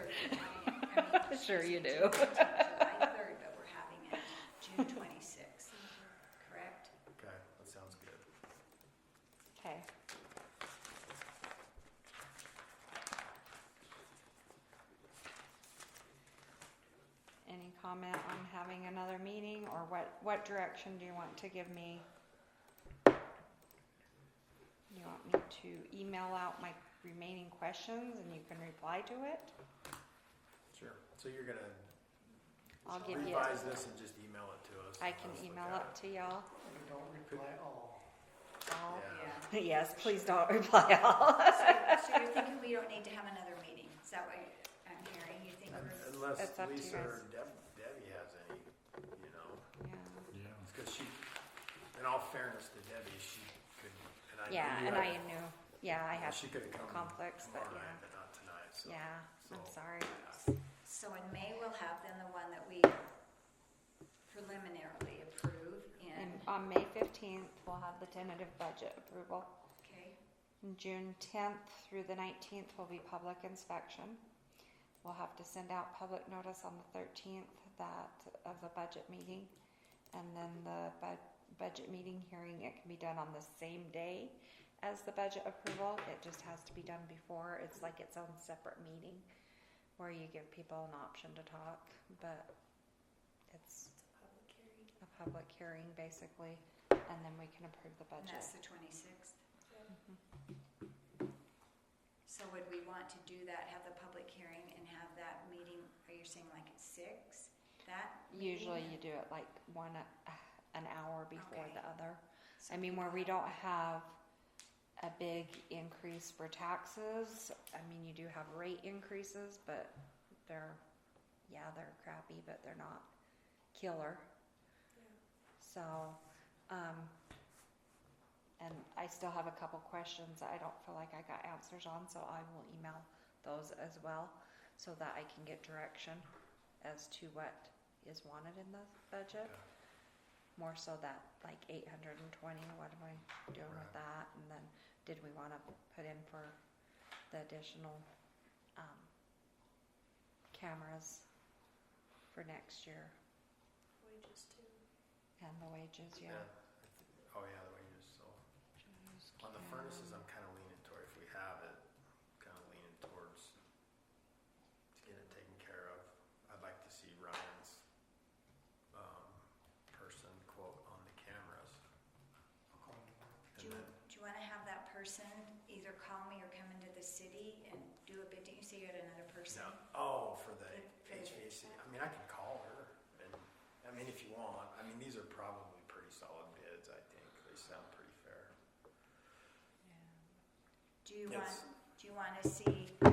3rd. Sure you do. July 3rd, but we're having it June 26th, correct? Okay, that sounds good. Okay. Any comment on having another meeting, or what direction do you want to give me? You want me to email out my remaining questions and you can reply to it? Sure. So you're gonna I'll give you, revise this and just email it to us? I can Let's look email at it to y'all. But don't reply all. All. Yeah. Yes, please don't reply all. So you're thinking we don't need to have another meeting? Is that what I'm hearing? You think we're, Unless It's up to you Lisa or guys. Debbie has any, you know, Yeah. Yeah. because she, in all fairness to Debbie, she could, and I. Yeah, you and had- I knew, yeah, I have She could have come conflicts, but tomorrow yeah. night, but not tonight, so. Yeah, I'm so, sorry. yeah. so in May we'll have then the one that we preliminarily approve And in, on May 15th, we'll have the tentative budget approval. okay? And June 10th through the 19th will be public inspection. We'll have to send out public notice on the 13th of the budget meeting. And then the budget meeting hearing, it can be done on the same day as the budget approval. It just has to be done before. It's like its own separate meeting where you give people an option to talk, but it's It's a public hearing. a public hearing basically, and then we can approve the And budget. that's the 26th. Mhm. So would we want to do that, have the public hearing and have that meeting, are you saying like at 6? That Usually meeting? you do it like an hour before Okay. the other. So I mean, people where we have- don't have a big increase for taxes, I mean, you do have rate increases, but they're crappy, but they're not killer. So, and I still have a couple questions I don't feel like I got answers on, so I will email those as well so that I can get direction as to what is wanted in the budget. More so that like 820, what am I doing with that? And then did we want to put in for the additional cameras for next year Wages too. and the wages, yeah. Oh, yeah, the wages, so. On the furnaces, I'm kind of leaning toward, if we have it, kind of leaning towards getting it taken care of. I'd like to see Ryan's person quote on the cameras. I'll call them tomorrow. And Do you, then, do you want to have that person either call me or come into the city and do a bid? Didn't you say you had another person? no, oh, for the For the- HVAC, I mean, I can call her, and, I mean, if you want, I mean, these are probably pretty solid bids, I think, they sound pretty fair. Do you Yes. want to see, do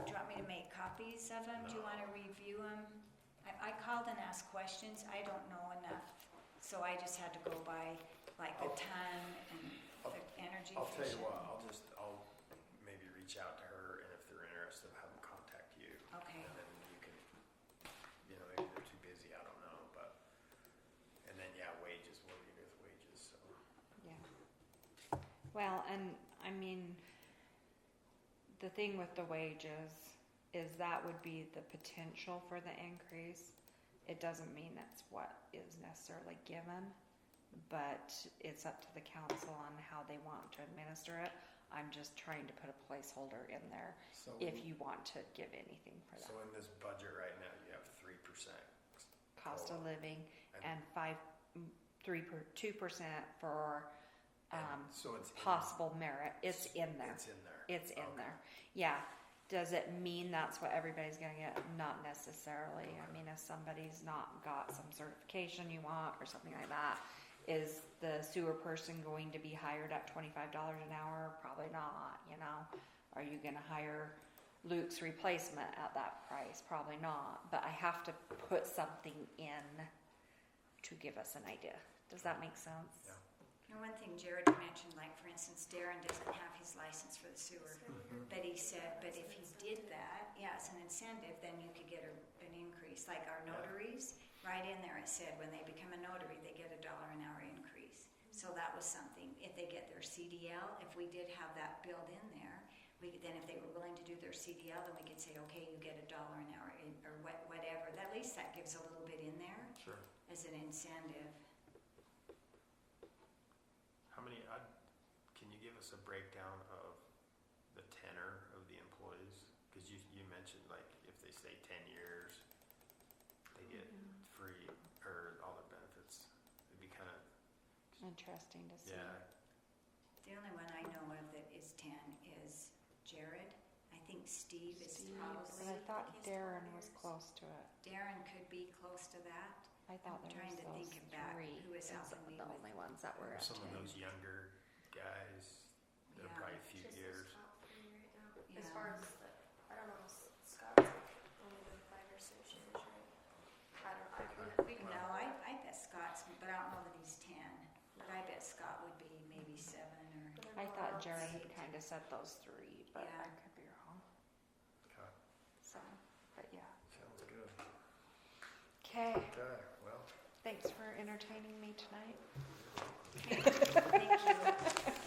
you want me to make copies of them? Do you No. want to review them? I called and asked questions. I don't know enough, so I just had to go by like the I'll- ton and the energy I'll tell you efficient. what, I'll maybe reach out to her, and if they're interested, have them contact you. Okay. And then you can, you know, maybe they're too busy, I don't know, but, and then, yeah, wages, what do you do with wages, so. Yeah. Well, and I mean, the thing with the wages is that would be the potential for the increase. It doesn't mean that's what is necessarily given, but it's up to the council on how they want to administer it. I'm just trying to put a placeholder in there So, if you want to give anything for so that. in this budget right now, you have 3%. Cost of living And- and 2% for So it's. possible merit. It's in there. It's in there. It's in Okay. there. Yeah. Does it mean that's what everybody's gonna get? Not necessarily. I mean, if somebody's not got some certification you want or something like that, is the sewer person going to be hired at $25 an hour? Probably not, you know. Are you gonna hire Luke's replacement at that price? Probably not. But I have to put something in to give us an idea. Does that make sense? Yeah. And one thing Jared mentioned, like for instance, Darren doesn't have his license for the sewer. But he said, but if he did that, yeah, as an incentive, then you could get an increase. Like our notaries, right in there it said when they become a notary, they get $1 an hour increase. So that was something, if they get their CDL, if we did have that built in there, then if they were willing to do their CDL, then we could say, okay, you get $1 an hour or whatever. At least that gives a little bit in there Sure. as an incentive. How many, can you give us a breakdown of the tenor of the employees? Because you mentioned like if they stay 10 years, they get free or all their benefits. It'd be kind of, Interesting to see. yeah, The only one I know of that is 10 is Jared. I think Steve is probably. And I thought his Darren 12 was years. close to it. Darren could be close to that. I thought I'm there trying was to those think of that, three. who is Those helping are me the with only ones that were at some of 10. those younger guys, they're Yeah. probably a few Just years. this top three right now. Yeah. As far as the, I don't know, Scott's only been 5 or 6 years, right? I don't know. We can No, I bet Scott's, but I don't know that he's 10. But I bet Scott would be maybe 7 or. I thought Jared had Eight. kind of said those three, but Yeah. I could be wrong. Okay, So, but yeah. sounds good. Okay, Okay, well. thanks for entertaining me tonight. Thank you.